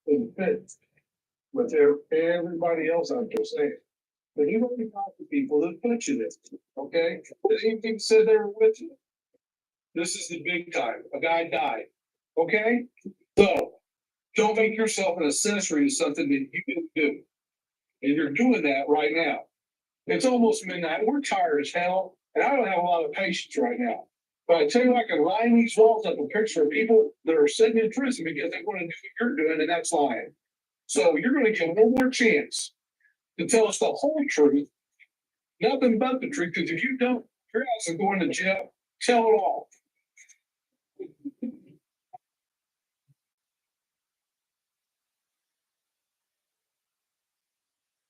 in fit with everybody else out there saying. But you only talk to people that put you there, okay? That anything said they were with you. This is the big time. A guy died, okay? So don't make yourself an accessory to something that you didn't do. And you're doing that right now. It's almost midnight. We're tired as hell, and I don't have a lot of patience right now. But I tell you, I can line these walls up with pictures of people that are sitting in prison because they want to do what you're doing, and that's lying. So you're going to get one more chance to tell us the whole truth, nothing but the truth. Because if you don't, your ass is going to jail. Tell it all.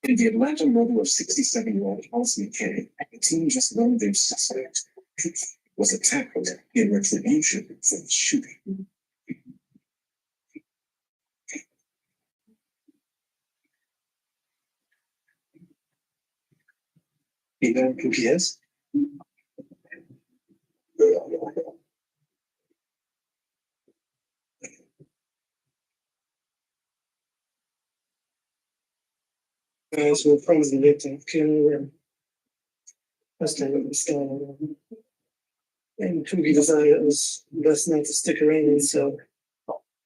In the Atlanta murder of 67-year-old Alice McKinney, the team just learned their suspect was attacked in retribution for the shooting. You know who he is? So from the victim, last time it was and to be decided it was best not to stick around, so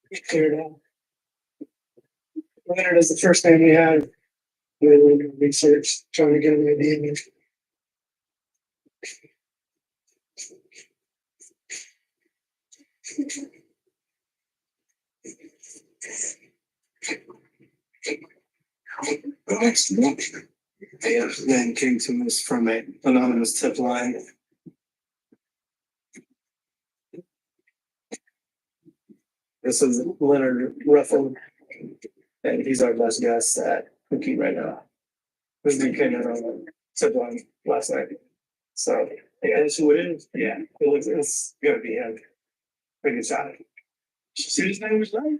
we cleared out. Leonard is the first name we had. We were research trying to get an idea. The next morning, a man came to us from an anonymous tip line. This is Leonard Ruffin, and he's our best guest at Cookie right now. This dude came in on the tip line last night. So, yeah, that's who it is. Yeah, it's gonna be him. Pretty good shot. See his name was right?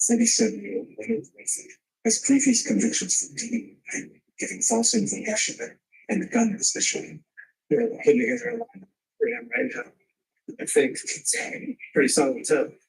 37-year-old Leonard Ruffin has previous convictions for dealing and giving false information and the gun position. They're putting together a line for him right now. I think it's pretty solid tip.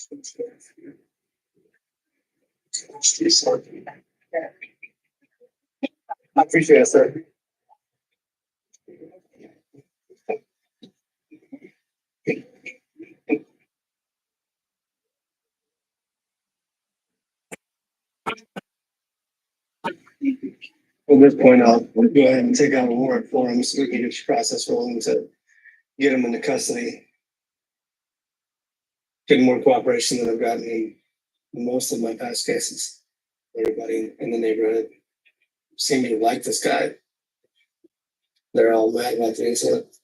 I appreciate it, sir. At this point, I'll go ahead and take out a warrant for him so we can get the process rolling to get him into custody. Getting more cooperation than I've gotten in most of my past cases. Everybody in the neighborhood seemed to like this guy. They're all mad about the incident.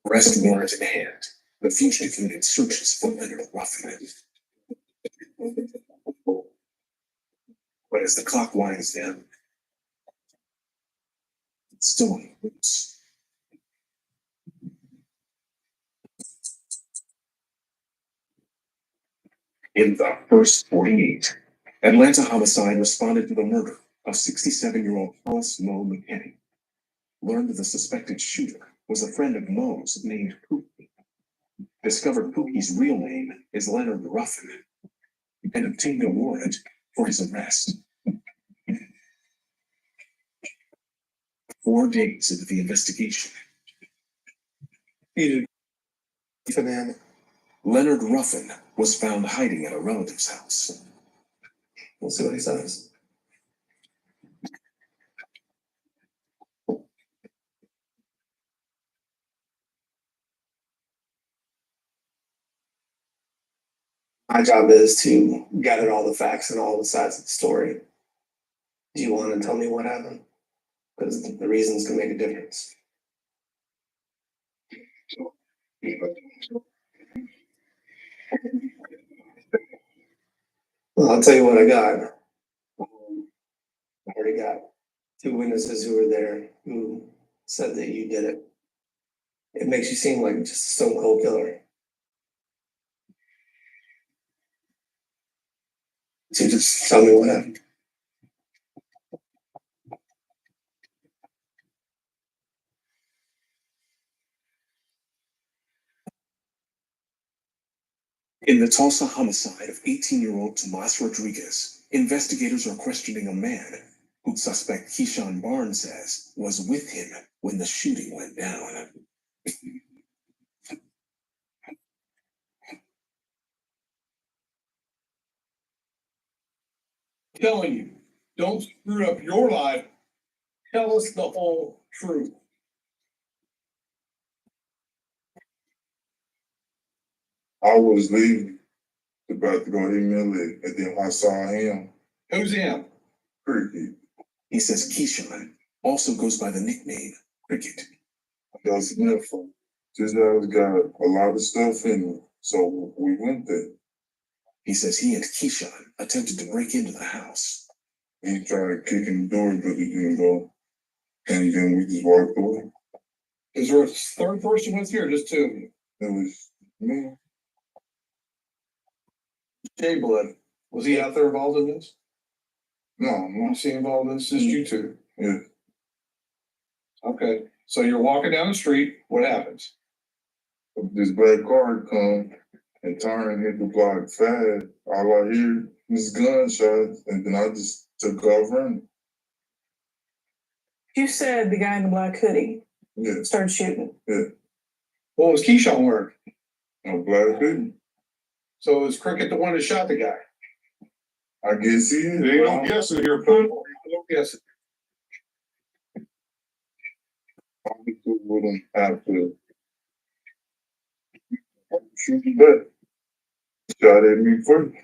Arrest warrant in hand. The fugitive unit searches for Leonard Ruffin. But as the clock winds down, story roots. In the first 48, Atlanta homicide responded to the murder of 67-year-old Hollis Moe McKinney. Learned that the suspected shooter was a friend of Moe's named Pookie. Discovered Pookie's real name is Leonard Ruffin and obtained a warrant for his arrest. 4 days into the investigation, Leonard Ruffin was found hiding at a relative's house. We'll see what he says. My job is to gather all the facts and all the sides of the story. Do you want to tell me what happened? Because the reasons can make a difference. Well, I'll tell you what I got. I already got two witnesses who were there who said that you did it. It makes you seem like just a stone cold killer. So just tell me what happened. In the Tulsa homicide of 18-year-old Tomas Rodriguez, investigators are questioning a man who suspect Keyshawn Barnes says was with him when the shooting went down. Telling you, don't screw up your life. Tell us the whole truth. I was leaving, about to go hit me a lick, and then I saw him, Who's him? Cricket. He says Keyshawn also goes by the nickname Cricket. That's info. Just has got a lot of stuff in it, so we went there. He says he and Keyshawn attempted to break into the house. He tried kicking the door, but he didn't go. And then we just walked away. Is there a third person with you or just two of you? It was me. Jay Blood, was he out there involved in this? No, no. Was he involved in this? Just you two? Yeah. Okay, so you're walking down the street, what happens? This black car come and turn and hit the block fast. All I hear is gunshots, and then I just took off running. You said the guy in the black hoodie Yeah, started shooting. What was Keyshawn wearing? no black hoodie. So was Cricket the one that shot the guy? I guess he is. They don't guess it here, Pooh. Don't guess it. Probably wouldn't have to shoot me back. Shot at me first.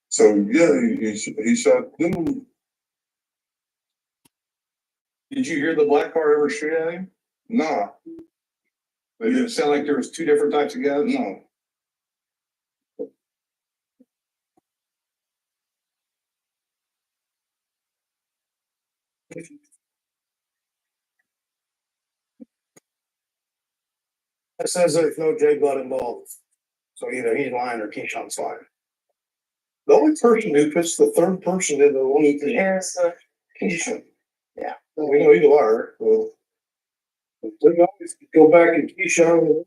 So yeah, he shot dude. Did you hear the black car ever shoot at him? Nah, Did it sound like there was two different types of guns? no. It says there's no J Blood involved. So either he's lying or Keyshawn's lying. The only person who puts the third person in the lead is There's Keyshawn. Yeah. We know you are. Well, we can always go back and Keyshawn.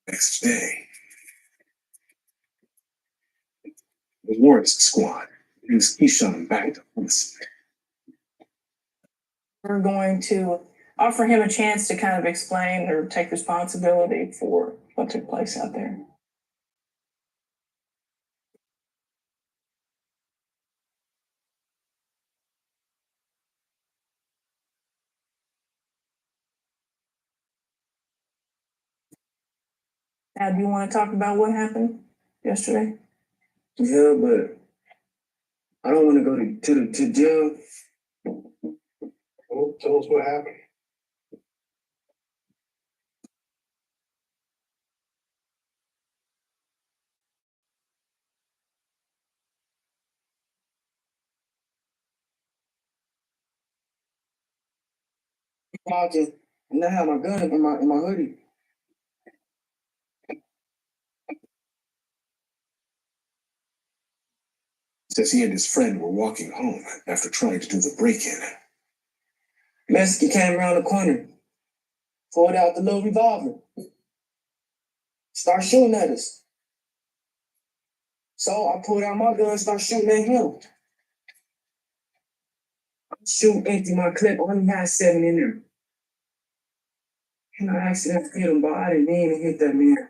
Next day, the Lawrence squad brings Keyshawn back to homicide. we're going to offer him a chance to kind of explain or take responsibility for what took place out there. Now, do you want to talk about what happened yesterday? Yeah, but I don't want to go to jail. Well, tell us what happened. I just and I have my gun in my hoodie. Says he and his friend were walking home after trying to do the break-in. Mexican came around the corner, pulled out the little revolver, start shooting at us. So I pulled out my gun and started shooting at him. Shoot empty my clip, only had 7 in there. And I accidentally hit him, but I didn't mean to hit that man.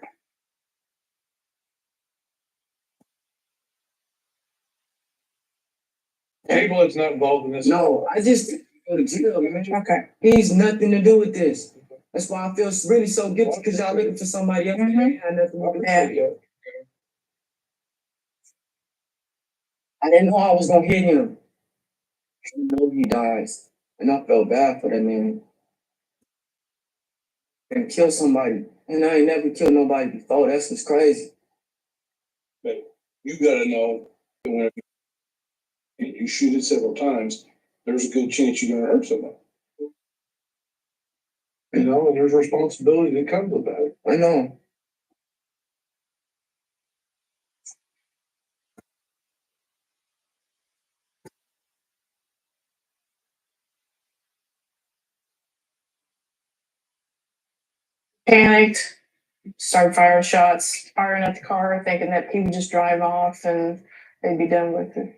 Jay Blood's not involved in this. No, I just go to jail, man. Okay. He's nothing to do with this. That's why I feel really so guilty, because y'all looking for somebody else that ain't had nothing to do with it. I didn't know I was gonna hit him. I know he dies, and I felt bad for that man. And kill somebody, and I ain't never killed nobody before. That's what's crazy. You gotta know that when you shoot it several times, there's a good chance you're gonna hurt somebody. You know, and there's responsibility that comes with that. I know. Panicked, started firing shots, firing at the car, thinking that he would just drive off and they'd be done with it.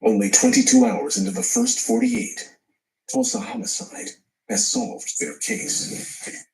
Only 22 hours into the first 48, Tulsa Homicide has solved their case.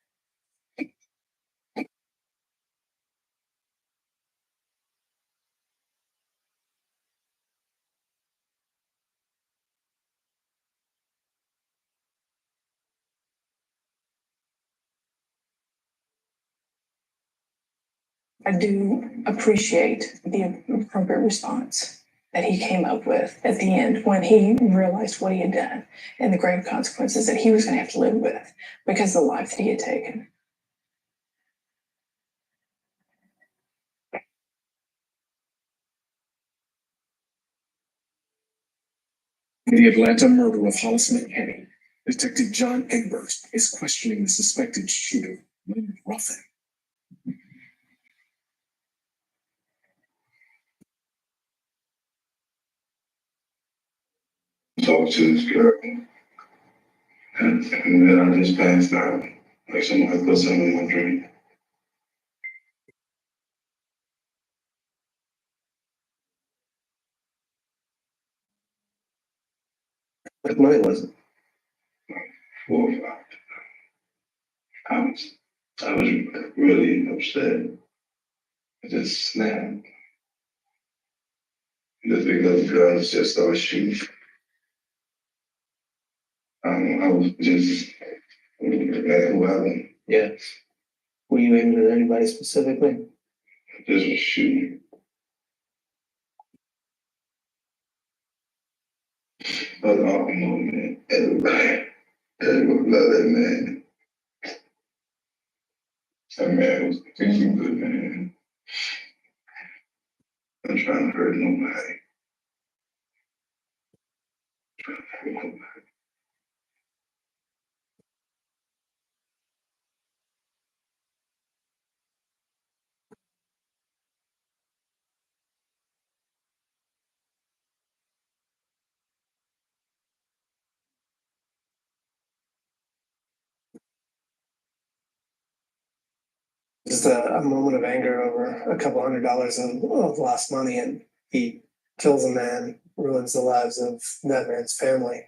I do appreciate the appropriate response that he came up with at the end when he realized what he had done and the grave consequences that he was going to have to live with because of the life that he had taken. In the Atlanta murder of Hollis McKinney, Detective John Egbert is questioning the suspected shooter, Leonard Ruffin. Talk to this girl, and then I just passed out, like somebody put something in my drink. What night was it? 4 or 5. I was really upset. I just snapped. Just because the girls just started shooting. I was just at whoever Yeah. Were you aiming at anybody specifically? just was shooting. But all moment, everybody love that man. That man was a good man. I'm trying to hurt nobody. Just a moment of anger over a couple $100 of lost money, and he kills a man, ruins the lives of that man's family,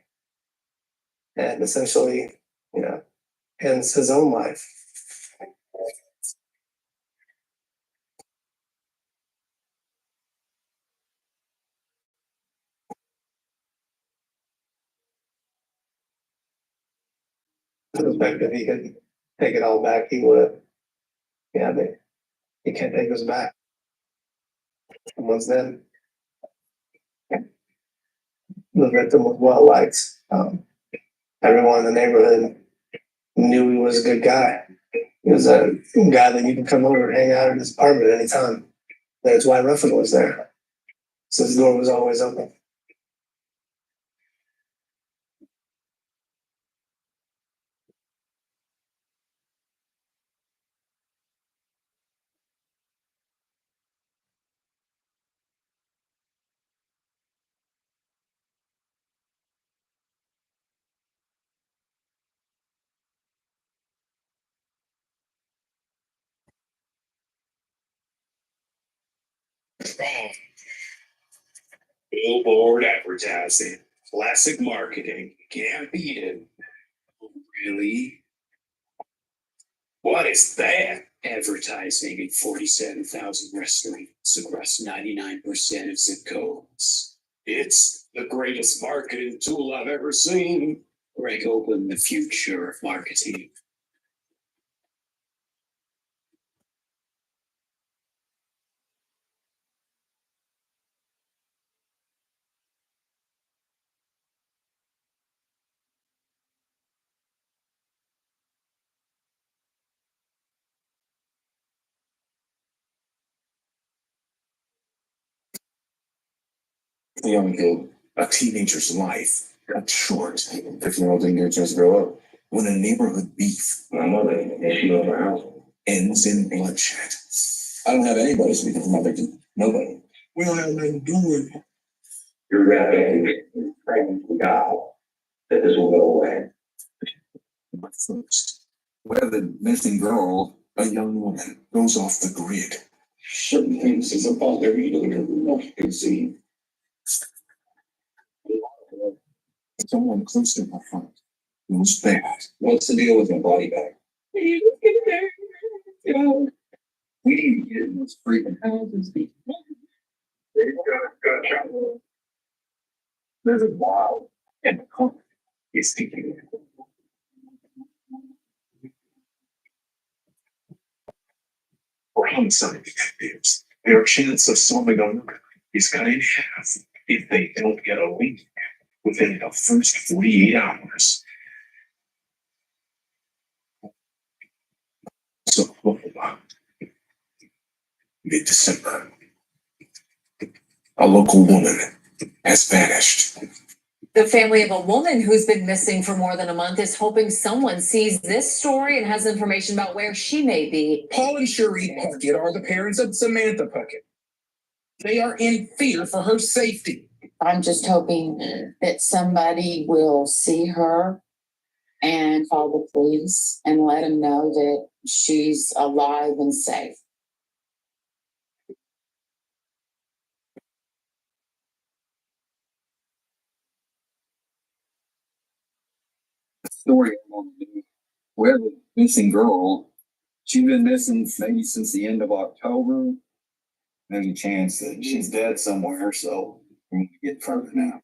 and essentially, you know, ends his own life. The fact that he could take it all back, he would. Yeah, but he can't take this back. Once then, the victim was well liked. Everyone in the neighborhood knew he was a good guy. He was a guy that you could come over and hang out in his apartment anytime. That's why Ruffin was there. So his door was always open. Billboard advertising, classic marketing, can't beat it. Really? What is that? Advertising in 47,000 restaurants across 99% of zip codes. It's the greatest marketing tool I've ever seen. Break open the future of marketing. The young kid. A teenager's life cut short 15-year-old didn't get a chance to grow up. when a neighborhood beef My mother, and she left my house. ends in bloodshed. I don't have anybody speaking for my victim. Nobody. We don't have nothing to do with it. You're rapping, praying to God that this will go away. But first, where the missing girl, a young woman, goes off the grid. Certain things is about their you don't conceive. Someone close to her front goes bad. What's the deal with my body bag? We need to get in this freaking house and speak. This is wild. And the cop is thinking. For homicide detectives, their chance of solving a murder is cut in half if they don't get a lead within the first 48 hours. So, mid-December, a local woman has vanished. The family of a woman who's been missing for more than a month is hoping someone sees this story and has information about where she may be. Paul and Cherie Puckett are the parents of Samantha Puckett. They are in fear for her safety. I'm just hoping that somebody will see her and call the police and let them know that she's alive and safe. Story where the missing girl, she's been missing maybe since the end of October. There's a chance that she's dead somewhere, so we need to get further now.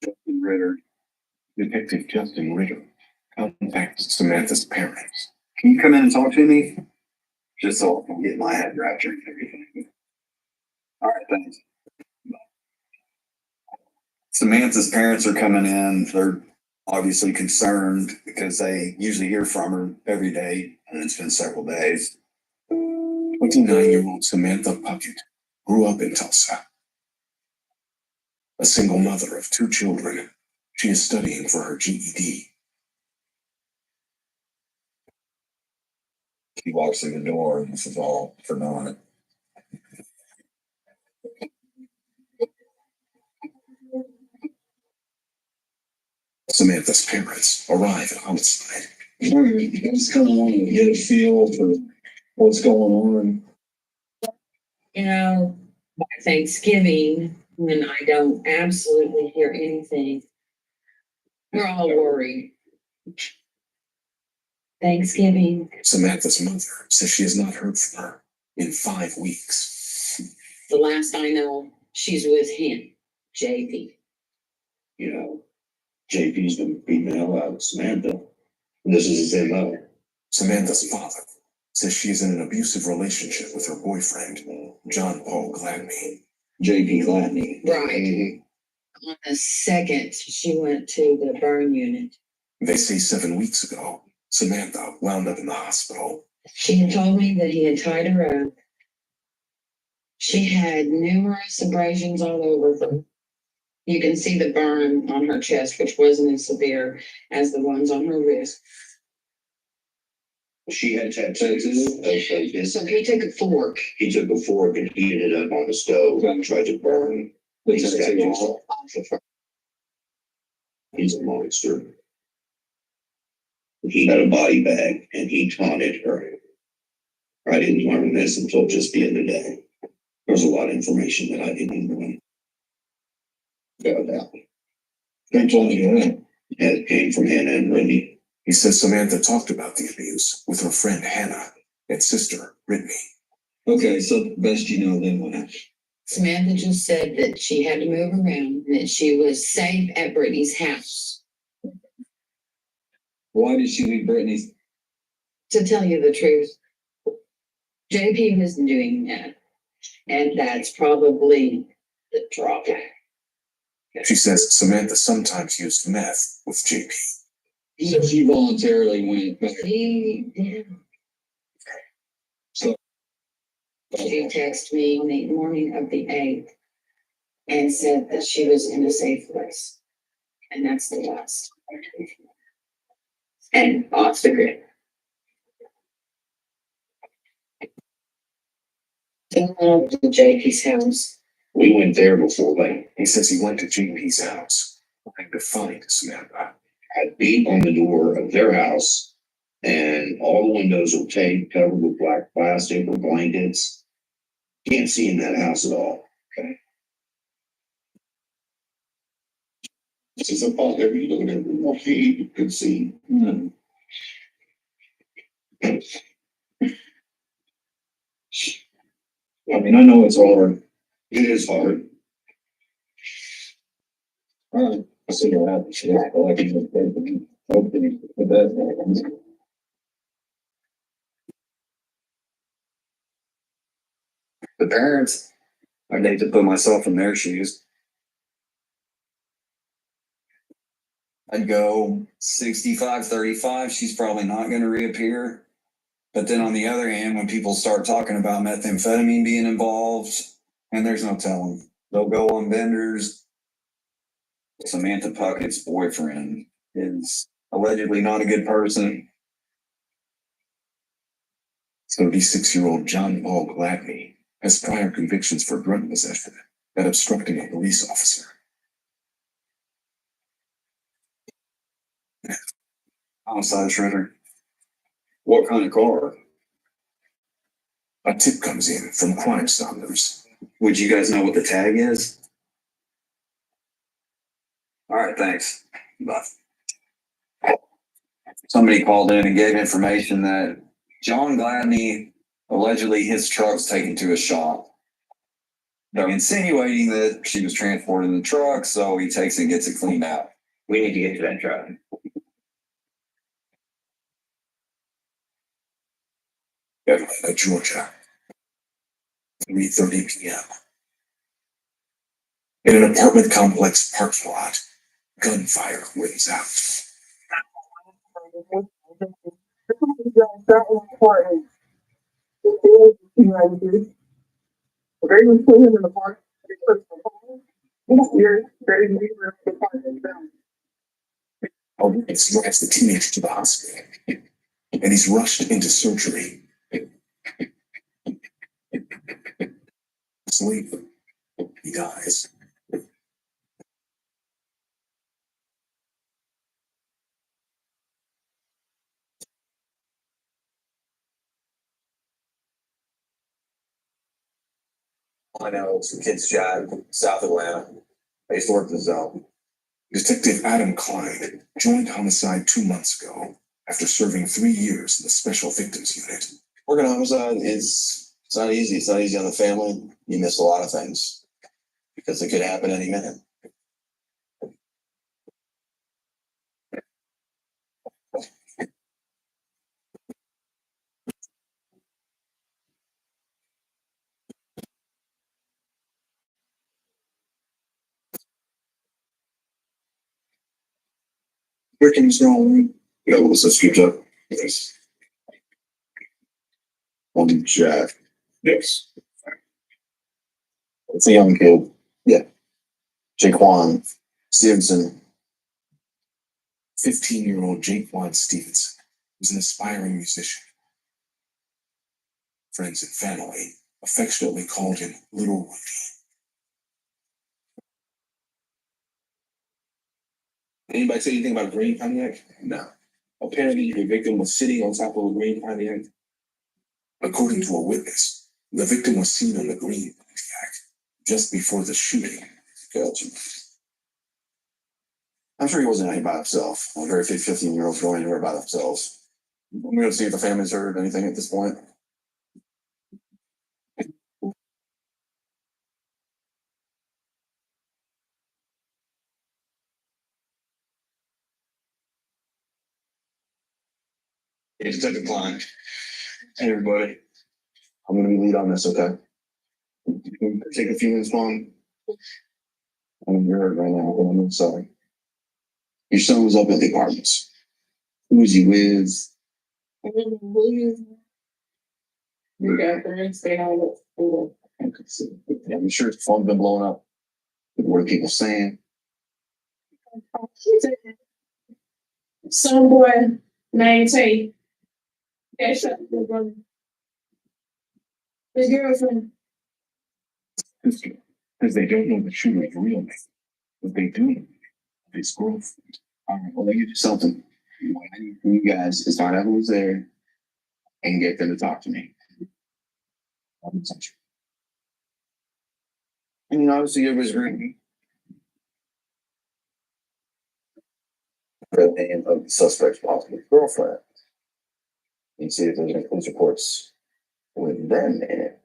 Justin Ritter, Detective Justin Ritter, contacts Samantha's parents. Can you come in and talk to me? Just so I can get my head wrapped around everything. All right, thanks. Samantha's parents are coming in. They're obviously concerned because they usually hear from her every day, and it's been several days. 29-year-old Samantha Puckett grew up in Tulsa. A single mother of 2 children, she is studying for her GED. He walks through the door, and this is all for knowing it. Samantha's parents arrive at homicide. Just kind of want to get a feel for what's going on. You know, by Thanksgiving, when I don't absolutely hear anything, we're all worried. Thanksgiving. Samantha's mother says she has not heard from her in 5 weeks. The last I know, she's with him, JP. You know, JP's been beating the hell out of Samantha. And this is his MO. Samantha's father says she is in an abusive relationship with her boyfriend, John Paul Gladney. JP Gladney. Right. On the second, she went to the burn unit. They say 7 weeks ago, Samantha wound up in the hospital. She had told me that he had tied her up. She had numerous abrasions all over her. You can see the burn on her chest, which wasn't as severe as the ones on her wrist. She had tattoos of this. So he took a fork. He took a fork and heated it up on the stove and tried to burn these tattoos off of her. He's a monster. He had a body bag and he taunted her. I didn't learn this until just the other day. There's a lot of information that I didn't learn. Got that. They told me that. It came from Hannah and Wendy. He says Samantha talked about the abuse with her friend Hannah and sister Brittany. Okay, so best you know, then what happened? Samantha just said that she had to move around and that she was safe at Brittany's house. Why did she leave Brittany's? To tell you the truth, JP was doing that. And that's probably the drawback. She says Samantha sometimes used meth with JP. She voluntarily went back. She texted me on the morning of the 8th and said that she was in a safe place. And that's the last. And off the grid. Then went to JP's house. We went there before they He says he went to JP's house trying to find Samantha. had beat on the door of their house and all the windows were taped, covered with black plastic or blankets. Can't see in that house at all. Okay. This is about every look at every more feet you could see. I mean, I know it's hard. It is hard. I see her out. She has collections of paper. Hopefully, the best happens. The parents, I need to put myself in their shoes. I'd go 65-35. She's probably not going to reappear. But then on the other hand, when people start talking about methamphetamine being involved, and there's no telling, they'll go on vendors. Samantha Puckett's boyfriend is allegedly not a good person. 36-year-old John Paul Gladney has prior convictions for drug possession and obstructing a police officer. Homicide shredder. What kind of car? A tip comes in from Crime Stoppers. Would you guys know what the tag is? All right, thanks. Bye. Somebody called in and gave information that John Gladney, allegedly his truck's taken to a shop. They're insinuating that she was transported in the truck, so he takes it and gets it cleaned out. We need to get to that truck. Atlanta, Georgia. 3:30 p.m. In an apartment complex parking lot, gunfire rings out. It's drives the teenager to the hospital, and he's rushed into surgery. Sleep. He dies. I know some kid's job, South Atlanta. I used to work the zone. Detective Adam Klein joined homicide 2 months ago after serving 3 years in the Special Victims Unit. Working homicide is, it's not easy. It's not easy on the family. You miss a lot of things because it could happen any minute. Working's wrong. Yeah, well, let's keep up. Yes. On Jack. Yes. It's a young kid. Yeah. Jaquan Stevenson. 15-year-old Jaquan Stevenson was an aspiring musician. Friends and family affectionately called him Little Rudy. Anybody say anything about green Pontiac? No. Apparently, the victim was sitting on top of a green Pontiac. According to a witness, the victim was seen on the green Pontiac just before the shooting. Gotcha. I'm sure he wasn't anywhere by himself. I'm very 15-year-olds going anywhere by themselves. I'm going to see if the family's heard anything at this point. It's Detective Klein. Hey, everybody. I'm going to be lead on this, okay? Take a few minutes long. I'm hurt right now, but I'm sorry. Your son was up at the apartments. Who was he with? You got friends, they know what. I'm sure his phone's been blowing up. What are people saying? Some boy named Tate. That shot my brother. His girlfriend. Because they don't know the shooter's real name. But they do. His girlfriend. All right, well, let me do something. What I need from you guys is find out who was there and get them to talk to me. And obviously, everybody's agreeing. The name of the suspect's possible girlfriend. You see if there's any police reports with them in it.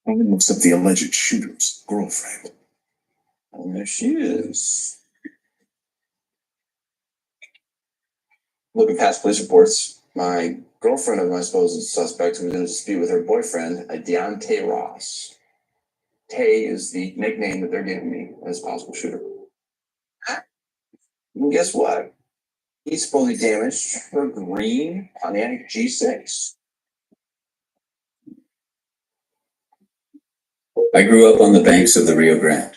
Only looks up the alleged shooter's girlfriend. And there she is. Looking past police reports, my girlfriend of my supposed suspect who was in a dispute with her boyfriend, Deontay Ross. Tay is the nickname that they're giving me as possible shooter. And guess what? He supposedly damaged her green Pontiac G6. I grew up on the banks of the Rio Grande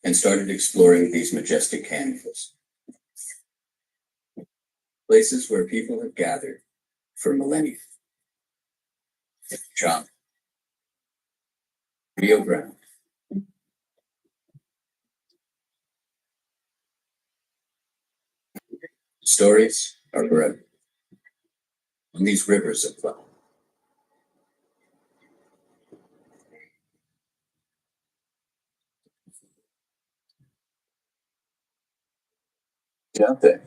and started exploring these majestic canyons. Places where people have gathered for millennia. John. Rio Grande. Stories are forever. On these rivers of love. Deontay.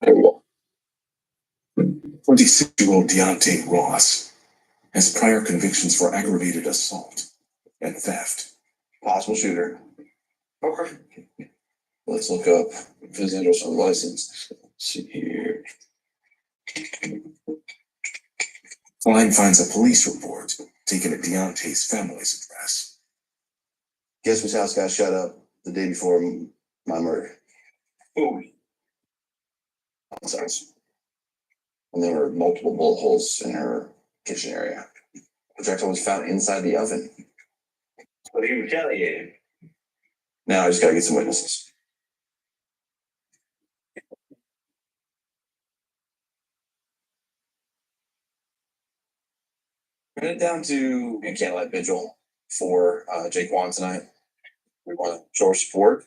There we go. 26-year-old Deontay Ross has prior convictions for aggravated assault and theft. Possible shooter. Okay. Let's look up his interest on license. Let's see here. Klein finds a police report taken at Deontay's family's address. Guess whose house got shut up the day before my murder? Oh, Sounds. And there were multiple bullet holes in her kitchen area. Projectile was found inside the oven. but he retaliated. Now I just gotta get some witnesses. We're headed down to a candlelight vigil for Jake Wan tonight. We want to show our support.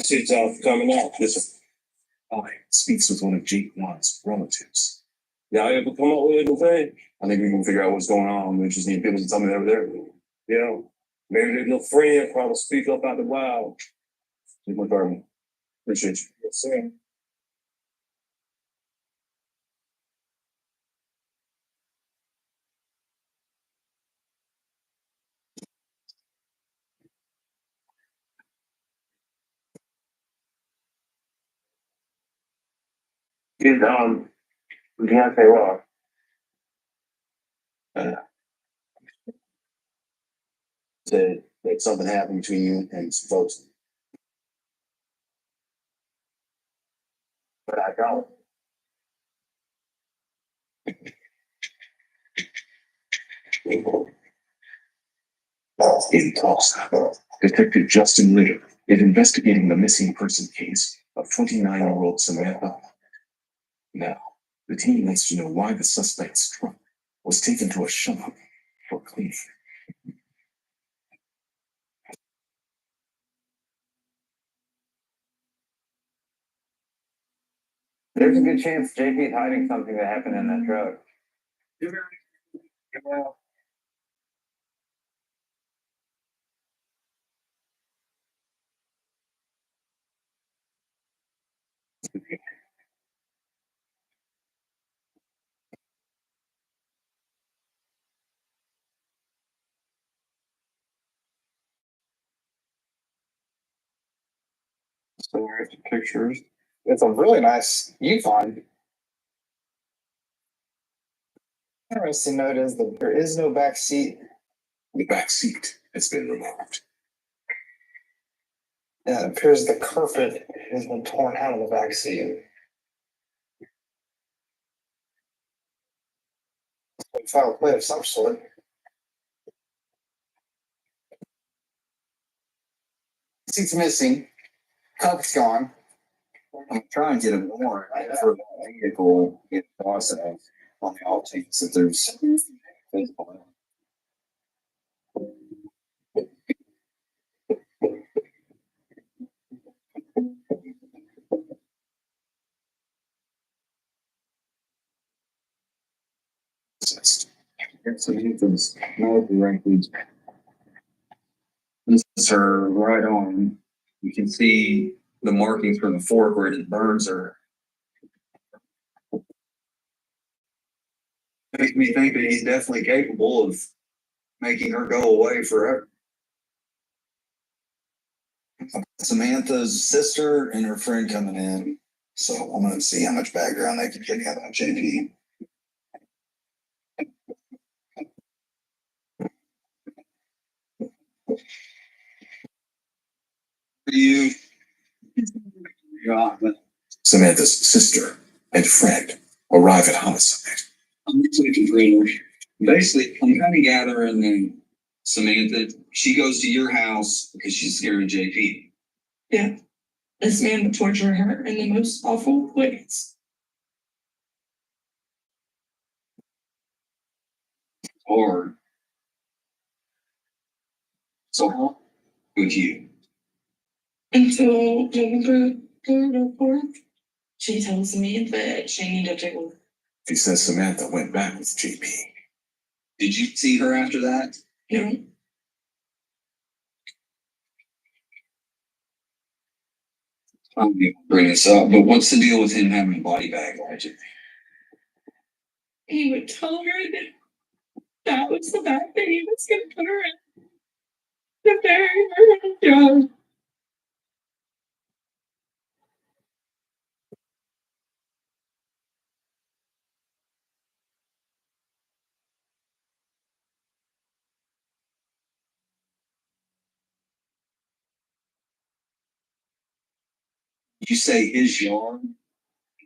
Shit's off coming out. Listen, Klein speaks with one of Jake Wan's relatives. Y'all ever come up with anything? I think we can figure out what's going on. We just need people to tell me they were there. Yeah. Maybe their little friend probably speak up out the wild. Take my carbon. Appreciate you. Yes, sir. He's Deontay Ross. Said that something happened between you and some folks. But I don't. In Tulsa, Detective Justin Ritter is investigating the missing person case of 29-year-old Samantha. Now, the team wants to know why the suspect's truck was taken to a shop for cleaning. There's a good chance JP is hiding something that happened in that truck. So here's the pictures. It's a really nice Yukon. Interesting note is that there is no back seat. The back seat has been removed. It appears the carpet has been torn out of the back seat. Foul play of some sort. Seat's missing. Cup's gone. I'm trying to get a warrant for the vehicle in process on the off chance that there's physical. This is her right arm. You can see the markings from the fork where the burns are. Makes me think that he's definitely capable of making her go away forever. Samantha's sister and her friend coming in, so I'm gonna see how much background they can get out of JP. You. Samantha's sister and friend arrive at homicide. I'm just looking for her. Basically, I'm kind of gathering that Samantha, she goes to your house because she's scared of JP. Yeah. This man would torture her in the most awful ways. Or so how with you? Until November 3rd or 4th, she tells me that she needed to. She says Samantha went back with JP. Did you see her after that? No. I'm gonna bring this up, but what's the deal with him having a body bag legend? He would tell her that that was the bag that he was going to put her in to bury her young. You say his yard?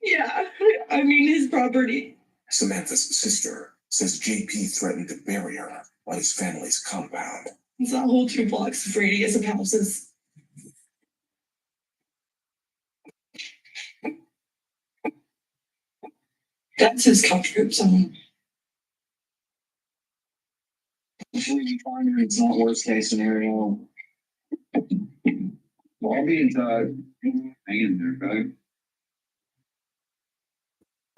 Yeah, I mean his property. Samantha's sister says JP threatened to bury her on his family's compound. It's that whole 2 blocks of radius of houses. That's his comfort zone. Before you find her, it's not worst case scenario. Well, I'll be in touch. Hang in there, okay?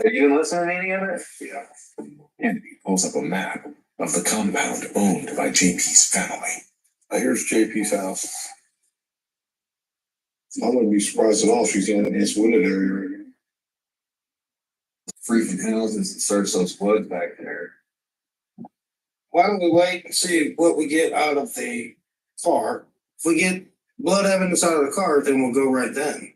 Are you even listening to any of it? Yeah. And he pulls up a map of the compound owned by JP's family. Here's JP's house. I wouldn't be surprised at all if she's in this wooded area. Freaking houses and search those woods back there. Why don't we wait and see what we get out of the car? If we get blood evidence out of the car, then we'll go right then.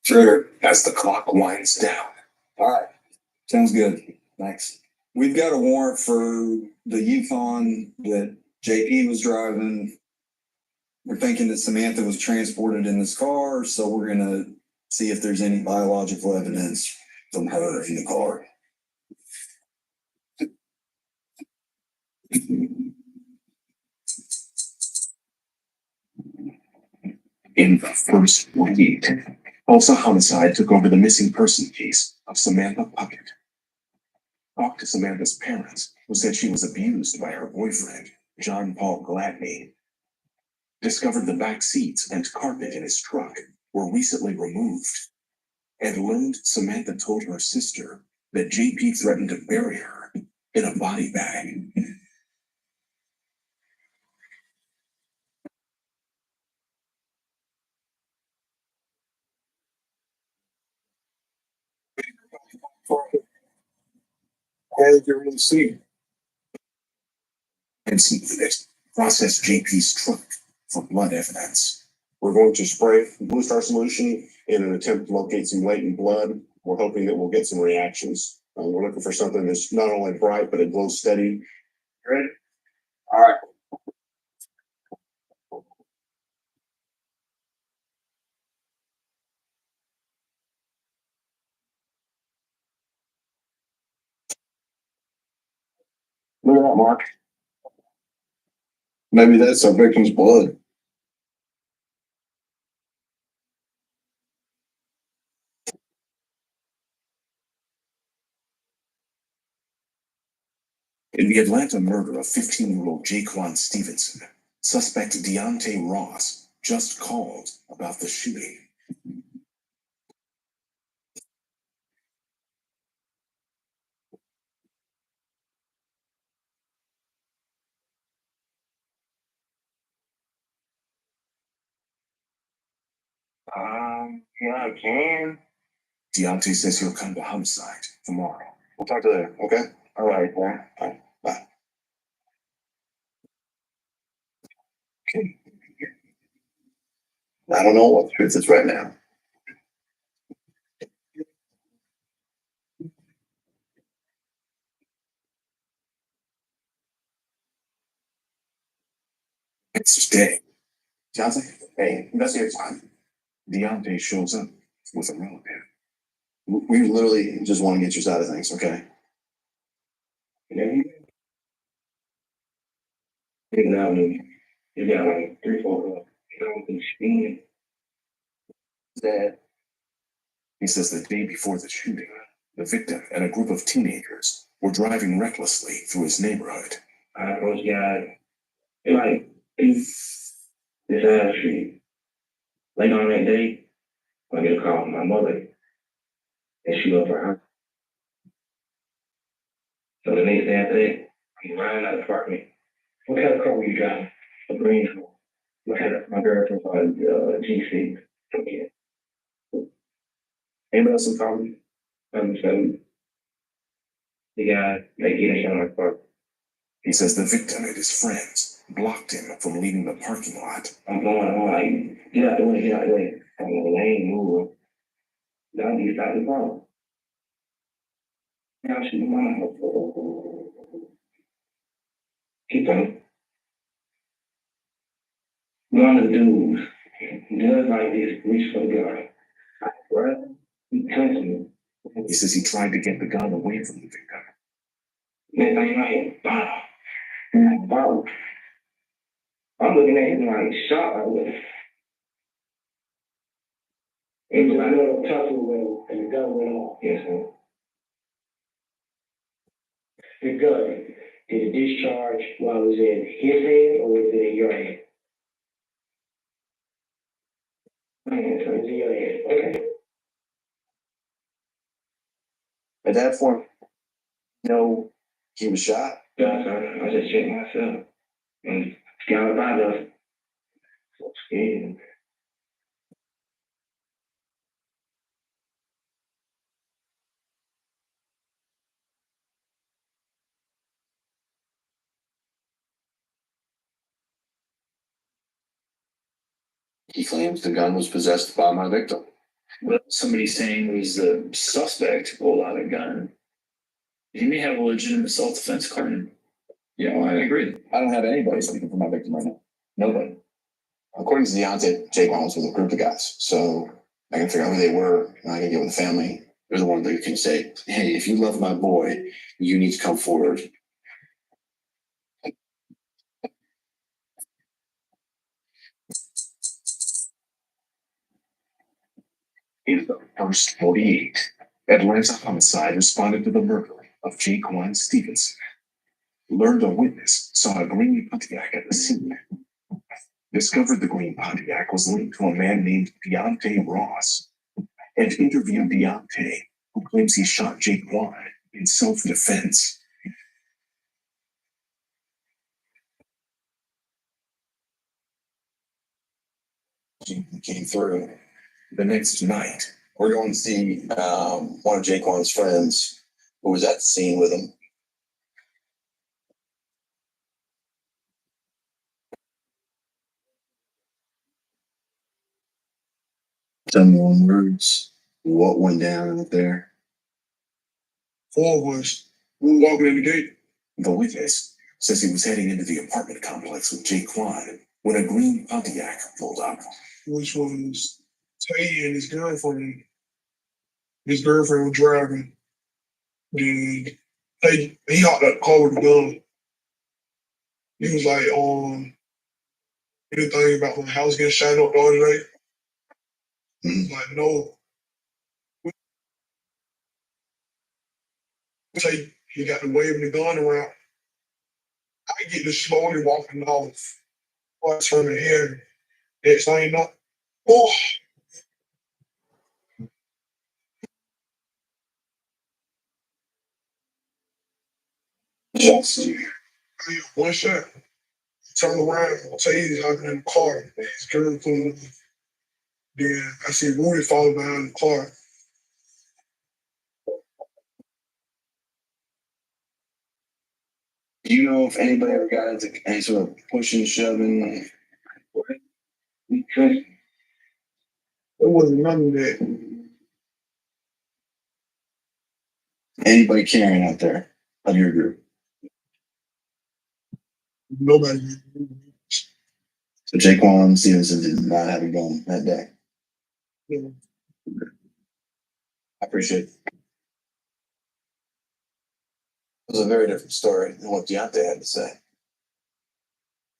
Sure. As the clock winds down. All right. Sounds good. Thanks. We've got a warrant for the Yukon that JP was driving. We're thinking that Samantha was transported in this car, so we're gonna see if there's any biological evidence from her in the car. In the first week, Tulsa Homicide took over the missing person case of Samantha Puckett. talked to Samantha's parents, who said she was abused by her boyfriend, John Paul Gladney. Discovered the back seats and carpet in his truck were recently removed, and learned Samantha told her sister that JP threatened to bury her in a body bag. As you really see. And unit processed JP's truck for blood evidence. We're going to spray Blue Star solution in an attempt to locate some latent blood. We're hoping that we'll get some reactions. We're looking for something that's not only bright, but it glows steady. Ready? All right. Look at that, Mark. Maybe that's our victim's blood. In the Atlanta murder of 15-year-old Jaquan Stevenson, suspect Deontay Ross just called about the shooting. Yeah, I can. Deontay says he'll come to homicide tomorrow. We'll talk to you later, okay? All right, boy. All right, bye. Okay. I don't know what the truth is right now. Next day, Johnson, hey, investigate time. Deontay shows up with a relative. We literally just want to get your side of things, okay? You got like 3-4 Dad. He says the day before the shooting, the victim and a group of teenagers were driving recklessly through his neighborhood. I approached guys, like, this ass street. Later on that day, I get a call from my mother, and she went for her. So the next day after that, I'm riding out of the apartment. What kind of car were you driving? A green car. What kind of, my girlfriend was G6. Okay. Anybody else in car? So the guy, they get in my car. He says the victim and his friends blocked him from leaving the parking lot. I'm like, get out the way, get out the way. I'm in the lane, move. Now you stop the car. Now she mine. Keep on. One of the dudes does like this, reach for the gun. Right? He touched me. He says he tried to get the gun away from the victim. Next thing I hear, wow. I'm looking at him like shot like this. It was like a tussle and the gun went off. Yes, sir. The gun, did it discharge while it was in his hand or was it in your hand? My hand, so it's in your hand. Okay. At that point, no, he was shot. Yeah, sir. I just checked myself and got about us. So scared. He claims the gun was possessed by my victim. Well, somebody's saying it was the suspect who pulled out a gun. He may have a legitimate self-defense claim. Yeah, well, I agree. I don't have anybody speaking for my victim right now. Nobody. According to Deontay, Jaquan was with a group of guys. So I can figure out who they were and I can get with the family. They're the one that can say, hey, if you love my boy, you need to come forward. In the first 48, Atlanta homicide responded to the murder of Jaquan Stevenson. Learned a witness saw a green Pontiac at the scene. Discovered the green Pontiac was linked to a man named Deontay Ross, and interviewed Deontay, who claims he shot Jaquan in self-defense. Came through. The next night, We're going to see one of Jaquan's friends who was at the scene with him. Tell me in words what went down out there. Four of us. We were walking in the gate. the witness says he was heading into the apartment complex with Jaquan when a green Pontiac pulled up. Which was Tay and his girlfriend. His girlfriend was driving. Then he hopped out the car with a gun. He was like, anything about my house getting shot up the other day? He was like, no. Tay, he got to waving the gun around. I get to slowly walking off. I turn the head. Next thing you know, oh. Just you. One shot. Turn around. Tay hopping in the car. His girl pulling up. Then I see Rudy fall behind the car. Do you know if anybody ever got into any sort of pushing, shoving? It wasn't none of that. Anybody carrying out there of your group? Nobody. So Jaquan Stevenson did not have a gun that day. Yeah. I appreciate it. It was a very different story than what Deontay had to say.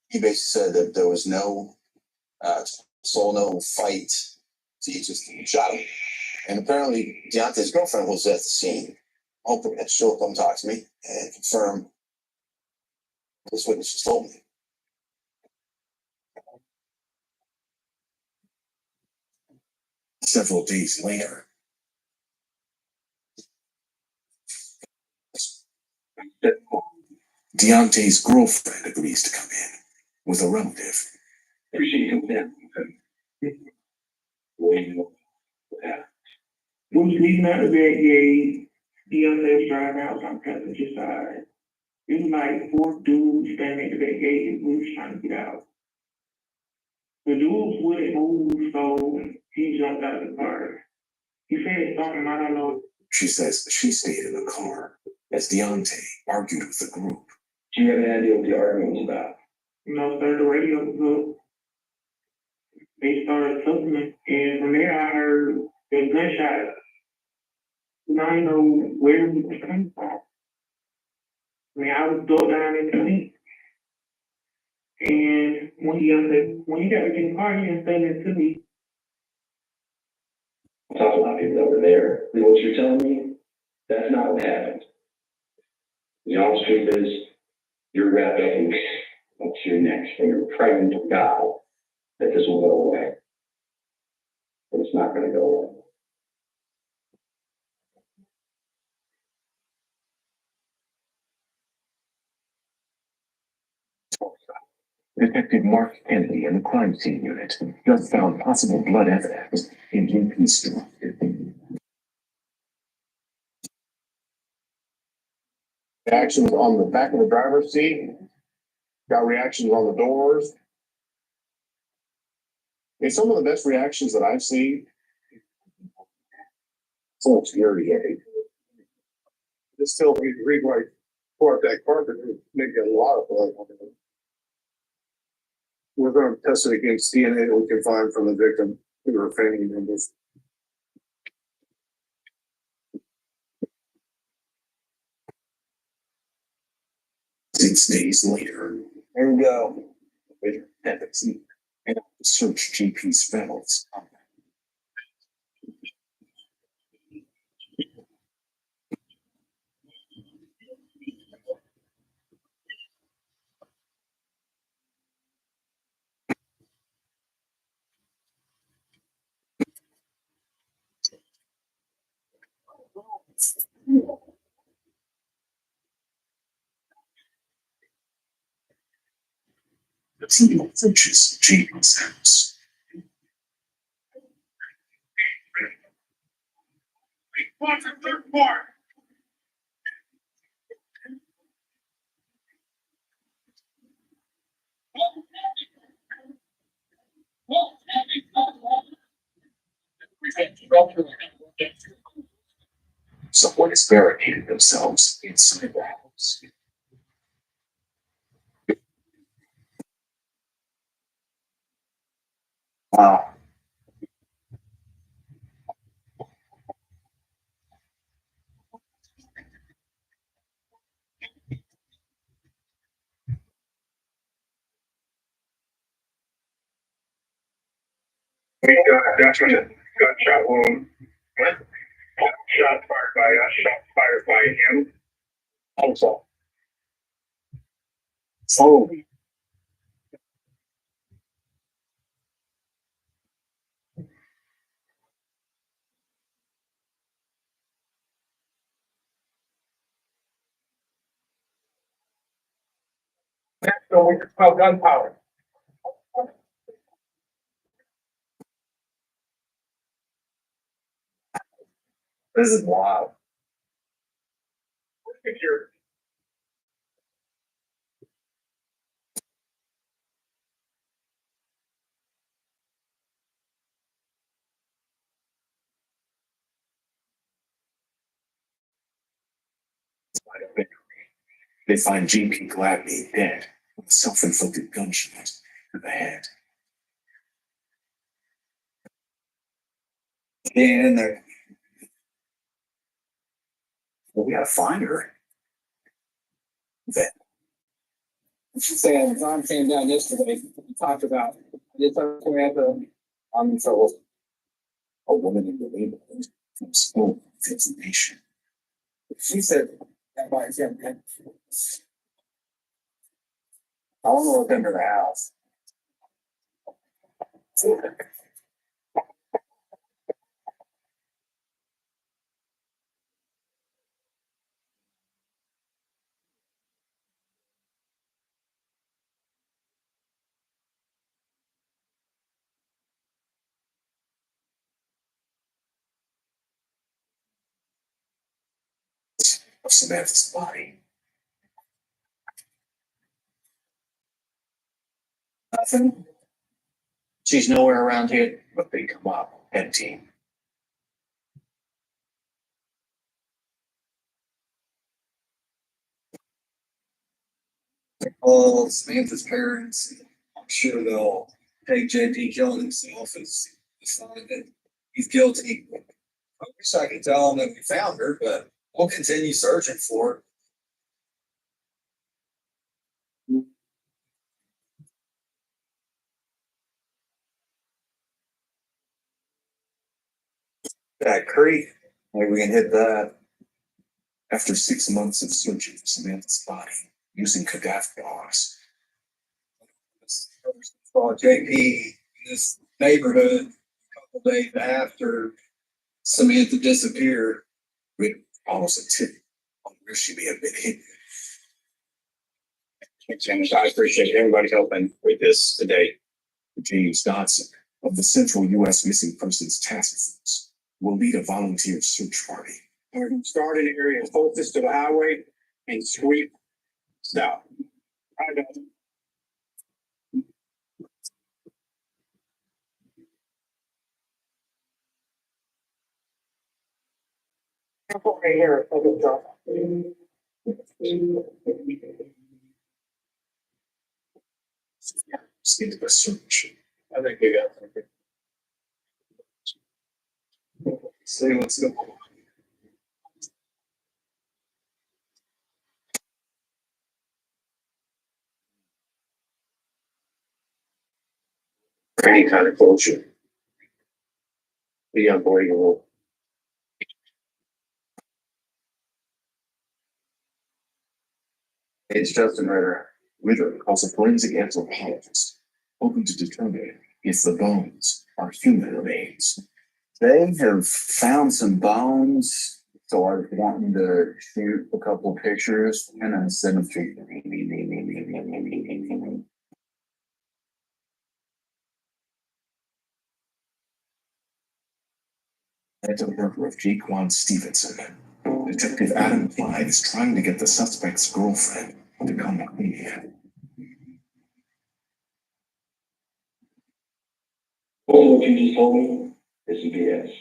He basically said that there was no no fight. So he just shot him. And apparently Deontay's girlfriend was at the scene, hoping that she'll come talk to me and confirm this witness just told me. Several days later, Deontay's girlfriend agrees to come in with a relative. Appreciate you coming down. We was leaving out of the gate. Deontay was driving out on the passenger side. It was like four dudes standing at the gate and we was trying to get out. The dudes wouldn't move, so he jumped out of the car. He said something, I don't know. She says she stayed in the car as Deontay argued with the group. Do you have any idea what the argument was about? No, sir, the radio was up. They started something, and from there I heard the gunshot. And I didn't know where it was coming from. I mean, I was ducked down in the seat. And when he got back in the car, he didn't say that to me. I talked to a lot of people that were there. What you're telling me, that's not what happened. The honest truth is, you're wrapped up in what's your next, and you're praying to God that this will go away. But it's not going to go away. Detective Mark Kennedy in the crime scene unit just found possible blood evidence in JP's store. Reactions on the back of the driver's seat. Got reactions on the doors. And some of the best reactions that I've seen. So infuriating. Just tell me to read like pour up that carpet and make a lot of blood on it. We're going to test it against DNA that we can find from the victim through her family members. Six days later, Here we go. ethics and search JP's families. The team approaches Jaden's house. Someone has barricaded themselves inside the house. Wow. We got definite gunshot wound. Shot fired by him. Also. Oh. So we just call gunpowder. This is wild. Secure. They find JP Gladney dead with a self-inflicted gunshot to the head. And there. Well, we gotta find her. Then. She said, John came down yesterday, we talked about, it's I'm in trouble. A woman in the neighborhood from school with information. She said, that body's him. I don't know what's under the house. Of Samantha's body. Nothing. She's nowhere around here, but they come up empty. Call Samantha's parents. I'm sure they'll take JP killing himself as a sign that he's guilty. I wish I could tell them that we found her, but we'll continue searching for her. That creek, maybe we can hit that. After 6 months of searching for Samantha's body using cadaver dogs, Saw JP in this neighborhood a couple days after Samantha disappeared. with almost a tip on where she may have been hidden. Thanks, James. I appreciate everybody helping with this today. James Dodson of the Central U.S. Missing Persons Task Force will lead a volunteer search party. Start in the area closest to the highway and sweep south. I got it. Right here. Into the search. I think you got something. See what's going on. Any kind of closure. Be unbelievable. It's just a murder. Wither calls a forensic anthropologist, hoping to determine if the bones are human remains. They have found some bones So I want me to shoot a couple pictures and then send them to you. At the murder of Jaquan Stevenson, Detective Adam Clyde is trying to get the suspect's girlfriend to come clean. All what you just told me is some BS.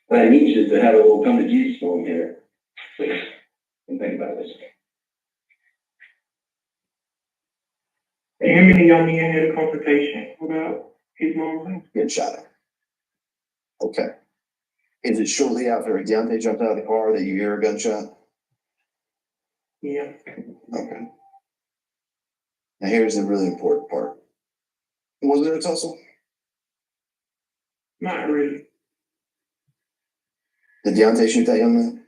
What I need you to have a little come to Jesus moment here. Please, and think about this. Him and the young man had a confrontation about his mom. Getting shot at. Okay. Is it shortly after Deontay jumped out of the car that you hear a gunshot? Yeah. Okay. Now here's the really important part. Was there a tussle? Not really. Did Deontay shoot that young man?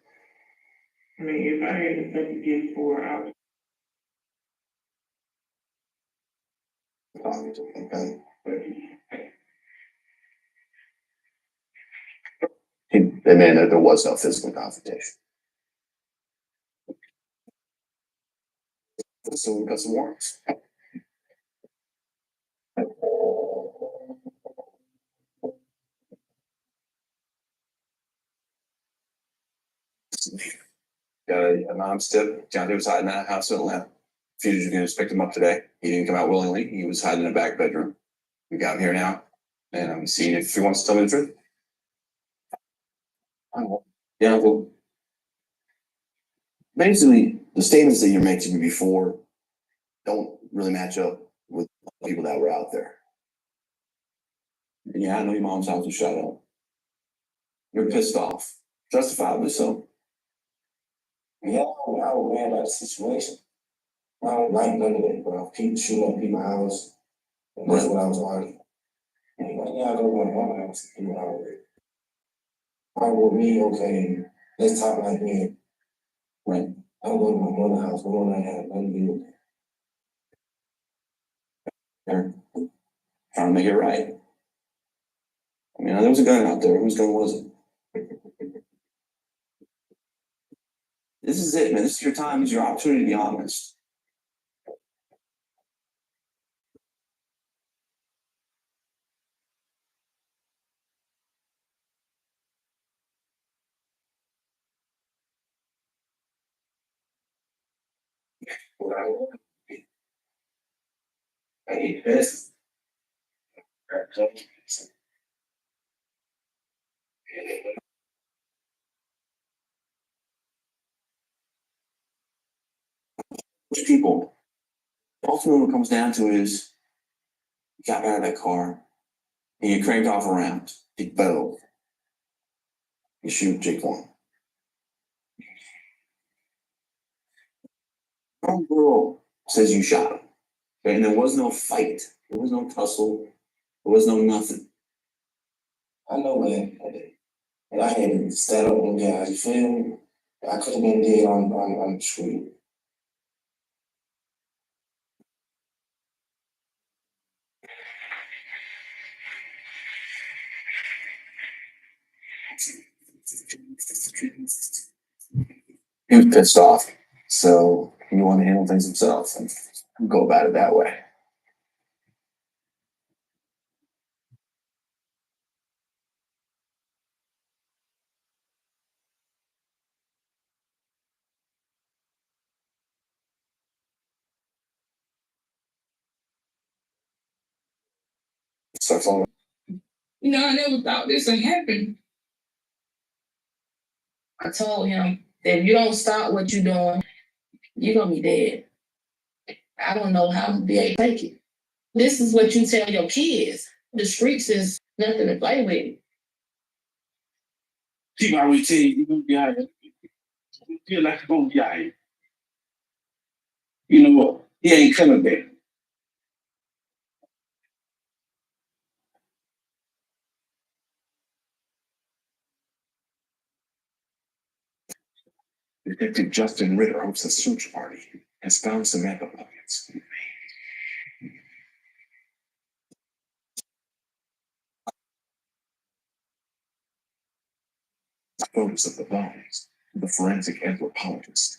I mean, if I had to take a guess for, I would. Okay. They meant that there was no physical confrontation. So we got some warrants. Got a anonymous tip. Deontay was hiding in that house in Atlanta. Fugitive units picked him up today. He didn't come out willingly. He was hiding in a back bedroom. We got him here now, and I'm seeing if he wants to tell me the truth. Yeah, well, basically, the statements that you're making to me before don't really match up with people that were out there. And yeah, I know your mom's house was shot up. You're pissed off, justifiably so. Yeah, I was mad about the situation. I don't like none of that, bro. People shooting up people's house. And that's what I was arguing. And he's like, yeah, I go to my house and do what I want. I with me, okay, let's talk like me. Right. I'll go to my mother's house, my mother ain't had nothing to do with it. They're trying to make it right. I mean, there was a gun out there. Whose gun was it? This is it, man. This is your time. This is your opportunity to be honest. What I want. I hate this. Which people? Ultimately, what it comes down to is you got out of that car and you cranked off a round. You bow. You shoot Jaquan. Some girl says you shot him. And there was no fight. There was no tussle. There was no nothing. I know that. And I had to stand up with guys, you feel me? I could have been dead on the street. He was pissed off. So he wanted to handle things himself and go about it that way. Starts all You know, I never thought this would happen. I told him that if you don't stop what you're doing, you're gonna be dead. I don't know how to be able to take it. This is what you tell your kids. The streets is nothing to play with. People always say you're gonna be all right. You feel like you're gonna be all right. You know what? He ain't coming back. Detective Justin Ritter hopes a search party has found Samantha Puckets. photos of the bones to the forensic anthropologist.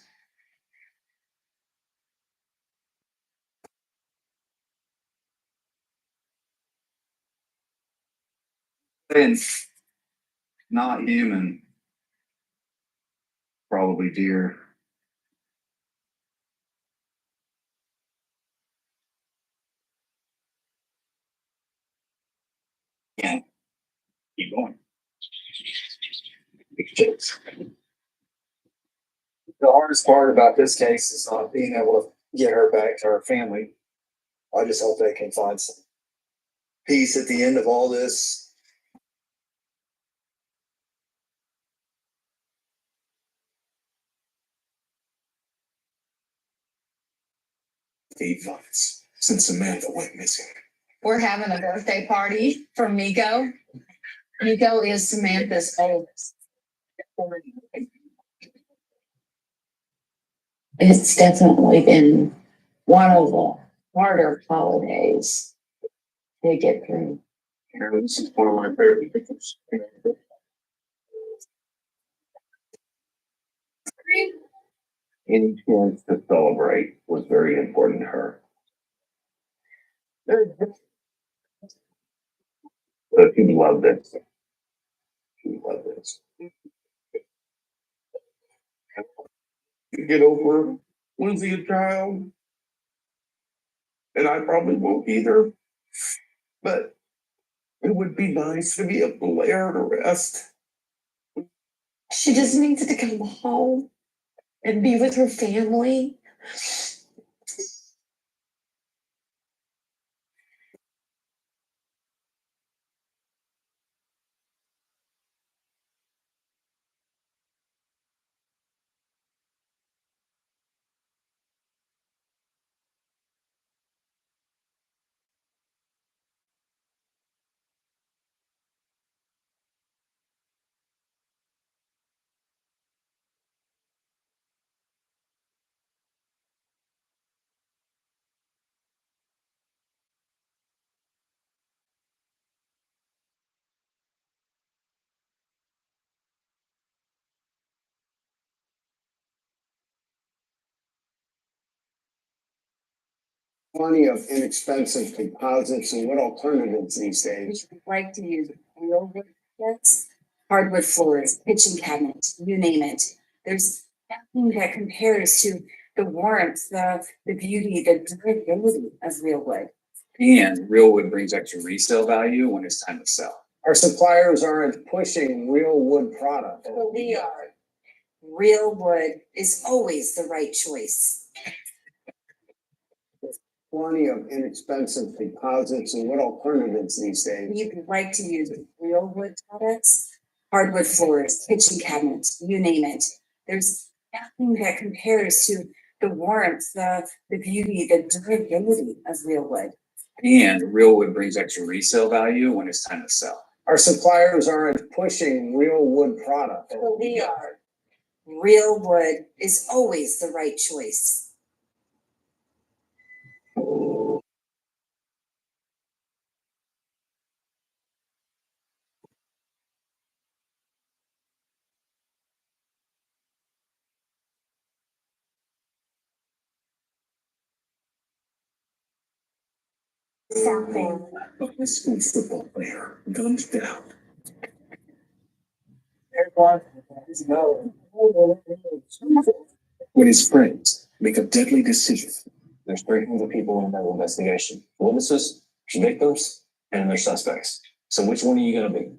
And not human. Probably deer. Yeah. Keep going. The hardest part about this case is not being able to get her back to her family. I just hope they can find some peace at the end of all this. Eight months since Samantha went missing. We're having a birthday party for Miko. Miko is Samantha's oldest. It's definitely been one of the harder holidays to get through. This is one of my favorite pictures. Any chance to celebrate was very important to her. But she loved this. She loved this. To get over losing a child. And I probably won't either. But it would be nice to be able to lay her to rest. She just needs to come home and be with her family. Plenty of inexpensive composites and what alternatives these days? Like to use real wood kits, hardwood floors, kitchen cabinets, you name it. There's nothing that compares to the warmth, the beauty, the durability of real wood. And real wood brings extra resale value when it's time to sell. Our suppliers aren't pushing real wood product. But we are. Real wood is always the right choice. Plenty of inexpensive composites and what alternatives these days? You like to use real wood products, hardwood floors, kitchen cabinets, you name it. There's nothing that compares to the warmth, the beauty, the durability of real wood. And real wood brings extra resale value when it's time to sell. Our suppliers aren't pushing real wood product. But we are. Real wood is always the right choice. Something. A high school football player guns down. When his friends make a deadly decision. There's three kinds of people in that investigation: witnesses, victims, and their suspects. So which one are you gonna be?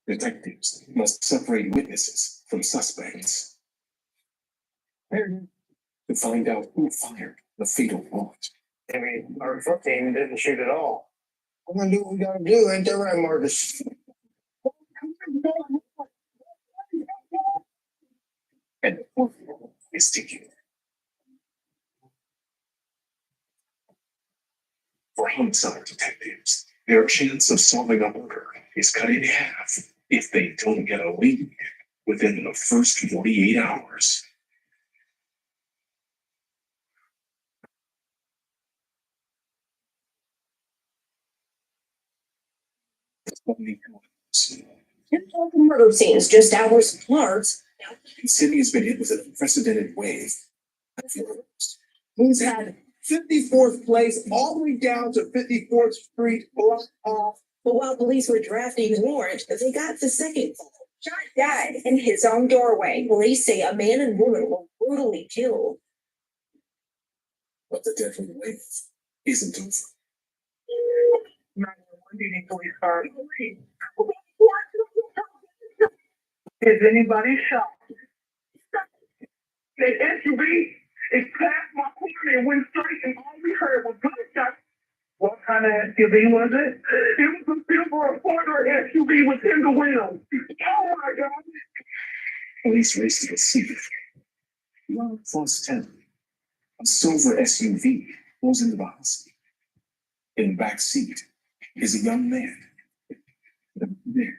Detectives must separate witnesses from suspects to find out who fired the fatal bullet. I mean, our foot team didn't shoot at all. We're gonna do what we gotta do, ain't that right, Marcus? And the fourth is ticking. For homicide detectives, their chance of solving a murder is cut in half if they don't get a lead within the first 48 hours. The murder scenes just hours apart. The city has been hit with an unprecedented wave. Who's had 54th place all the way down to 54th Street blocked off. But while police were drafting the warrant, they got the second call. Shot died in his own doorway. Police say a man and woman were brutally killed. But the deadly wave isn't over. Is anybody shocked? The SUV is past my corner and went straight, and all we heard was gunshots. What kind of SUV was it? It was a silver Porter SUV with in the wheels. Oh my God. Police raced to the scene. False 10. A silver SUV pulls into the house. In the back seat is a young man. There.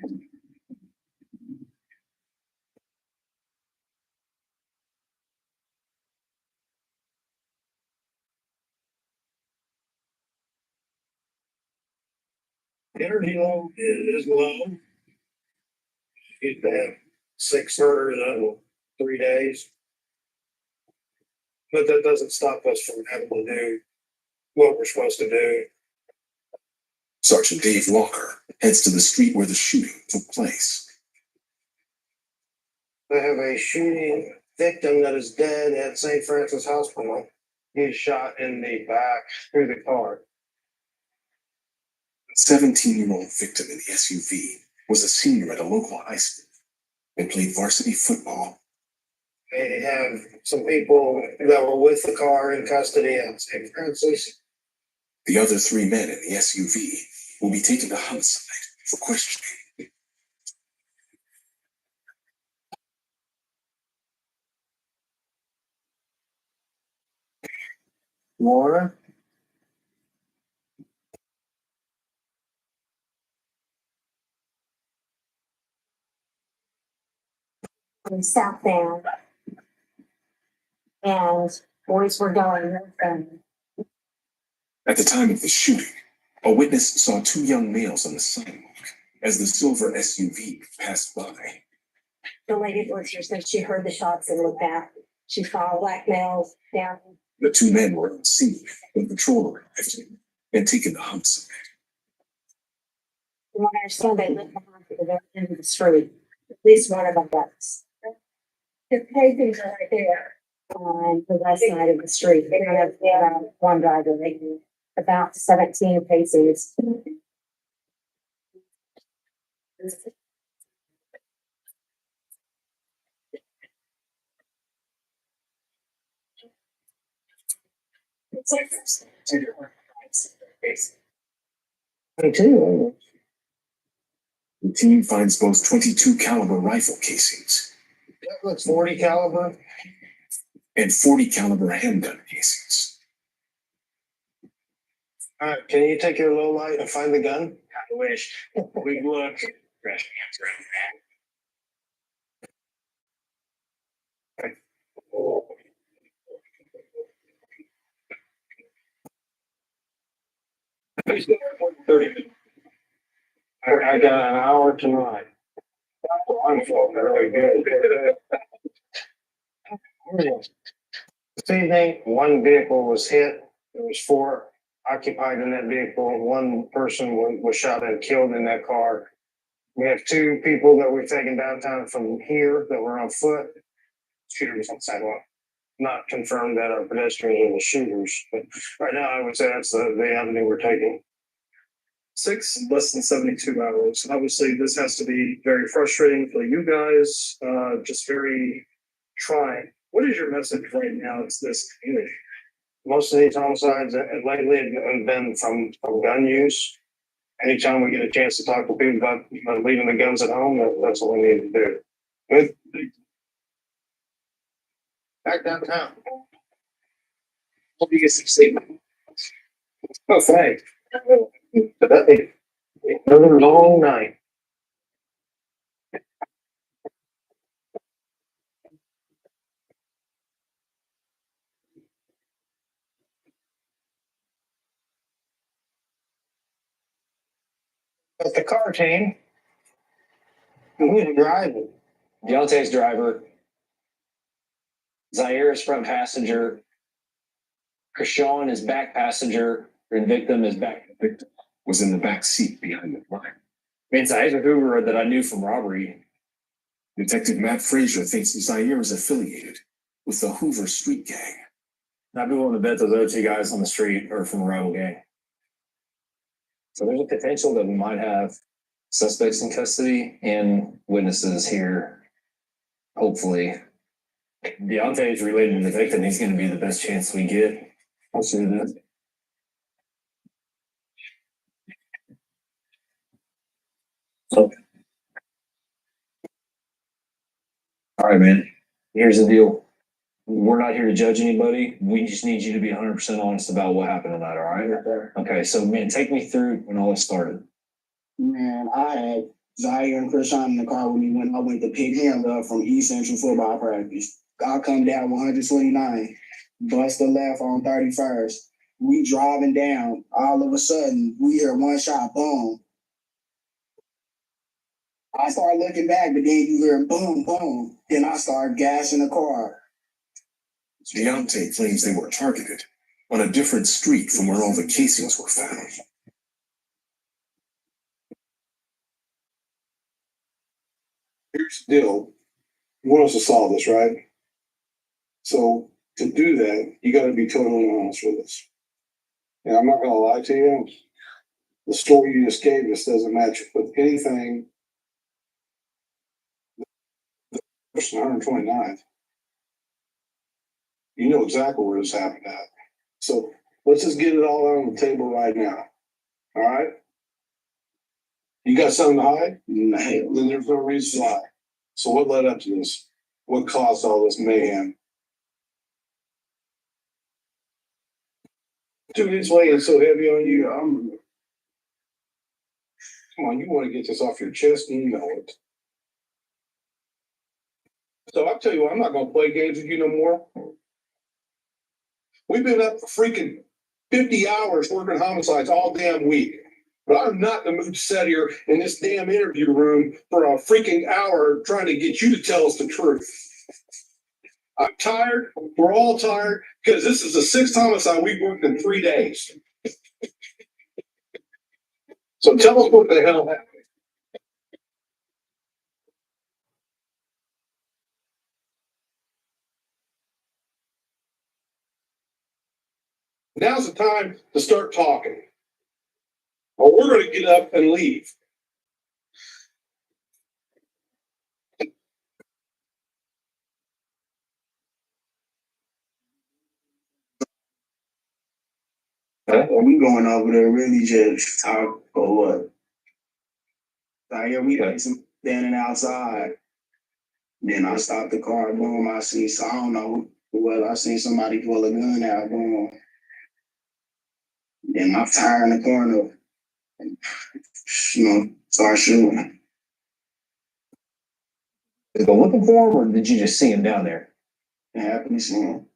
Energy low is low. He's had 6 murders in 3 days. But that doesn't stop us from having to do what we're supposed to do. Sergeant Dave Walker heads to the street where the shooting took place. They have a shooting victim that is dead at St. Francis Hospital. He's shot in the back through the car. The 17-year-old victim in the SUV was a senior at a local high school and played varsity football. They have some people that were with the car in custody at St. Francis. The other 3 men in the SUV will be taken to homicide for questioning. Water. Southbound. And boys were going from. At the time of the shooting, a witness saw 2 young males on the sidewalk as the silver SUV passed by. The lady listener said she heard the shots and looked back. She saw black males down. The 2 men were on scene when patrol arrived and taken to homicide. From what I understand, they lived behind the very end of the street. At least one of them does. The pavings are right there on the west side of the street. They don't have one driver. They do about 17 paces. Too. The team finds both .22 caliber rifle casings. That looks 40 caliber. And .40 caliber handgun casings. All right, can you take your low light and find the gun? I wish. We look. I got an hour tonight. I'm feeling really good. This evening, 1 vehicle was hit. There was 4 occupied in that vehicle. 1 person was shot and killed in that car. We have 2 people that were taken downtown from here that were on foot. Shooter was on the sidewalk. Not confirmed that are pedestrians or the shooters, but right now I would say that's the avenue we're taking. 6 in less than 72 hours. Obviously, this has to be very frustrating for you guys, just very trying. What is your message right now to this community? Most of these homicides lately have been from gun use. Anytime we get a chance to talk to people about leaving the guns at home, that's what we need to do. Good. Back downtown. Hope you get some sleep. Oh, thanks. Another long night. At the car team, Who's driving? Deontay's driver. Zaire is front passenger. Krishan is back passenger. And victim is back. Victim was in the back seat behind the driver. It's Zaire Hoover that I knew from robbery. Detective Matt Frazier thinks Zaire is affiliated with the Hoover Street Gang. I'd be willing to bet those other two guys on the street are from the rival gang. So there's a potential that we might have suspects in custody and witnesses here. Hopefully. Deontay is related to the victim. He's going to be the best chance we get. I'll see that. Okay. All right, man. Here's the deal. We're not here to judge anybody. We just need you to be 100% honest about what happened tonight, all right? Okay, so, man, take me through when all this started. Man, I had Zaire and Krishan in the car with me when I went to pick him up from East Central football practice. I come down 129, bust a left on 31st. We driving down. All of a sudden, we hear one shot, boom. I start looking back, but then you hear boom, boom. Then I start gassing the car. Deontay claims they were targeted on a different street from where all the casings were found. Here's the deal. You want us to solve this, right? So to do that, you gotta be totally honest with us. And I'm not gonna lie to you. The story you just gave us doesn't match with anything. Person 129th. You know exactly where this happened at. So let's just get it all out on the table right now. All right? You got something to hide? No, then there's no reason to lie. So what led up to this? What caused all this mayhem? Dude, it's weighing so heavy on you. Come on, you want to get this off your chest and you know it. So I'll tell you what, I'm not going to play games with you no more. We've been up for freaking 50 hours working homicides all damn week. But I'm not in the mood to sit here in this damn interview room for a freaking hour trying to get you to tell us the truth. I'm tired. We're all tired because this is the sixth homicide we've worked in 3 days. So tell us what the hell happened. Now's the time to start talking. Or we're going to get up and leave. Are we going over there really just talk or what? Like, yeah, we got some standing outside. Then I stopped the car, boom, I don't know, well, I seen somebody pull a gun out, boom. Then I'm tired in the corner, start shooting. Did you go looking for him or did you just see him down there? It happened to see him.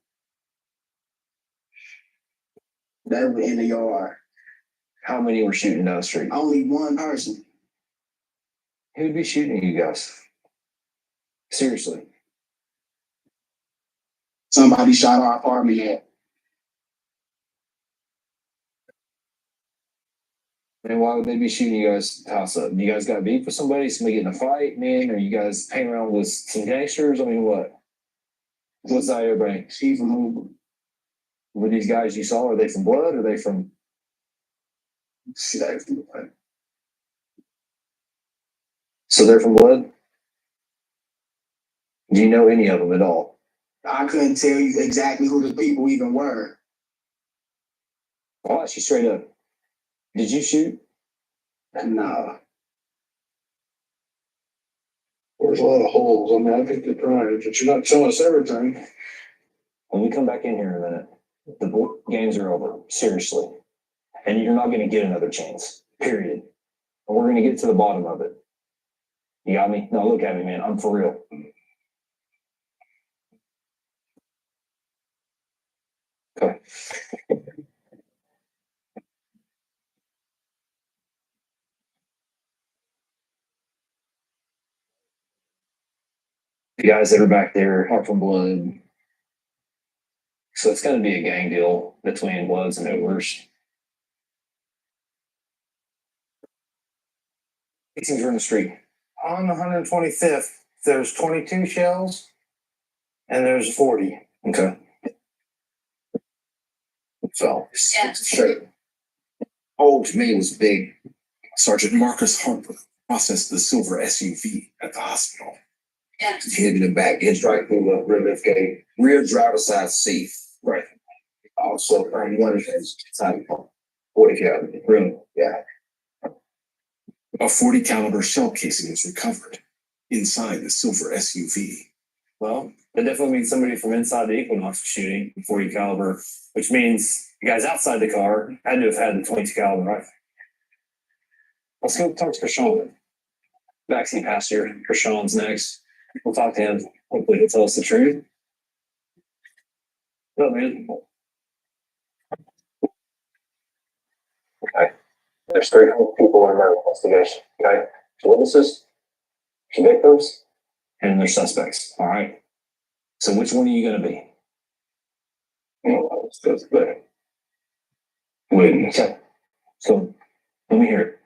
They were in the yard. How many were shooting down the street? Only one person. Who'd be shooting you guys? Seriously. Somebody shot our apartment at. And why would they be shooting you guys' house up? You guys got beef with somebody? Somebody getting in a fight, man? Or you guys hanging around with some gangsters? I mean, what? What's that everybody? She from Hoover. Were these guys you saw, are they from Blood or are they from? She like from Blood. So they're from Blood? Do you know any of them at all? I couldn't tell you exactly who the people even were. I'll ask you straight up. Did you shoot? No. There's a lot of holes. I mean, I think they're trying, but you're not telling us everything. When we come back in here in a minute, the games are over. Seriously. And you're not going to get another chance. Period. And we're going to get to the bottom of it. You got me? No, look at me, man. I'm for real. Okay. The guys that are back there are from Blood. So it's gonna be a gang deal between Bloods and Hoovers. These things are in the street. On 125th, there's 22 shells and there's 40. Okay. So, straight. Oh, to me, it was big. Sergeant Marcus Harper processed the silver SUV at the hospital. He hit in the back, hit right through the rear lift gate, rear driver's side seat. Right. Also, one of his side 40 caliber. Really? Yeah. A 40 caliber shell casing was recovered inside the silver SUV. Well, that definitely means somebody from inside the Equinox was shooting 40 caliber, which means the guys outside the car had to have had the 22 caliber rifle. Let's go talk to Krishan. Backseat passenger. Krishan's next. We'll talk to him. Hopefully he'll tell us the truth. Oh, man. Okay. There's 3 people in our investigation. Okay. Witnesses, victims, and their suspects. All right. So which one are you going to be? Suspect. Witness. Okay. So let me hear it.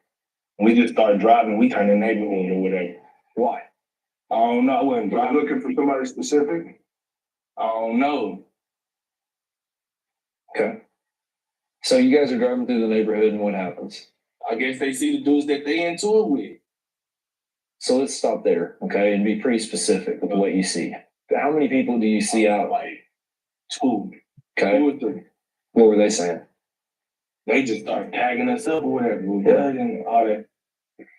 We just started driving. We kind of neighborhood or whatever. Why? I don't know. I wasn't driving. Looking for somebody specific? I don't know. Okay. So you guys are driving through the neighborhood and what happens? I guess they see the dudes that they into it with. So let's stop there, okay, and be pretty specific with what you see. How many people do you see out? Like 2. Okay. 2 or 3. What were they saying? They just started tagging us up or whatever. Yeah. And all that.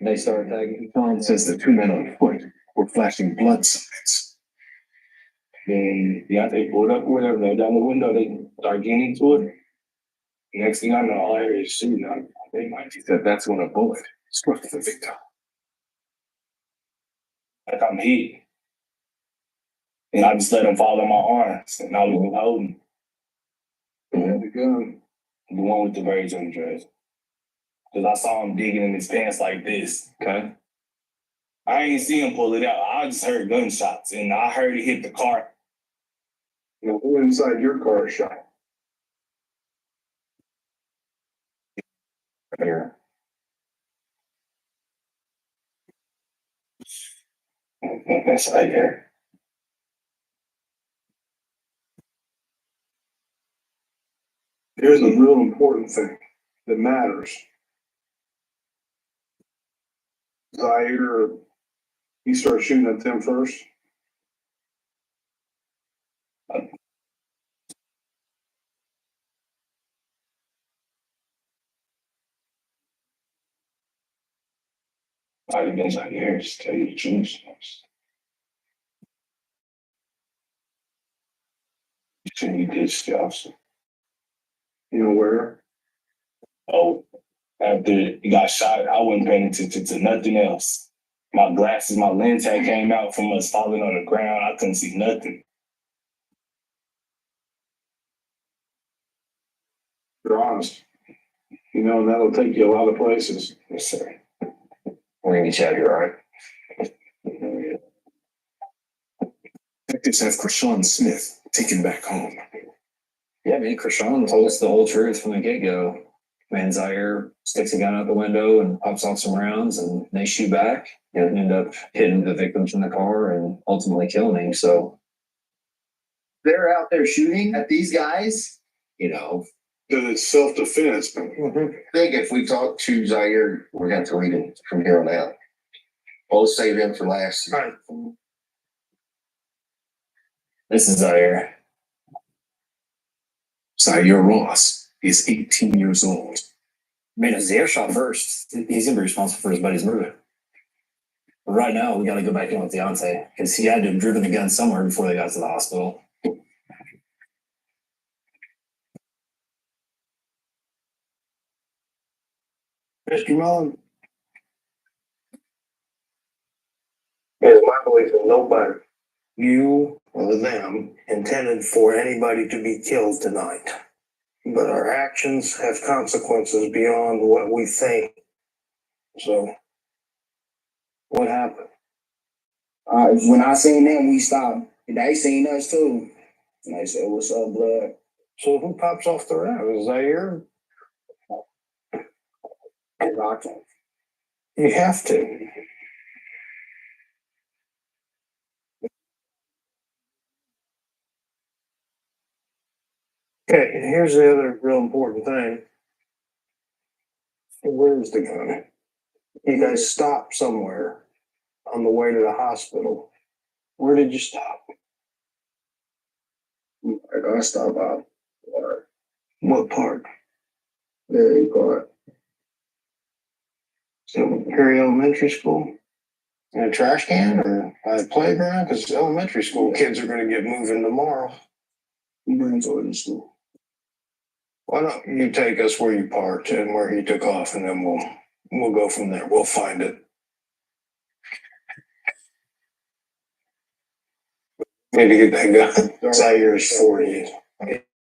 They started tagging. John says the 2 men on foot were flashing blood signs. Then Deontay pulled up or whatever. They down the window. They start getting into it. Next thing I know, all I hear is shooting. He said that's when a bullet struck the victim. Like I'm hit. And I just let him fall in my arms. And I was holding. The gun. The one with the braids on the dress. Because I saw him digging in his pants like this. Okay. I ain't see him pull it out. I just heard gunshots. And I heard it hit the car. You know, who inside your car shot? Here. That's right there. Here's a real important thing that matters. Zaire, he started shooting at them first. I've been out here to tell you the truth. You shouldn't be ditched, officer. You know where? Oh, after he got shot, I wasn't paying attention to nothing else. My glasses, my lens had came out from us falling on the ground. I couldn't see nothing. You're honest. You know, and that'll take you a lot of places. Yes, sir. We're gonna get you out of here, all right? Detectives have Krishan Smith taken back home. Yeah, man, Krishan told us the whole truth from the get-go. Man, Zaire sticks a gun out the window and pops off some rounds, and they shoot back and end up hitting the victims in the car and ultimately killing him. So They're out there shooting at these guys, you know. Because it's self-defense. I think if we talk to Zaire, we're going to read it from here on out. We'll save him for last. Right. this is Zaire. Zaire Ross is 18 years old. Man, if Zaire shot first, he's gonna be responsible for his buddy's murder. But right now, we gotta go back in with Deontay, because he had to have driven the gun somewhere before they got to the hospital. Mr. Mullen. It is my belief that nobody, you or them, intended for anybody to be killed tonight. But our actions have consequences beyond what we think. So, what happened? When I seen them, we stopped. They seen us too. And they said, "What's up, blood?" So who pops off the route? Is Zaire? You have to. Okay, and here's the other real important thing. Where's the gun? You guys stopped somewhere on the way to the hospital. Where did you stop? I stopped out. What part? Very part. So Perry Elementary School? In a trash can or by the playground? Because elementary school kids are gonna get moving tomorrow. We bring to the school. Why don't you take us where you parked and where he took off, and then we'll go from there. We'll find it. Need to get that gun. Zaire's 40.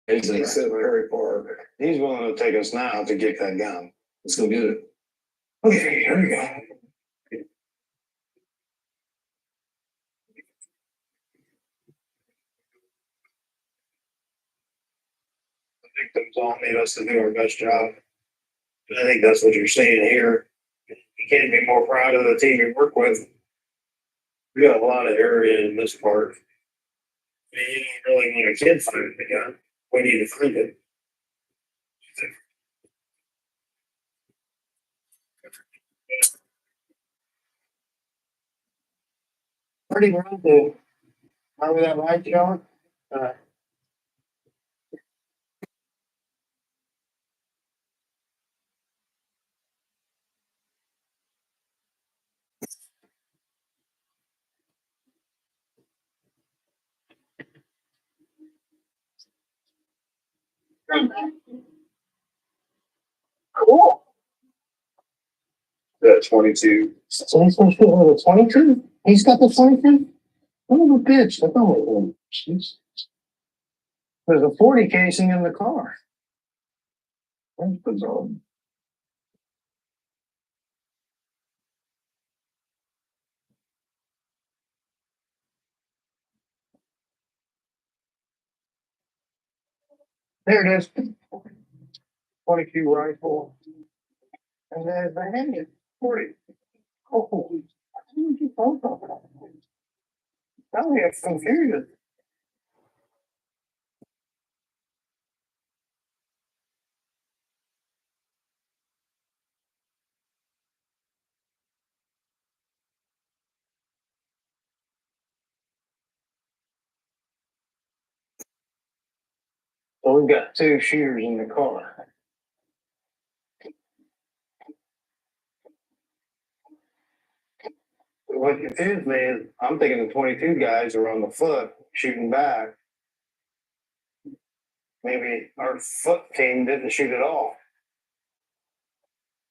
He said Perry Park. He's willing to take us now to get that gun. Let's go get it. Okay, here we go. The victims all need us to do our best job. I think that's what you're saying here. You can't be more proud of the team you work with. We got a lot of area in this part. I mean, you don't really want a kid finding the gun. We need to find it. Pretty well, dude. Remember that light, John? Cool. That 22. So he's supposed to have a 22? He's got the 22? Oh, the bitch. That's not what it. There's a 40 casing in the car. That's bizarre. There it is. 22 rifle. And then the hand 40. Oh, how did you both of them? Now we have confusion. So we've got two shooters in the car. What confused me is I'm thinking the 22 guys are on the foot shooting back. Maybe our foot team didn't shoot at all.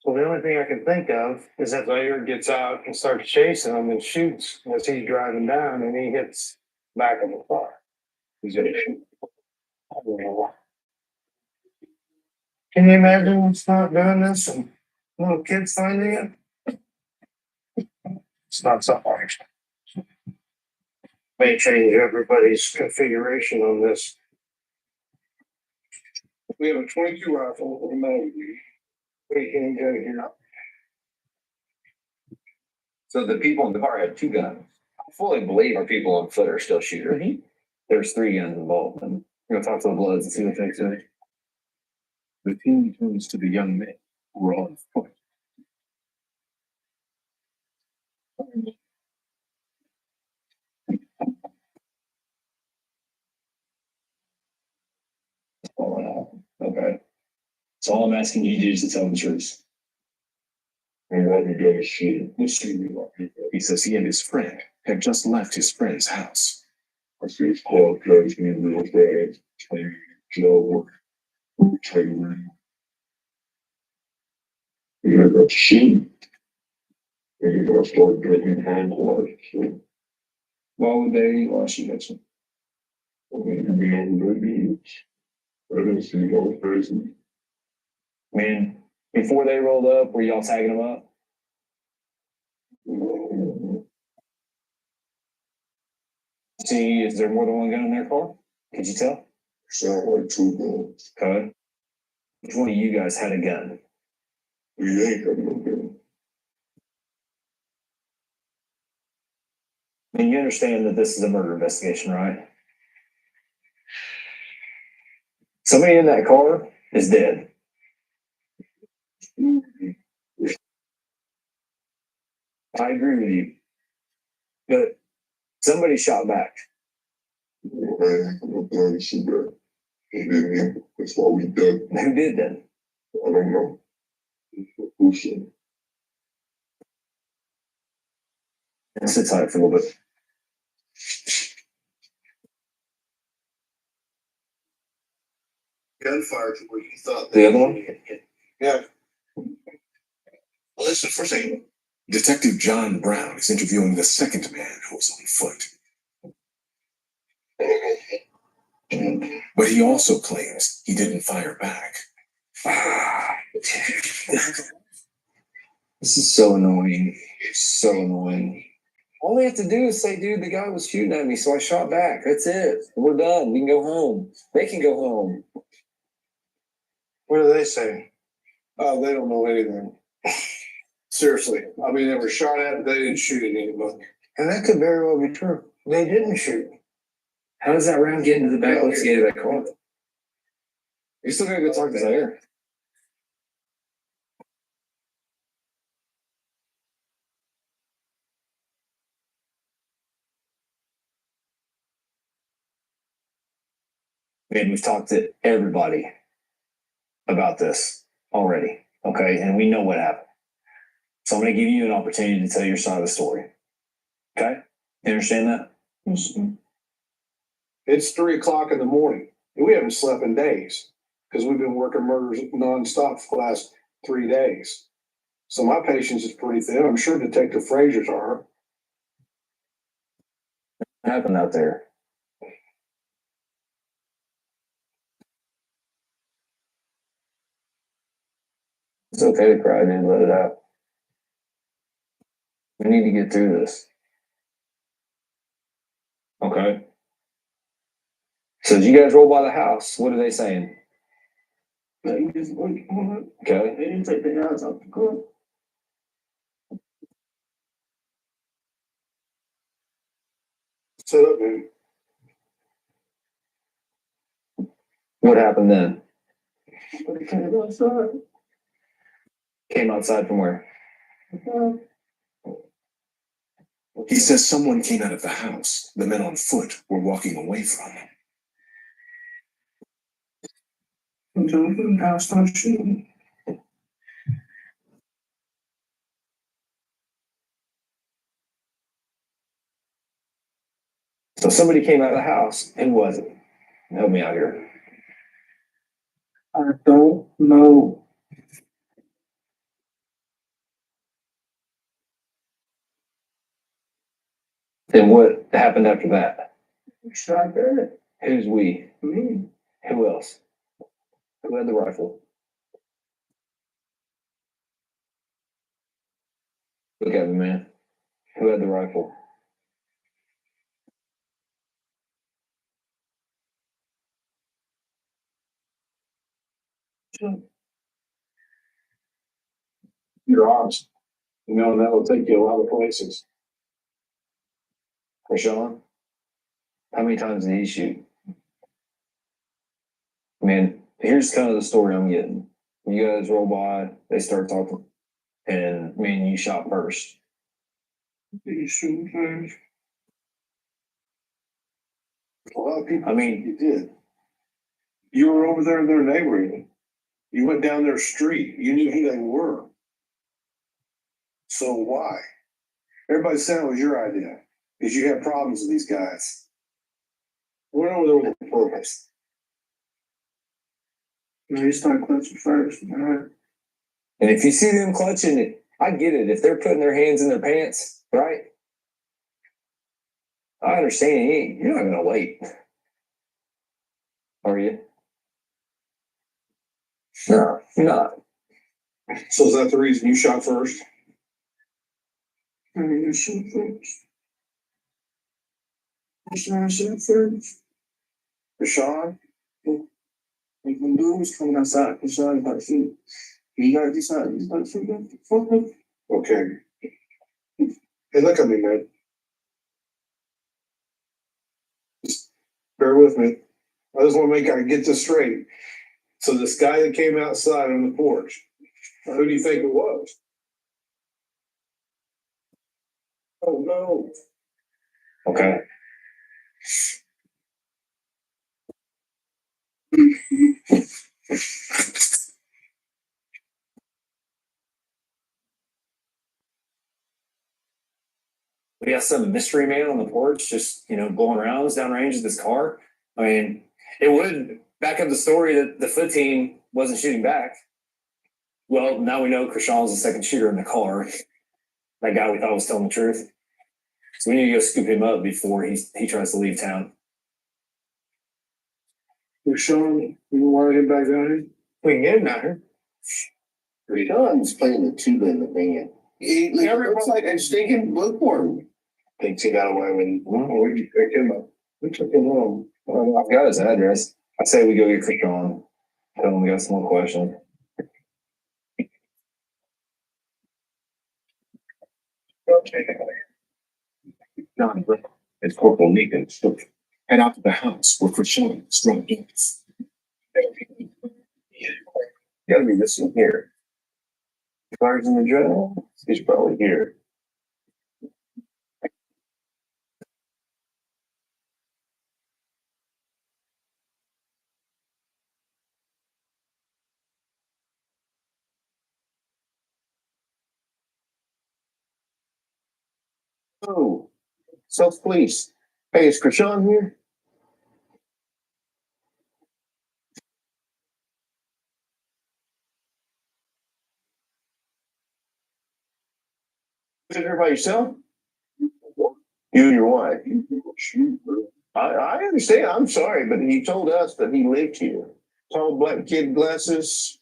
So the only thing I can think of is that Zaire gets out and starts chasing him and shoots as he's driving down and he hits back of the car. He's gonna shoot. I don't know. Can you imagine us not doing this and little kids finding it? It's not something I expect. May change everybody's configuration on this. We have a 22 rifle with a magazine. We can go here. So the people in the car had two guns. I fully believe our people on foot are still shooters. There's 3 guns involved. And we're gonna talk to the Bloods and see what they say. The team turns to the young men who were on foot. Okay. So all I'm asking you to do is to tell the truth. He says he and his friend had just left his friend's house. I see it's called Judge me real fast. Joe. You got shoot. And you gotta start getting handled. Why would they shoot at you? Be on the beach. I didn't see no faces. Man, before they rolled up, were y'all tagging them up? See, is there more than one gun in their car? Could you tell? Sound like two guns. Okay. Which one of you guys had a gun? We ain't got no gun. And you understand that this is a murder investigation, right? Somebody in that car is dead. I agree with you. But somebody shot back. I ain't got no gun to shoot back. And then that's why we done. Who did then? I don't know. Who should? Sit tight for a little bit. Gunfire to where you thought. The other one? Yeah. Listen, first thing. Detective John Brown is interviewing the second man who was on foot. But he also claims he didn't fire back. This is so annoying. So annoying. All they have to do is say, dude, the guy was shooting at me, so I shot back. That's it. We're done. We can go home. They can go home. What do they say? Oh, they don't know anything. Seriously. I mean, they were shot at, but they didn't shoot at anybody. And that could very well be true. They didn't shoot. How does that round get into the back liftgate of that car? You still gotta go talk to Zaire. Man, we've talked to everybody about this already, okay? And we know what happened. So I'm gonna give you an opportunity to tell your side of the story. Okay? You understand that? It's 3 o'clock in the morning. And we haven't slept in days because we've been working murders nonstop for the last 3 days. So my patience is pretty thin. I'm sure Detective Frazier's are. What happened out there? It's okay to cry, dude. Let it out. We need to get through this. Okay? So as you guys roll by the house, what are they saying? They just went on it. Okay? They didn't take their eyes off the car. Set up, man. What happened then? But they came outside. Came outside from where? He says someone came out of the house the men on foot were walking away from. Until the guy started shooting. So somebody came out of the house. Who was it? Help me out here. I don't know. And what happened after that? Shot that. Who's we? Me. Who else? Who had the rifle? Look at me, man. Who had the rifle? You're honest. You know, that'll take you a lot of places. Rashawn? How many times did he shoot? Man, here's kind of the story I'm getting. You guys roll by, they start talking, and man, you shot first. Did you shoot first? A lot of people. I mean, you did. You were over there in their neighborhood. You went down their street. You knew who they were. So why? Everybody said it was your idea because you had problems with these guys. Went over there with a purpose. No, you start clutching first. All right. and if you see them clutching it, I get it. If they're putting their hands in their pants, right? I understand. You're not gonna wait, are you? No, you're not. So is that the reason you shot first? I mean, you shoot first. Rashawn Shepard. Rashawn. Like when dude was coming outside, Rashawn about to shoot. He gotta decide, he's about to shoot that. Okay. Hey, look at me, man. Just bear with me. I just want to get this straight. So this guy that came outside on the porch, who do you think it was? Oh, no. Okay. We got some mystery man on the porch, just, going around downrange with his car. I mean, it would back up the story that the foot team wasn't shooting back. Well, now we know Krishan's the second shooter in the car. That guy we thought was telling the truth. So we need to go scoop him up before he tries to leave town. Rashawn, you wanted him back down here? We can get him down here. Rashawn's playing the tuba in the band. He looks like a stinking bookworm. Thinks he got away with. Where'd you pick him up? We took him home. Well, I've got his address. I say we go get Krishan. Tell him we got some more questions. John Brown and Corporal Nathan Shook head out to the house where Krishan was drunk. Gotta be this one here. Cards in the drawer. He's probably here. Oh, self police. Hey, is Krishan here? Is it here by yourself? You and your wife. I understand. I'm sorry, but he told us that he lived here. Tall black kid, glasses.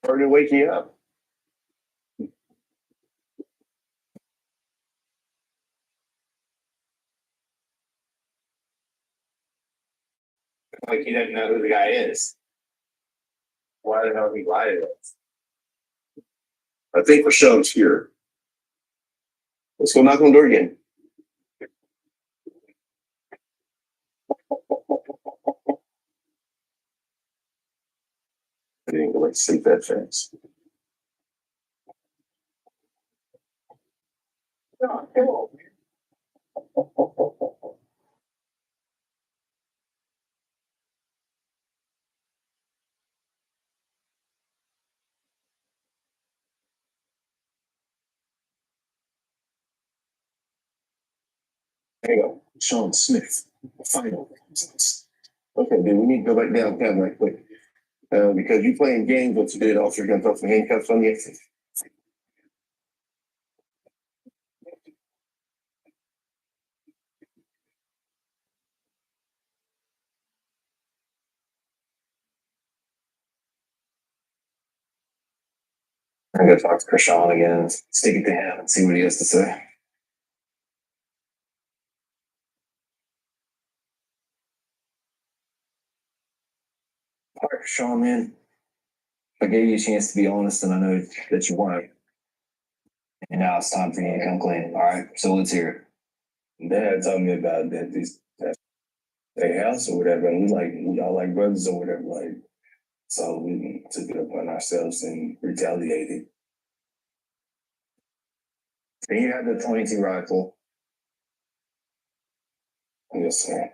Sorry to wake you up. Like he doesn't know who the guy is. Why the hell did he lie to us? I think Rashawn's here. Let's go knock on the door again. I didn't go to sleep that fast. There you go. Sean Smith, final results. Okay, then we need to go back downtown right quick. Because you playing games, what you did, officer gonna throw some handcuffs on you. I'm gonna talk to Krishan again, stick it to him and see what he has to say. All right, Krishan, man. I gave you a chance to be honest, and I know that you weren't. And now it's time for you to come clean. All right, so let's hear it. Dad told me about that their house or whatever, and we all like brothers or whatever, like. So we took it upon ourselves and retaliated. And you had the 22 rifle. Yes, sir.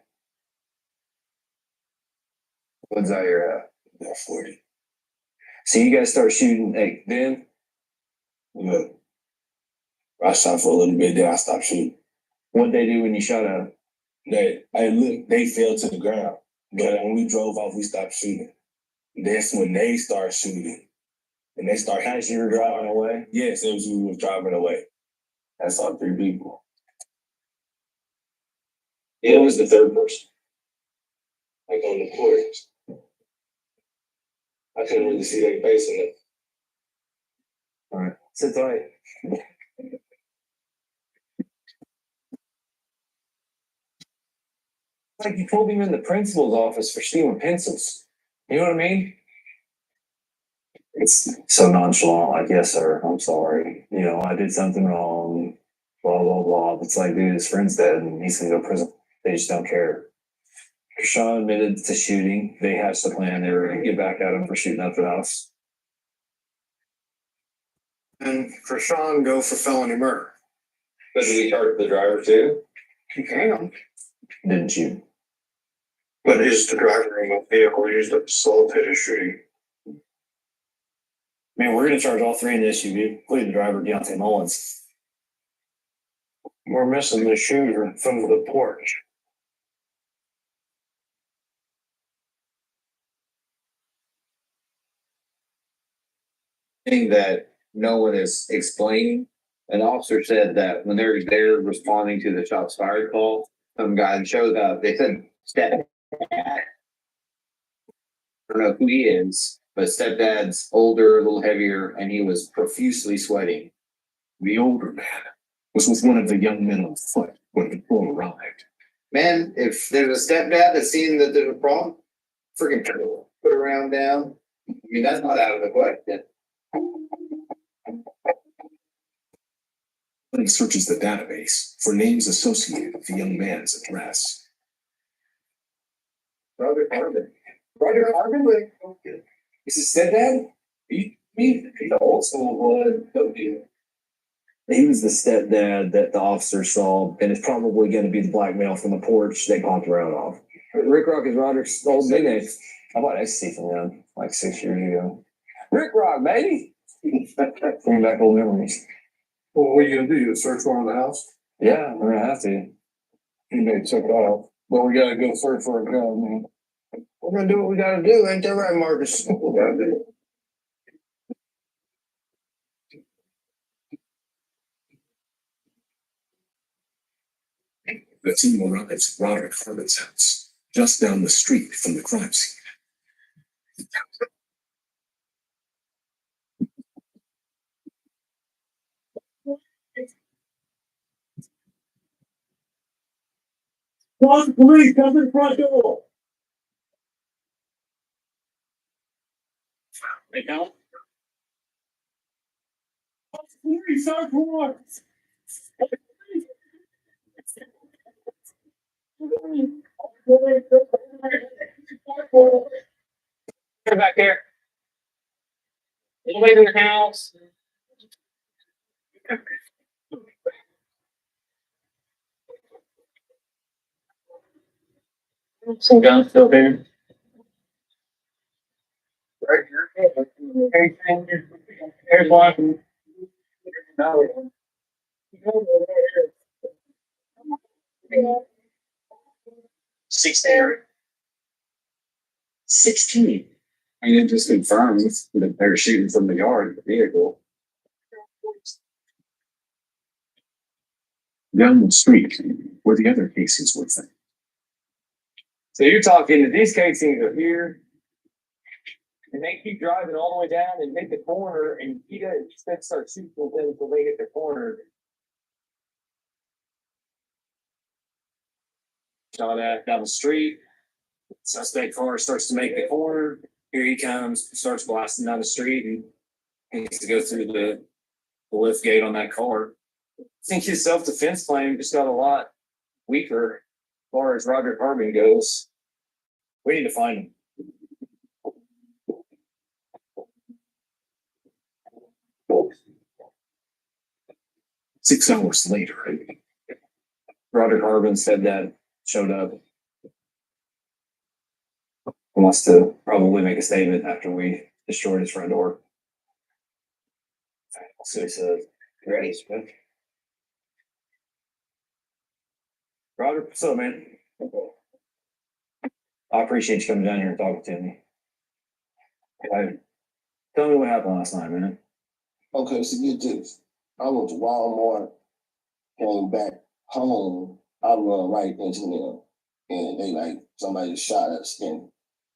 What's out your Yeah, 40. So you guys start shooting then? Yeah. I shot for a little bit, then I stopped shooting. What'd they do when you shot at them? They fell to the ground. But when we drove off, we stopped shooting. That's when they started shooting. And they started. As you were driving away? Yes, it was we were driving away. I saw 3 people. It was the third person. Like on the porch. I couldn't really see their face in it. All right. Sit tight. Like you pulled him in the principal's office for stealing pencils. You know what I mean? It's so nonchalant, like, yes, sir, I'm sorry. You know, I did something wrong, blah, blah, blah. It's like, dude, his friend's dead and he's gonna go to prison. They just don't care. Krishan admitted to shooting. They hatched the plan. They were gonna get back at him for shooting up the house. And Krishan go for felony murder. But did we charge the driver too? You can. Didn't shoot. But is the driver in the vehicle used to facilitate a shooting? Man, we're gonna charge all three in the SUV, including the driver, Deontay Mullins. We're missing the shooter from the porch. Thing that no one is explaining. An officer said that when they're there responding to the shots fired call, some guy shows up. They said stepdad. I don't know who he is, but stepdad's older, a little heavier, and he was profusely sweating. The older man was with one of the young men on foot when the patrol arrived. Man, if there's a stepdad that's seeing that there's a problem, freaking put around down. I mean, that's not out of the question. He searches the database for names associated with the young man's address. Roger Carbon. Roger Carbon? Is his stepdad? Me, the old school blood, don't you? He was the stepdad that the officer saw, and it's probably going to be the black male from the porch they popped around off. Rick Rock is Roger's old nickname. I bought ecstasy from him like 6 years ago. Rick Rock, baby! Bring back old memories. Well, what are you gonna do? You search warrant the house? Yeah, we're gonna have to. You may check it out, but we gotta go search for a gun, man. We're gonna do what we gotta do, ain't that right, Marcus? The team arrives at Roderick Harmon's house, just down the street from the crime scene. One police, come to the front door. They don't. Police, search warrant. Get back there. Anybody's in the house? Some guns still there. Right here. There's one. No. 16. 16. I mean, it just confirms that they're shooting from the yard of the vehicle. Down the street, where the other casings were found. So you're talking that these casings are here, and they keep driving all the way down and hit the corner, and he doesn't start shooting them until they hit the corner. Shot at down the street. Suspect car starts to make the corner. Here he comes, starts blasting down the street, and he needs to go through the lift gate on that car. I think his self-defense claim just got a lot weaker as far as Roger Carbon goes. We need to find him. 6 hours later, Roger Carbon said that showed up. He wants to probably make a statement after we destroyed his front door. So he said, ready, man. Roger, what's up, man? I appreciate you coming down here and talking to me. Tell me what happened last night, man. Okay, so get this. I went to Walmart, came back home, I run right into them. And they like, somebody shot us and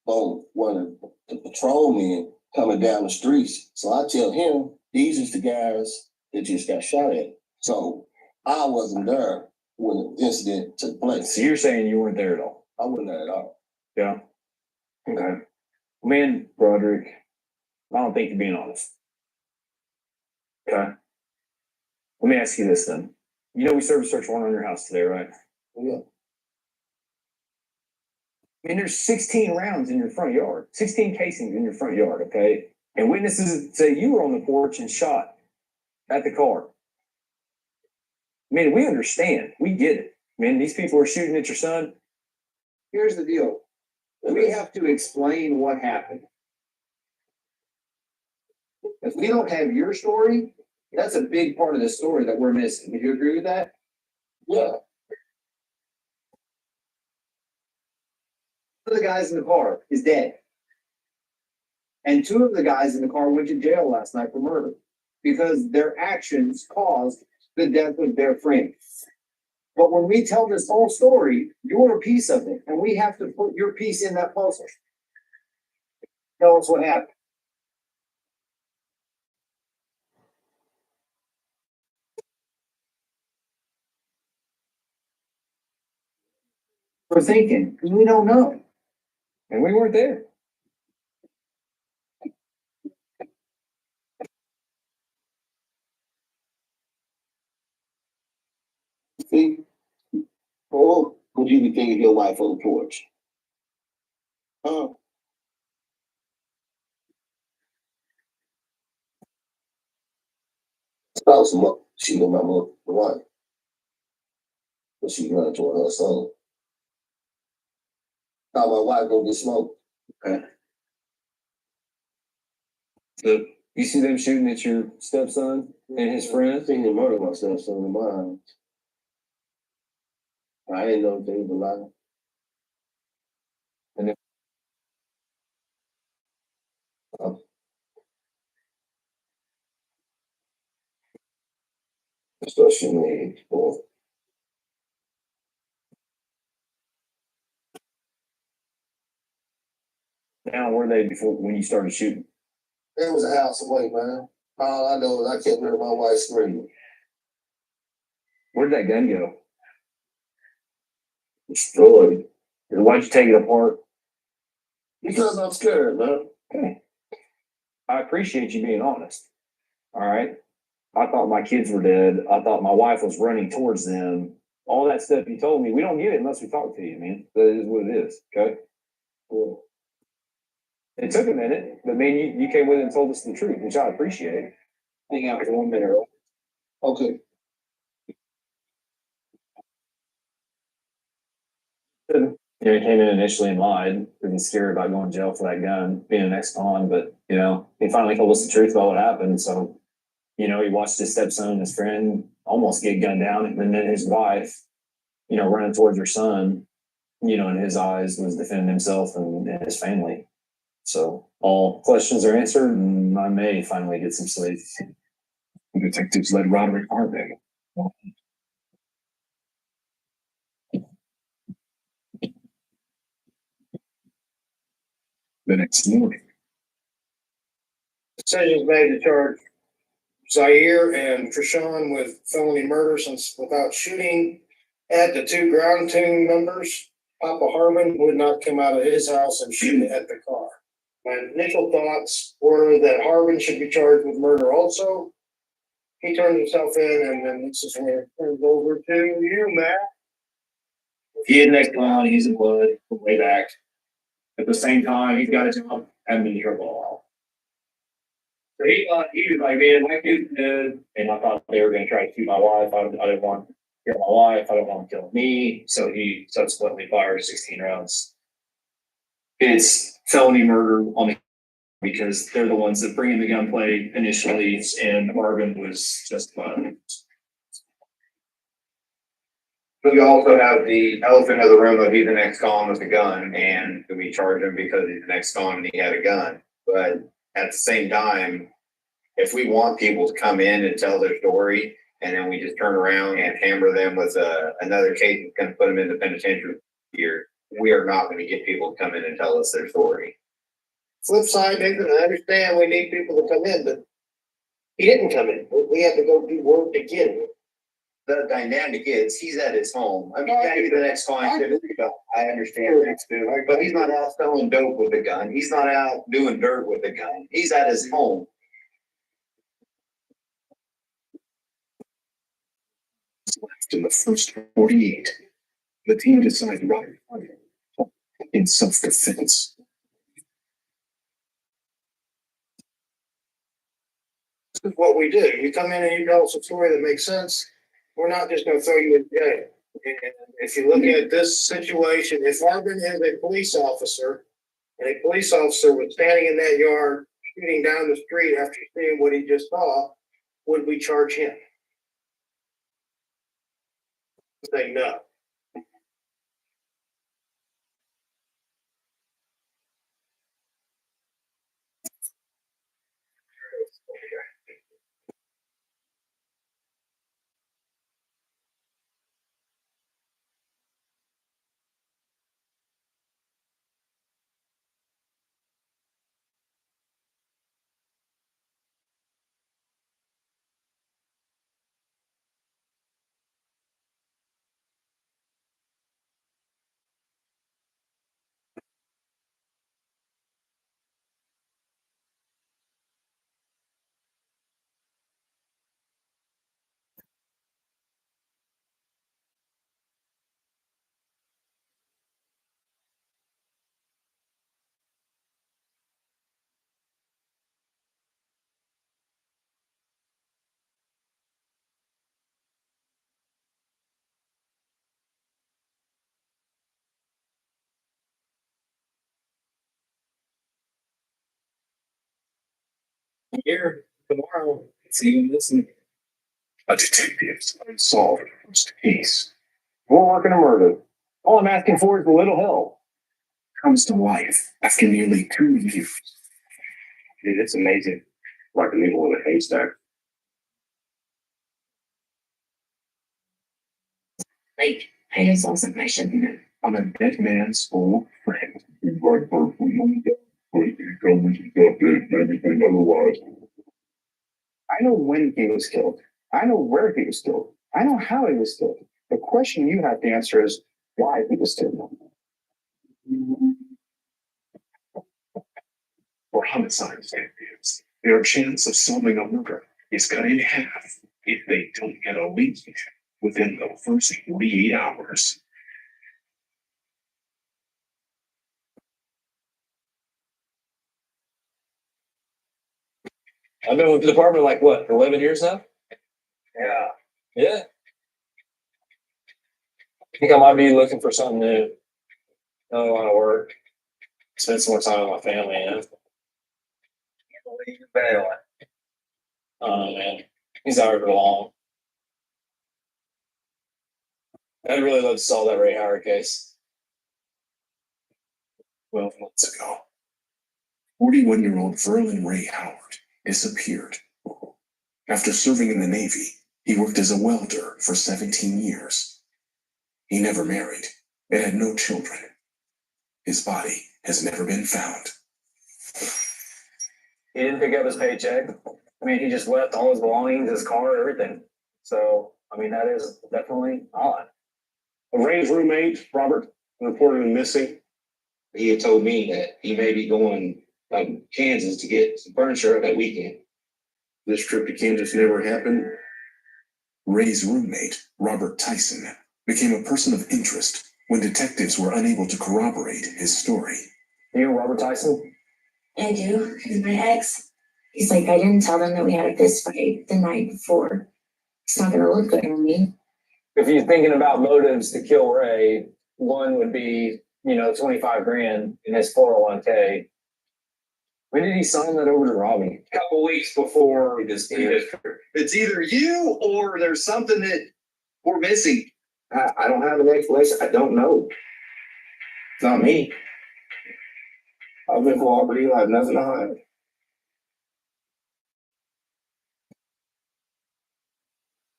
boom, one of the patrolmen coming down the streets. So I tell him, these is the guys that just got shot at. So I wasn't there when the incident took place. So you're saying you weren't there at all? I wasn't there at all. Yeah. Okay. Man, Broderick, I don't think you're being honest. Okay. Let me ask you this then. You know we served a search warrant on your house today, right? Yeah. I mean, there's 16 rounds in your front yard, 16 casings in your front yard, okay? And witnesses say you were on the porch and shot at the car. I mean, we understand. We get it. I mean, these people are shooting at your son. Here's the deal. We have to explain what happened. If we don't have your story, that's a big part of the story that we're missing. Would you agree with that? Yeah. One of the guys in the car is dead. And two of the guys in the car went to jail last night for murder because their actions caused the death of their friend. But when we tell this whole story, you're a piece of it, and we have to put your piece in that puzzle. Tell us what happened. We're thinking, because we don't know. And we weren't there. See, or would you be thinking your wife on the porch? Spouse, she was my mother, the wife. But she running toward her son. How my wife gonna get smoked? Okay. So you see them shooting at your stepson and his friends? Seen him murder my stepson in my eyes. I didn't know if they was alive. And if especially me, or now were they before when you started shooting? it was a house away, man. All I know is I kept hearing my wife screaming. Where did that gun go? Destroyed. And why'd you take it apart? Because I'm scared, man. Okay. I appreciate you being honest. All right. I thought my kids were dead. I thought my wife was running towards them. All that stuff you told me, we don't get it unless we talk to you, man. That is what it is. Okay. Cool. It took a minute, but man, you came with it and told us the truth, which I appreciate. Hang out for 1 minute. Okay. You know, he came in initially and lied because he's scared about going to jail for that gun, being an ex-con, but you know, he finally told us the truth about what happened. So, you know, he watched his stepson and his friend almost get gunned down, and then his wife, you know, running towards her son, you know, in his eyes was defending himself and his family. So all questions are answered, and I may finally get some sleep. Detectives led Roderick Harvey. The next morning, Decisions made to charge Zaire and Krishan with felony murder since without shooting at the two ground team members, Papa Harmon would not come out of his house and shoot at the car. My initial thoughts were that Harmon should be charged with murder also. He turned himself in, and then this is where it turns over to you, Matt. He had next on, he's in blood way back. At the same time, he's got a job, haven't been here for a while. So he was like, man, my kid's dead, and I thought they were gonna try to shoot my wife. I didn't want to kill my wife, I didn't want to kill me, so he subsequently fired 16 rounds. It's felony murder on the because they're the ones that bring in the gunplay initially, and Marvin was justified. But you also have the elephant of the room of he's an ex-con with a gun, and we charge him because he's an ex-con and he had a gun. But at the same time, if we want people to come in and tell their story, and then we just turn around and hammer them with another case that's going to put them in the penitentiary here, we are not going to get people to come in and tell us their story. flip side, Nathan, I understand we need people to come in, but he didn't come in. We had to go do work to get him. The dynamic is, he's at his home. I mean, maybe the next client could, I understand that too, but he's not out selling dope with a gun. He's not out doing dirt with a gun. He's at his home. Left in the first 48, the team decided right in self-defense. This is what we do. You come in and you tell us a story that makes sense. We're not just gonna throw you in jail. And if you look at this situation, if Marvin is a police officer and a police officer was standing in that yard shooting down the street after seeing what he just saw, would we charge him? Say no. Here tomorrow, see you listen. A detective's unsolved first case. We're working a murder. All I'm asking for is a little help. Comes to life after nearly 2 years. Dude, it's amazing. Like a needle in a haystack. Like, I just saw something I shouldn't have. I'm a dead man's old friend. I know when he was killed. I know where he was killed. I know how he was killed. The question you have to answer is why he was killed. For homicide detectives, their chance of solving a murder is cut in half if they don't get a lead within the first 48 hours. I've been with the department like what, 11 years now? Yeah. Yeah. I think I might be looking for something new. Another line of work. Spend some more time with my family, you know? Oh man, he's out here long. I'd really love to solve that Ray Howard case. 12 months ago, 41-year-old Verlin Ray Howard disappeared. After serving in the Navy, he worked as a welder for 17 years. He never married and had no children. His body has never been found. He didn't pick up his paycheck. I mean, he just left all his belongings, his car, everything. So, I mean, that is definitely odd. Ray's roommate, Robert, reported him missing. He had told me that he may be going to Kansas to get some furniture that weekend. This trip to Kansas never happened. Ray's roommate, Robert Tyson, became a person of interest when detectives were unable to corroborate his story. You know Robert Tyson? I do. He's my ex. He's like, I didn't tell them that we had a fist fight the night before. It's not gonna look good on me. If you're thinking about motives to kill Ray, one would be, 25 grand in his 401k. When did he sign that over to Robbie? A couple weeks before it's either you or there's something that we're missing. I don't have an explanation. I don't know. It's not me. I've been cooperative. I have nothing to hide.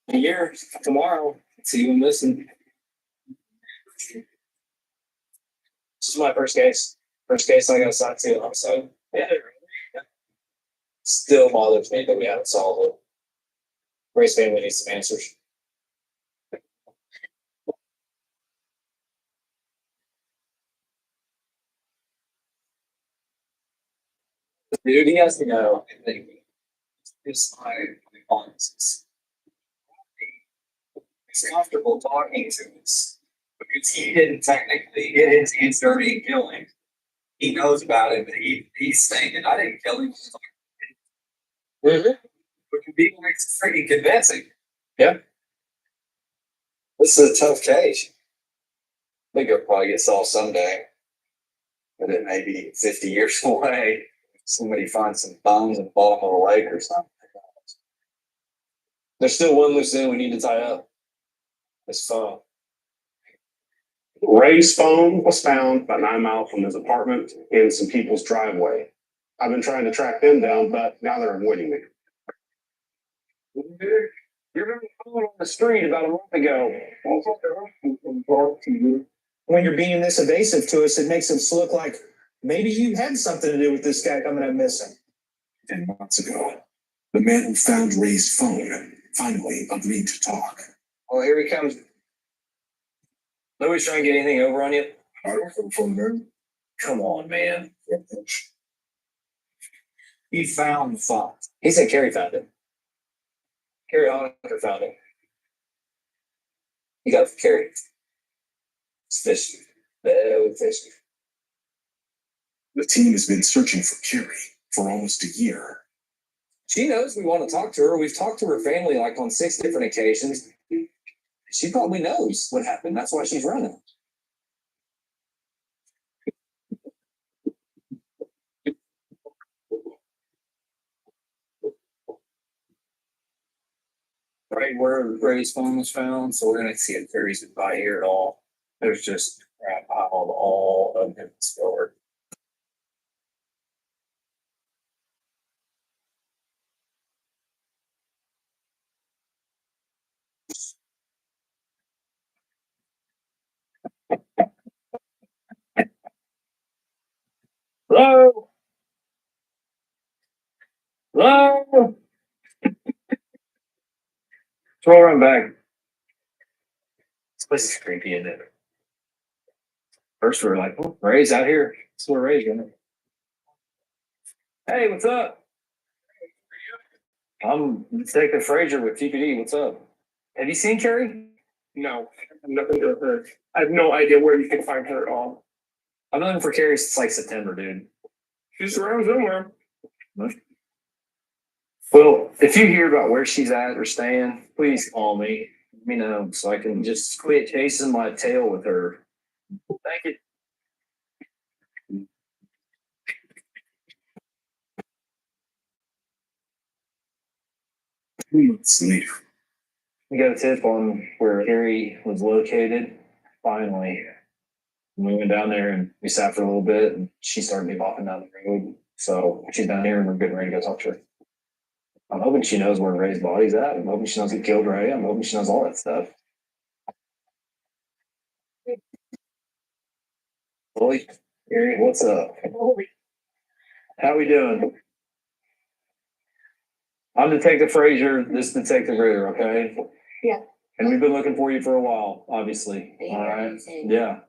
A year tomorrow. See you missing. This is my first case. First case I got assigned to homicide. Still bothers me that we haven't solved it. Ray's family needs some answers. Dude, he has to know. I think his honest. He's comfortable talking to us because he didn't technically get his hands dirty and kill him. He knows about it, but he's thinking, I didn't kill him. Mm-hmm. Which would be like freaking convincing. Yeah. This is a tough case. I think it'll probably get solved someday. But it may be 50 years away. Somebody finds some bones in the bottom of a lake or something. There's still one loose end we need to tie up. This phone. Ray's phone was found about 9 miles from his apartment in some people's driveway. I've been trying to track them down, but now they're avoiding me. You're on the street about a month ago. When you're being this evasive to us, it makes us look like maybe you had something to do with this guy coming up missing. 10 months ago, the man who found Ray's phone finally agreed to talk. Oh, here he comes. Nobody's trying to get anything over on you. I don't have a phone there. Come on, man. He found the phone. He said Carrie found it. Carrie Honaker found it. He got it from Carrie. It's fishy. Very fishy. The team has been searching for Carrie for almost a year. She knows we want to talk to her. We've talked to her family like on 6 different occasions. She probably knows what happened. That's why she's running. Right where Ray's phone was found, so we're gonna see if Carrie's by here at all. There's just crap piled all of him forward. Hello? Hello? Throw run back. This place is creepy, isn't it? First we were like, oh, Ray's out here. That's where Ray's going. Hey, what's up? I'm Detective Frazier with TPD. What's up? Have you seen Carrie? No, I have nothing to do with her. I have no idea where you can find her at all. I've been looking for Carrie since like September, dude. She's around somewhere. Well, if you hear about where she's at or staying, please call me. Let me know so I can just quit chasing my tail with her. Thank you. Months later. We got a tip on where Carrie was located. Finally, we went down there and we sat for a little bit, and she started me walking down the road. So she's down here, and we're getting ready to go talk to her. I'm hoping she knows where Ray's body's at. I'm hoping she knows who killed Ray. I'm hoping she knows all that stuff. Holy, Carrie, what's up? How we doing? I'm Detective Frazier. This is Detective Ritter, okay? Yeah. And we've been looking for you for a while, obviously. All right. Yeah.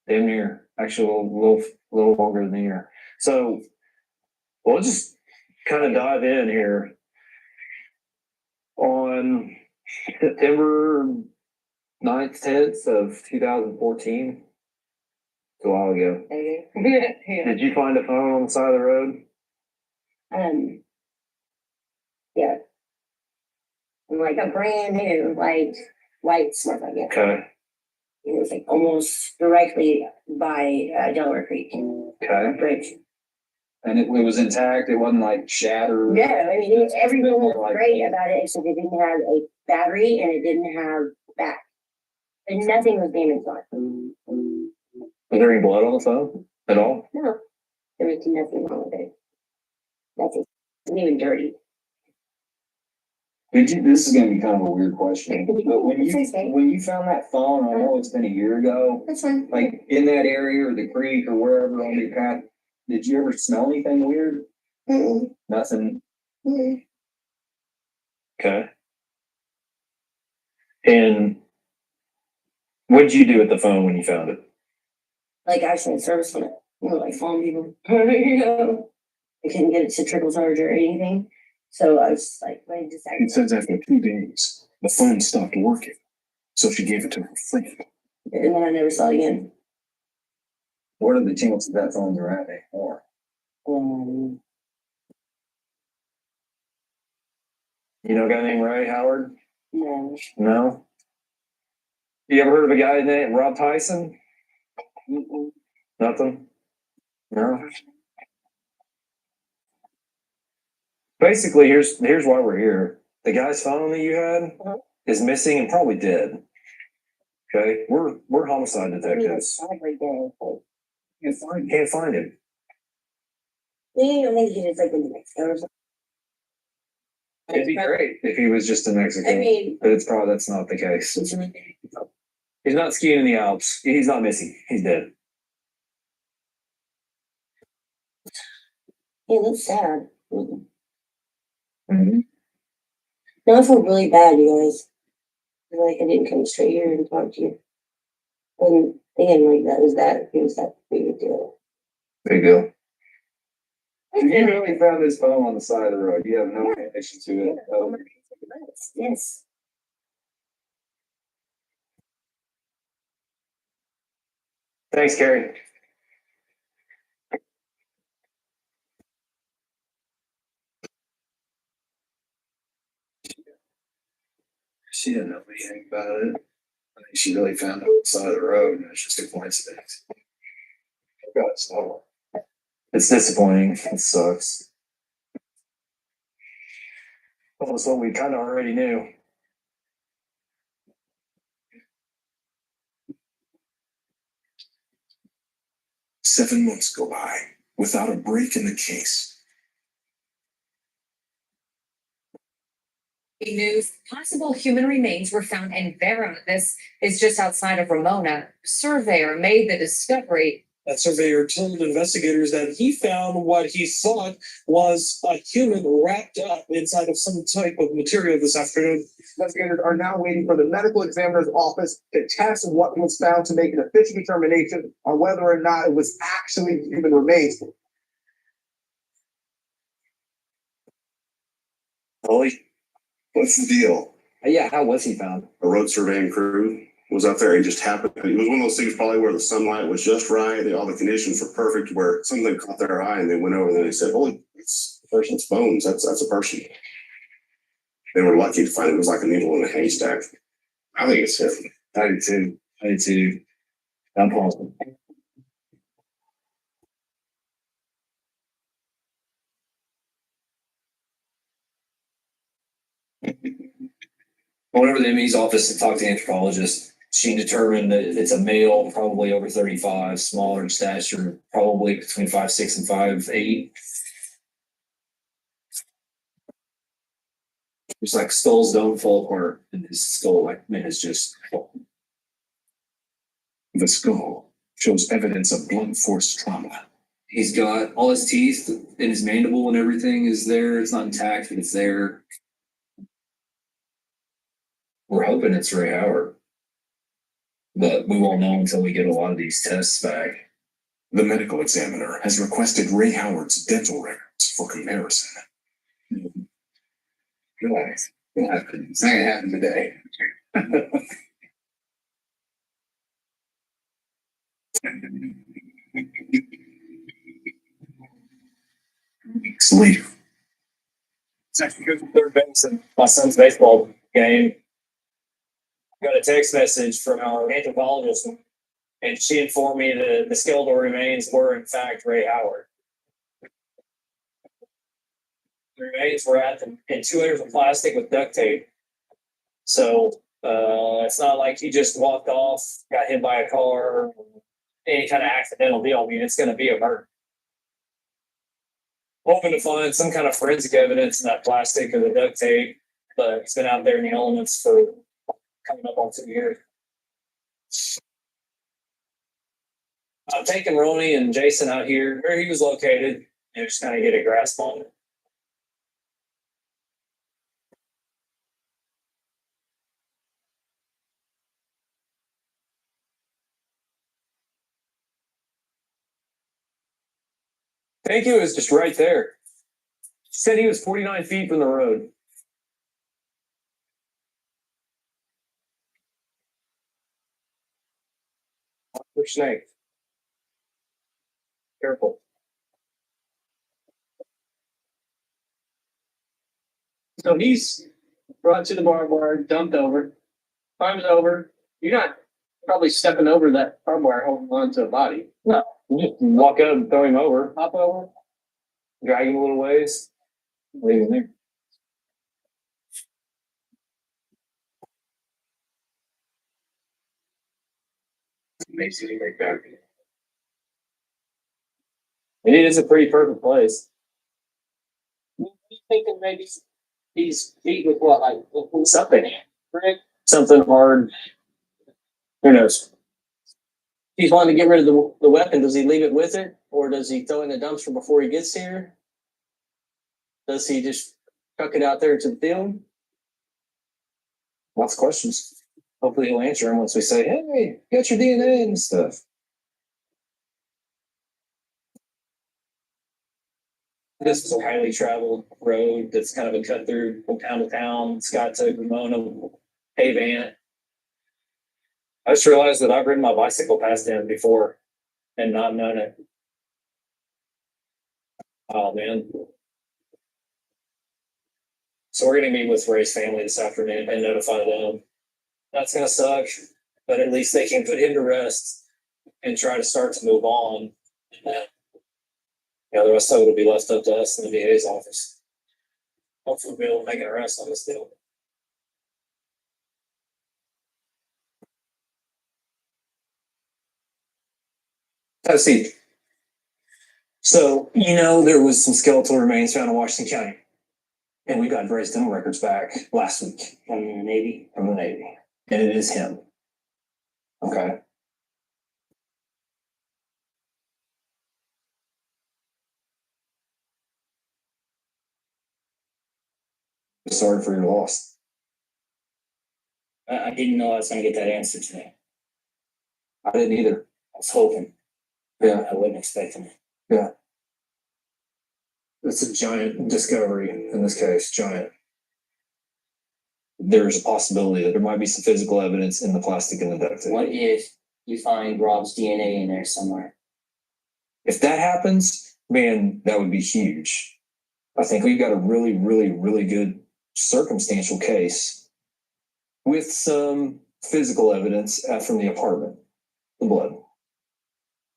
Damn near. Actually, a little longer than a year. So we'll just kind of dive in here. On September 9th, 10th of 2014, it's a while ago. Did you find a phone on the side of the road? Yeah. Like a brand new, like white stuff like that. Okay. It was like almost directly by Delaware Creek. Okay. Bridge. And it was intact. It wasn't like shattered. No, I mean, everything was great about it, except it didn't have a battery and it didn't have back. And nothing was damaged on it. Was there any blood on the phone at all? No, there was nothing wrong with it. Nothing. It wasn't even dirty. Did you? This is going to be kind of a weird question. But when you found that phone, I know it's been a year ago. That's fine. Like in that area or the creek or wherever on your path, Did you ever smell anything weird? Nothing. Okay. And what did you do with the phone when you found it? Like actually service on it, like phone people. You know, I couldn't get it to trickle charge or anything. So I was just like, I decided. It says after 2 days, the phone stopped working. So she gave it to her friend. And then I never saw it again. What are the chances that phone's around anymore? You know a guy named Ray Howard? No. No? You ever heard of a guy named Rob Tyson? Nothing? No? Basically, here's why we're here. The guy's phone that you had is missing and probably dead. Okay? We're homicide detectives. Every day. Can't find him. You don't think he was like in the next or something. It'd be great if he was just in Mexico. I mean- But that's not the case. He's not skiing in the Alps. He's not missing. He's dead. Yeah, that's sad. Now I feel really bad, you guys. Like I didn't come straight here and talk to you. When thinking like that was that big a deal. Big deal. You really found this phone on the side of the road. You have no connection to it. Yes. Thanks, Carrie. She didn't know anything about it. I think she really found it on the side of the road, and it's just a coincidence. It's disappointing. It sucks. Almost what we kind of already knew. Seven months go by without a break in the case. News, possible human remains were found in Vera. This is just outside of Ramona. Surveyor made the discovery. That surveyor told investigators that he found what he thought was a human wrapped up inside of some type of material this afternoon. Investigators are now waiting for the medical examiner's office to test what was found to make an official determination on whether or not it was actually human remains. Ollie, what's the deal? Yeah, how was he found? A road surveying crew was up there and just happened. It was one of those things probably where the sunlight was just right. All the conditions were perfect where something caught their eye and they went over there and they said, holy, it's a person's bones. That's a person. They were lucky to find it was like a needle in a haystack. I think it's him. I do too. I'm positive. I went over to the ME's office and talked to the anthropologist. She determined that it's a male, probably over 35, smaller in stature, probably between 5'6" and 5'8". It's like skulls don't fall apart, and his skull, like, man, is just. The skull shows evidence of blunt force trauma. He's got all his teeth and his mandible and everything is there. It's not intact, but it's there. We're hoping it's Ray Howard, but we won't know until we get a lot of these tests back. The medical examiner has requested Ray Howard's dental records for comparison. Relax. It's not gonna happen today. Weeks later. It's actually good for third base in my son's baseball game. Got a text message from our anthropologist, and she informed me that the skeletal remains were in fact Ray Howard. The remains were wrapped in 200 of plastic with duct tape. So it's not like he just walked off, got hit by a car, any kind of accidental deal. I mean, it's going to be a murder. Hoping to find some kind of forensic evidence in that plastic or the duct tape, but it's been out there in the elements for coming up on 2 years. I'm taking Ronnie and Jason out here where he was located and just kind of get a grasp on it. Thank you is just right there. She said he was 49 feet from the road. For snake. Careful. So he's brought to the barbed wire, dumped over, climbs over. You're not probably stepping over that barbed wire holding on to a body. No, you just walk up and throw him over, hop over, drag him a little ways, leave him there. Amazing to make that. It is a pretty perfect place. You thinking maybe he's beat with what, like Something. brick? Something hard. Who knows? He's wanting to get rid of the weapon. Does he leave it with it, or does he throw it in the dumpster before he gets here? Does he just chuck it out there into the field? Lots of questions. Hopefully he'll answer them once we say, hey, got your DNA and stuff. This is a highly traveled road that's kind of a cut through from town to town. Scott took Ramona, hey Van. I just realized that I've ridden my bicycle past him before and not known it. Oh man. So we're gonna meet with Ray's family this afternoon and notify them. That's gonna suck, but at least they can put him to rest and try to start to move on. The rest of it will be left up to us in the DA's office. Hopefully we'll be able to make an arrest on this deal. Have a seat. So, there was some skeletal remains found in Washington County. And we got Bray's dental records back last week. From the Navy? From the Navy. And it is him. Okay. Sorry for your loss. I didn't know I was gonna get that answer today. I didn't either. I was hoping. Yeah. I wasn't expecting it. Yeah. It's a giant discovery in this case, giant. There's a possibility that there might be some physical evidence in the plastic and the duct tape. What if you find Rob's DNA in there somewhere? If that happens, man, that would be huge. I think we've got a really, really, really good circumstantial case with some physical evidence from the apartment, the blood.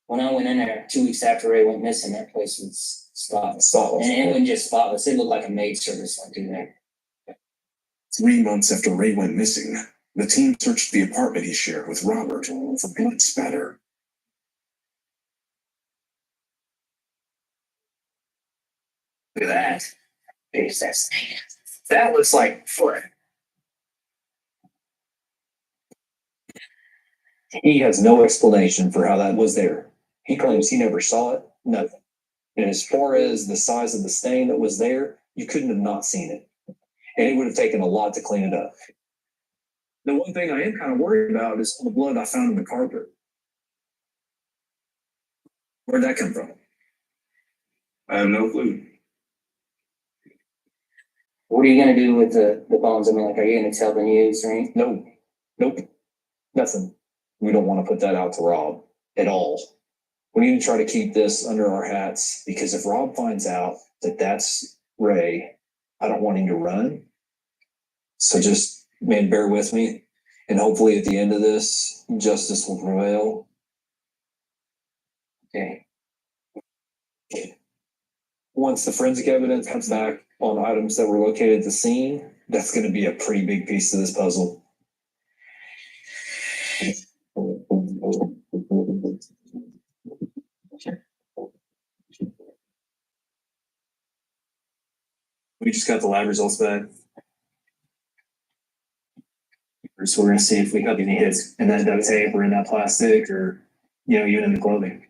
When I went in there 2 weeks after Ray went missing, that place was spotless. Spotless. And it wasn't just spotless, it looked like a maid service went through there. 3 months after Ray went missing, the team searched the apartment he shared with Robert for blood spatter. Look at that. There's that snake. That looks like foot. He has no explanation for how that was there. He claims he never saw it, nothing. And as far as the size of the stain that was there, you couldn't have not seen it. And it would have taken a lot to clean it up. The one thing I am kind of worried about is the blood I found in the carpet. Where'd that come from? I have no clue. What are you gonna do with the bones? I mean, like, are you gonna tell the news or anything? No, nope, nothing. We don't want to put that out to Rob at all. We need to try to keep this under our hats because if Rob finds out that that's Ray, I don't want him to run. So just, man, bear with me. And hopefully at the end of this, justice will prevail. Okay. Once the forensic evidence comes back on items that were located at the scene, that's going to be a pretty big piece of this puzzle. We just got the lab results back. So we're gonna see if we have any hits in that duct tape or in that plastic or even in the clothing.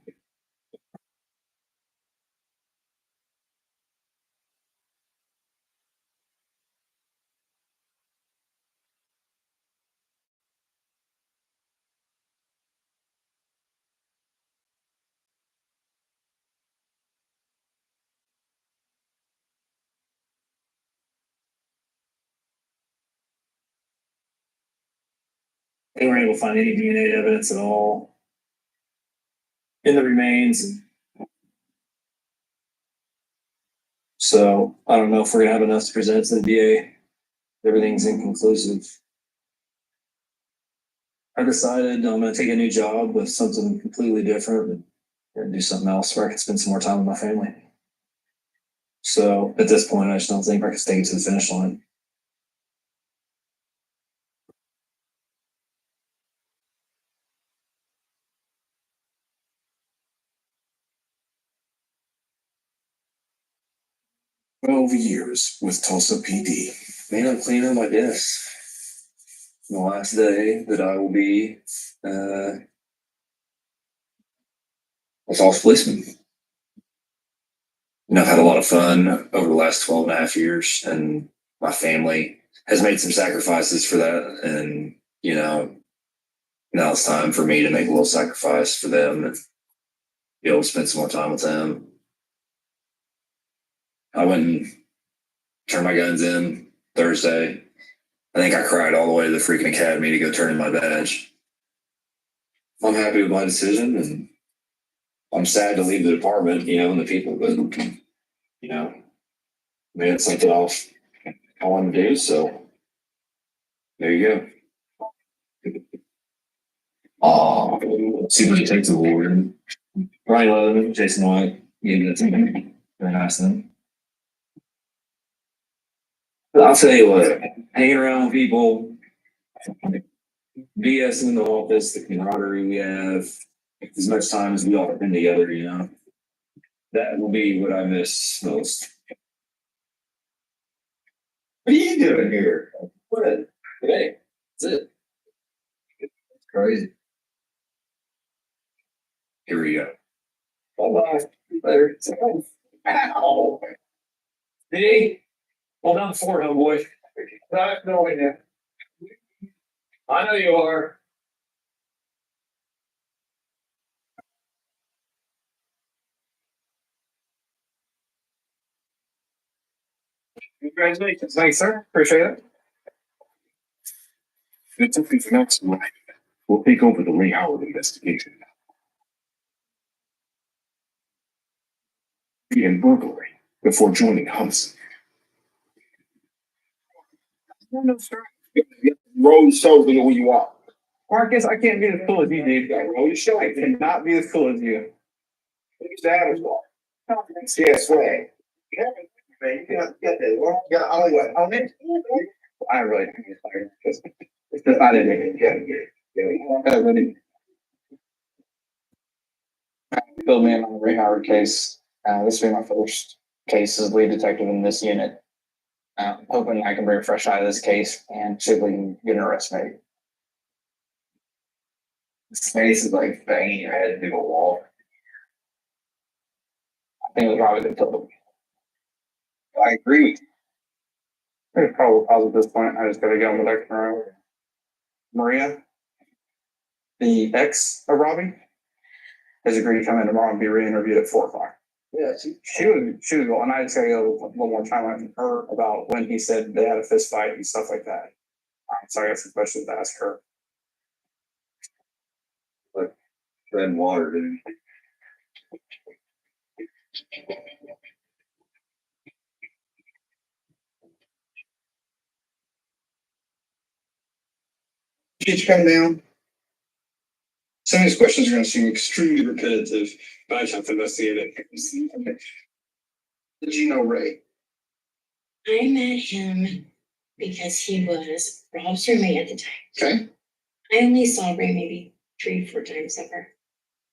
They weren't able to find any DNA evidence at all in the remains. So I don't know if we're gonna have enough to present to the DA. Everything's inconclusive. I decided I'm gonna take a new job with something completely different and do something else where I can spend some more time with my family. So at this point, I just don't think I can take it to the finish line. Years with Tulsa PD. Man, I'm cleaning my desk. The last day that I will be a false policeman. I've had a lot of fun over the last 12 and a half years, and my family has made some sacrifices for that. And, now it's time for me to make a little sacrifice for them and be able to spend some more time with them. I went and turned my guns in Thursday. I think I cried all the way to the freaking academy to go turn in my badge. I'm happy with my decision, and I'm sad to leave the department, and the people, but, it's something I want to do, so there you go. Super Detective Award. Ryan Logan, Jason White, gave it to me. Very nice of them. But I'll tell you what, hanging around with people, BS in the office, the camaraderie we have, as much time as we all spend together, that will be what I miss most. What are you doing here? What? Hey, that's it. It's crazy. Here we go. Bye-bye. Later. Ow. Hey, hold down the fort, homeboy. Not knowing you. I know you are. Congratulations. Thanks, sir. Appreciate it. It's something for next month. We'll take over the Ray Howard investigation. And burglary before joining homicide. Roll your shoulders who you are. Marcus, I can't be as cool as you, dude. Roll your shoulders. I cannot be as cool as you. Who's that as well? Yeah, swag. Yeah, man, you got that. Well, you got only what? On it? I really think it's fire. It's just I didn't get Fill me in on the Ray Howard case. This will be my first case as lead detective in this unit. Hoping I can bring a fresh eye to this case and see if we can get an arrest made. This case is like banging your head into a wall. I think it was probably the killed him. I agree with you. There's probable cause at this point. I just gotta get on the next row. Maria, the ex of Robbie, has agreed to come in tomorrow and be re-interviewed at 4:00. Yeah, she was going, and I just gotta get a little more time on her about when he said they had a fist fight and stuff like that. So I got some questions to ask her. Like treading water, dude. Did you come down? Some of these questions are gonna seem extremely repetitive, but I just have to investigate it. Did you know Ray? I met him because he was Rob's roommate at the time. Okay. I only saw Ray maybe 3-4 times ever.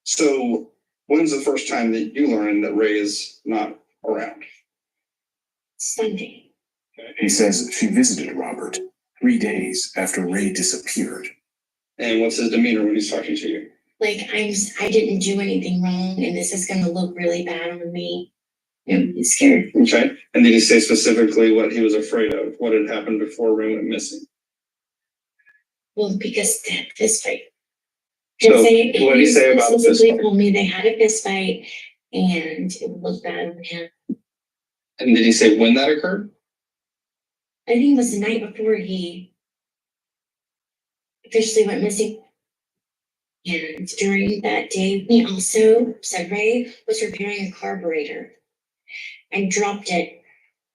So when's the first time that you learned that Ray is not around? Sunday. He says she visited Robert 3 days after Ray disappeared. And what's his demeanor when he's talking to you? like I didn't do anything wrong and this is gonna look really bad on me. He's scared. Okay, and did he say specifically what he was afraid of? What had happened before Ray went missing? Well, because that fist fight. So, what did he say about the fist Specifically fight? told me they had a fist fight and it would look bad on him. And did he say when that occurred? I think it was the night before he officially went missing. And during that day, he also said Ray was repairing a carburetor and dropped it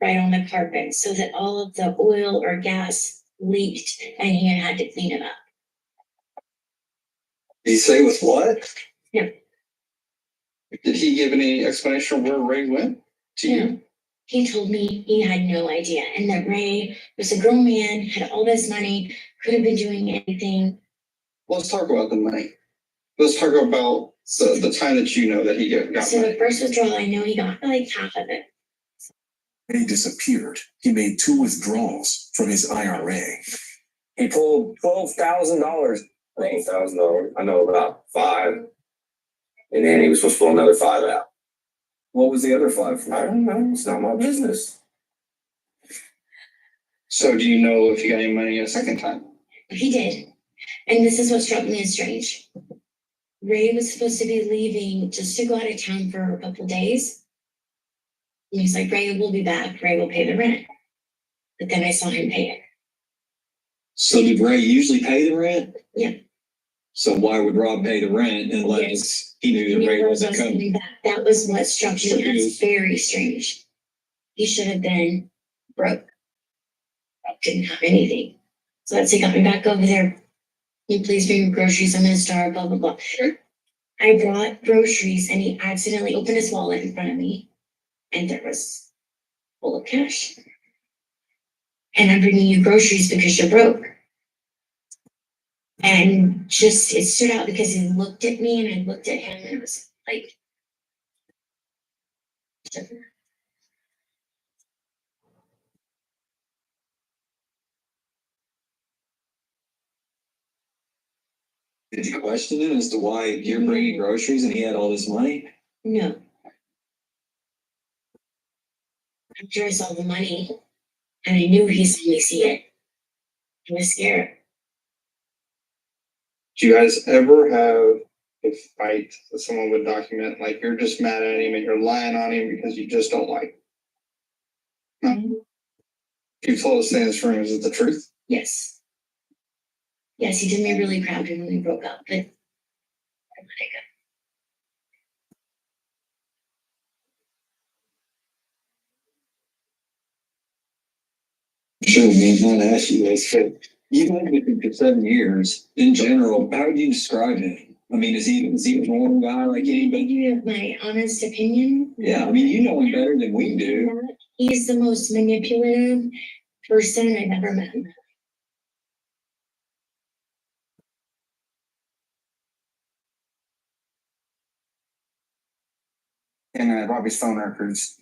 right on the carpet so that all of the oil or gas leaked and he had to clean it up. Did he say with what? Yeah. Did he give any explanation of where Ray went to you? He told me he had no idea and that Ray was a grown man, had all this money, could have been doing anything. Let's talk about the money. Let's talk about the time that you know that he got So money. the first withdrawal, I know he got like half of it. When he disappeared, he made 2 withdrawals from his IRA. He pulled $12,000. $12,000. I know about 5. And then he was supposed to pull another 5 out. What was the other 5 from? I don't know. It's not my business. So do you know if he got any money a second time? He did. And this is what struck me as strange. Ray was supposed to be leaving just to go out of town for a couple days. And he's like, Ray will be back. Ray will pay the rent. But then I saw him pay it. So did Ray usually pay the rent? Yeah. So why would Rob pay the rent unless he knew that Ray wasn't coming? That was what struck me as very strange. He should have been broke. Didn't have anything. So let's say got me back over there. Can you please bring me groceries? I'm in a store, blah, blah, blah. I brought groceries and he accidentally opened his wallet in front of me and there was full of cash. And I'm bringing you groceries because you're broke. And just, it stood out because he looked at me and I looked at him and it was like, Did you question him as to why you're bringing groceries and he had all this money? no. After I saw the money and I knew he saw me see it, I was scared. Do you guys ever have a fight that someone would document, like you're just mad at him and you're lying on him because you just don't like him? No. You told us in this room, is it the truth? Yes. Yes, he did me really crappy when we broke up, but I let it go. Sure, man, not ask you this, but you've lived with him for 7 years. In general, how would you describe him? I mean, is he a normal guy like anybody? You have my honest opinion. Yeah, I mean, you know him better than we do. He's the most manipulative person I've ever met. In Robbie's phone records,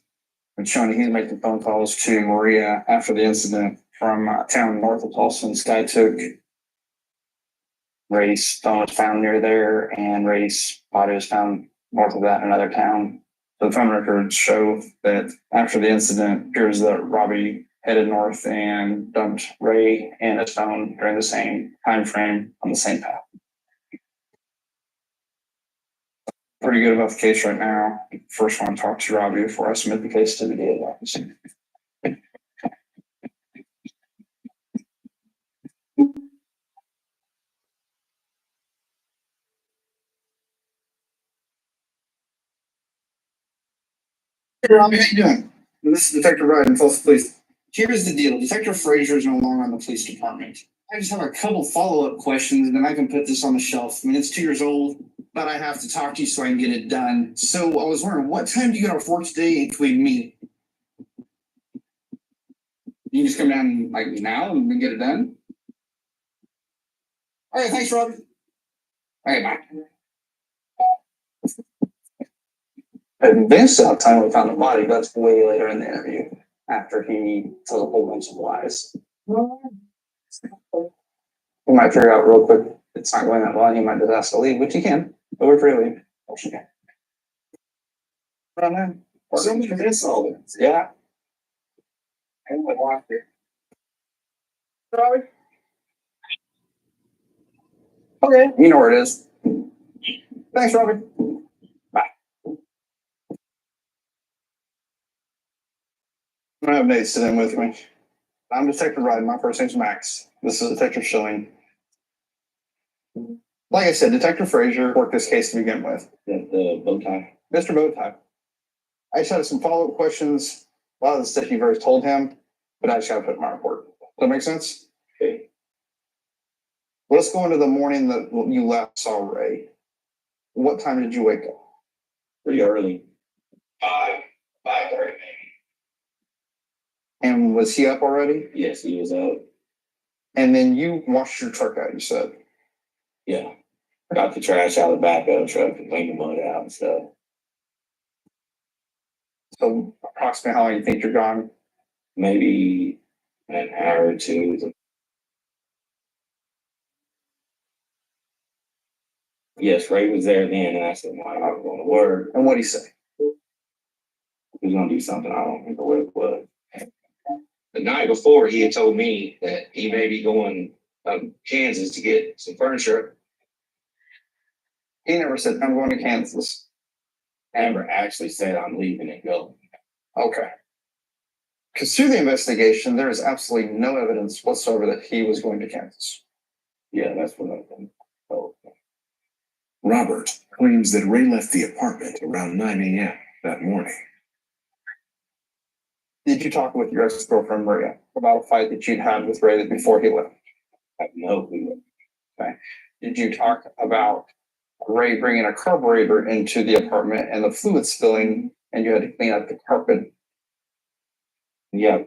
it's showing he's making phone calls to Maria after the incident from a town north of Tulsa. And Sky took Ray's phone was found near there, and Ray's body was found north of that in another town. So the phone records show that after the incident, it appears that Robbie headed north and dumped Ray and his phone during the same time frame on the same path. Pretty good about the case right now. First want to talk to Robbie before I submit the case to the DA's office. Hey, Robbie, how you doing? This is Detective Ryan, Tulsa Police. Here's the deal. Detective Frazier is no longer on the police department. I just have a couple follow-up questions, and then I can put this on the shelf. I mean, it's 2 years old, but I have to talk to you so I can get it done. So I was wondering, what time do you get off work today and can we meet? You can just come down like now and we can get it done. All right, thanks, Robbie. Okay, bye. Vince out time we found the body, that's way later in the interview, after he told a whole bunch of lies. We might figure out real quick it's not going that well, he might just ask to leave, which he can, but we're free to leave. Okay. I don't know. Somebody miss all this. Yeah. I would walk there. Robbie? Okay, you know where it is. Thanks, Robbie. Bye. I have Nate sitting with me. I'm Detective Ryan. My first name's Max. This is Detective Schilling. Like I said, Detective Frazier worked this case to begin with. The bow tie. Mr. Bowtie. I just had some follow-up questions. A lot of the stuff you've already told him, but I just gotta put it in my report. Does that make sense? Okay. Let's go into the morning that you last saw Ray. What time did you wake up? Pretty early. 5:30 maybe. And was he up already? Yes, he was up. And then you washed your truck out, you said? Yeah. Got the trash out of the back of the truck and cleaned the mud out and stuff. So approximately how long you think you're gone? Maybe an hour or two. Yes, Ray was there then, and I said, "Why I was going to work?" And what'd he say? He was going to do something. I don't remember what it was. The night before, he had told me that he may be going to Kansas to get some furniture. He never said, I'm going to Kansas. Amber actually said, I'm leaving and go. Okay. Because through the investigation, there is absolutely no evidence whatsoever that he was going to Kansas. Yeah, that's what I've been told. Robert claims that Ray left the apartment around 9 a.m. that morning. Did you talk with your ex-girlfriend, Maria, about a fight that you'd had with Ray before he left? I have no clue. Okay. Did you talk about Ray bringing a carburetor into the apartment and the fluid spilling and you had to clean up the carpet? Yeah.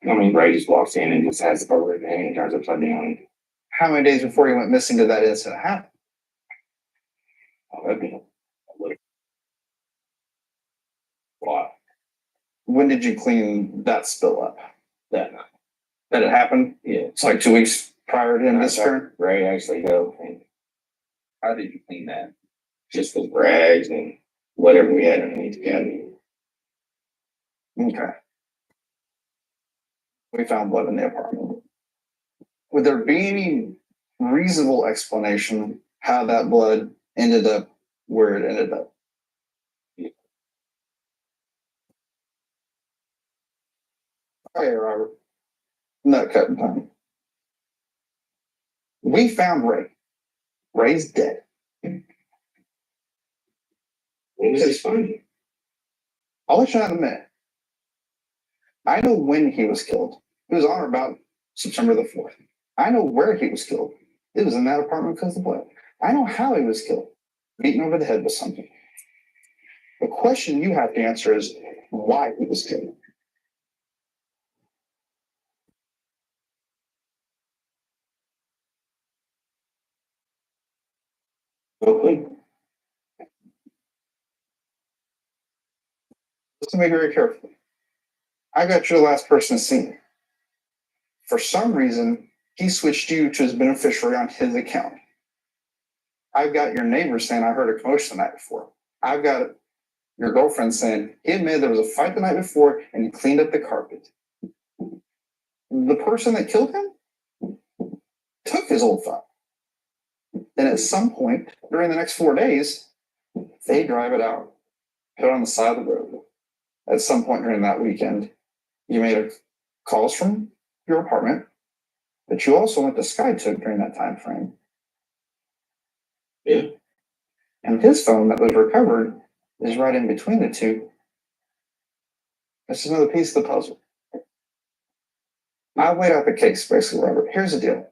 I mean, Ray just walks in and just has the carburetor hanging, turns upside down. How many days before he went missing did that incident happen? That'd be a lot. When did you clean that spill up? That night. That it happened? Yeah. It's like 2 weeks prior to him disappearing? Ray actually go and how did you clean that? Just with rags and whatever we had underneath the cabinet. Okay. We found blood in the apartment. Would there be any reasonable explanation how that blood ended up where it ended up? Okay, Robert. Nut cutting time. We found Ray. Ray's dead. When was this finding? I'll let you know in a minute. I know when he was killed. It was on or about September the 4th. I know where he was killed. It was in that apartment because of blood. I know how he was killed. Beaten over the head with something. The question you have to answer is why he was killed. Okay. Listen to me very carefully. I got you the last person seen. For some reason, he switched you to his beneficiary on his account. I've got your neighbor saying I heard a commotion the night before. I've got your girlfriend saying he admitted there was a fight the night before and he cleaned up the carpet. The person that killed him took his old phone. Then at some point during the next 4 days, they drive it out, put it on the side of the road. At some point during that weekend, you made calls from your apartment, but you also went to SkyTook during that time frame. Yeah. And his phone that was recovered is right in between the two. This is another piece of the puzzle. I weighed out the case, basically, Robert. Here's the deal.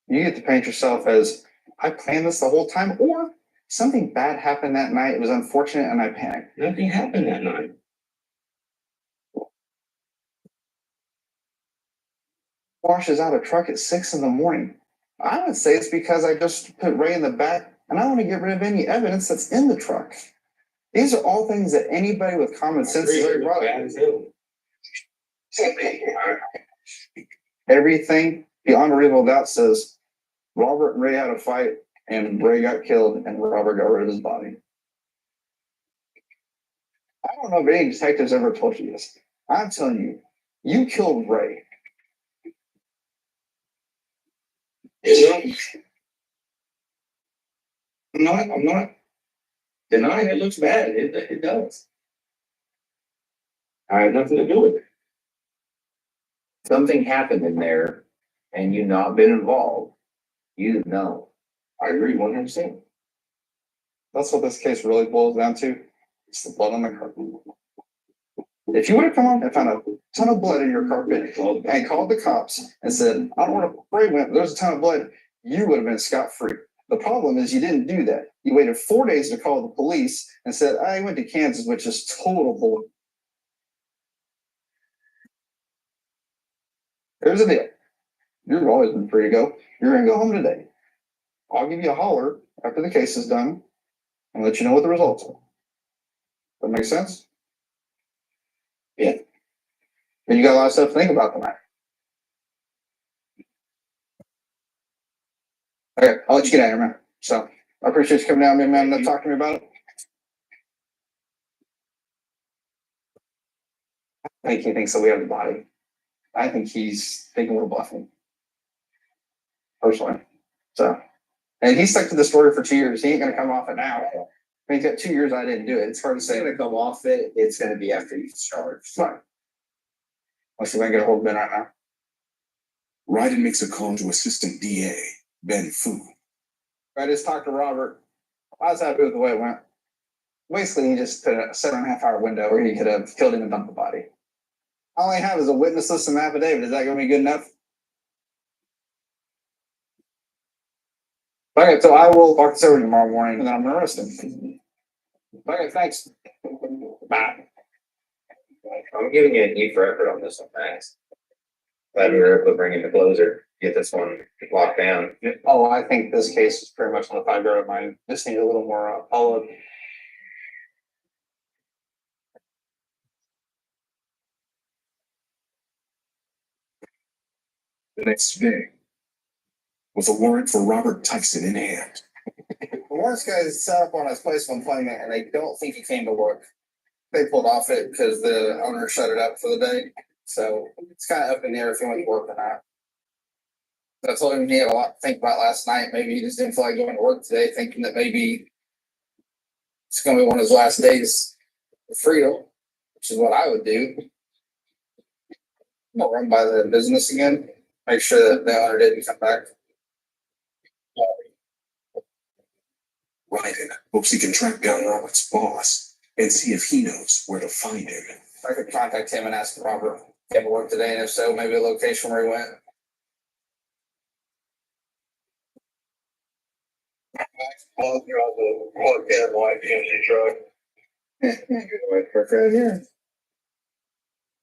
You get to paint yourself as, I planned this the whole time, or something bad happened that night. It was unfortunate and I panicked. Nothing happened that night. Washes out a truck at 6 a.m. I would say it's because I just put Ray in the back and I want to get rid of any evidence that's in the truck. These are all things that anybody with common sense is already brought up. Everything beyond a reasonable doubt says Robert and Ray had a fight and Ray got killed and Robert got rid of his body. I don't know if any detectives ever told you this. I'm telling you, you killed Ray. I'm not denying it looks bad. It does. I have nothing to do with it. Something happened in there and you not been involved, you know. I agree 100%. That's what this case really boils down to. It's the blood on the carpet. If you would have come on and found a ton of blood in your carpet and called the cops and said, I don't want to pray when there's a ton of blood, you would have been scot-free. The problem is you didn't do that. You waited 4 days to call the police and said, I went to Kansas, which is total bull. Here's the deal. You've always been free to go. You're going to go home today. I'll give you a holler after the case is done and let you know what the results are. That makes sense? Yeah. And you got a lot of stuff to think about tonight. Okay, I'll let you get out of here, man. So I appreciate you coming down, man, and talking to me about it. I think he thinks that we have the body. I think he's thinking we're bluffing. Personally. So, and he stuck to the story for 2 years. He ain't gonna come off it now. I mean, he's got 2 years I didn't do it. It's hard to say. Gonna come off it, it's gonna be after he's charged. Fine. Let's see if I can get a hold of Ben right now. Ryden makes a call to Assistant DA, Ben Fu. I just talked to Robert. I was happy with the way it went. Basically, he just put a 7.5 hour window where he could have killed him and dumped the body. All I have is a witness list and affidavit. Is that going to be good enough? Okay, so I will talk to Sarah tomorrow morning and then I'm going to arrest him. Okay, thanks. Bye. I'm giving you an E for effort on this one, thanks. Glad we were able to bring it to closer, get this one locked down. Oh, I think this case is pretty much on the 5-yard line. Just need a little more follow-up. The next day, with a warrant for Robert Tyson in hand. The Lawrence guys set up on his place of employment and they don't think he came to work. They pulled off it because the owner shut it up for the day. So it's kind of up in the air if he went to work or not. I told him he had a lot to think about last night. Maybe he just didn't feel like going to work today, thinking that maybe it's going to be one of his last days of freedom, which is what I would do. I'm going to run by the business again, make sure that the owner didn't come back. Ryden hopes he can track down Robert's boss and see if he knows where to find him. I could contact him and ask Robert if he had to work today, and if so, maybe a location where he went.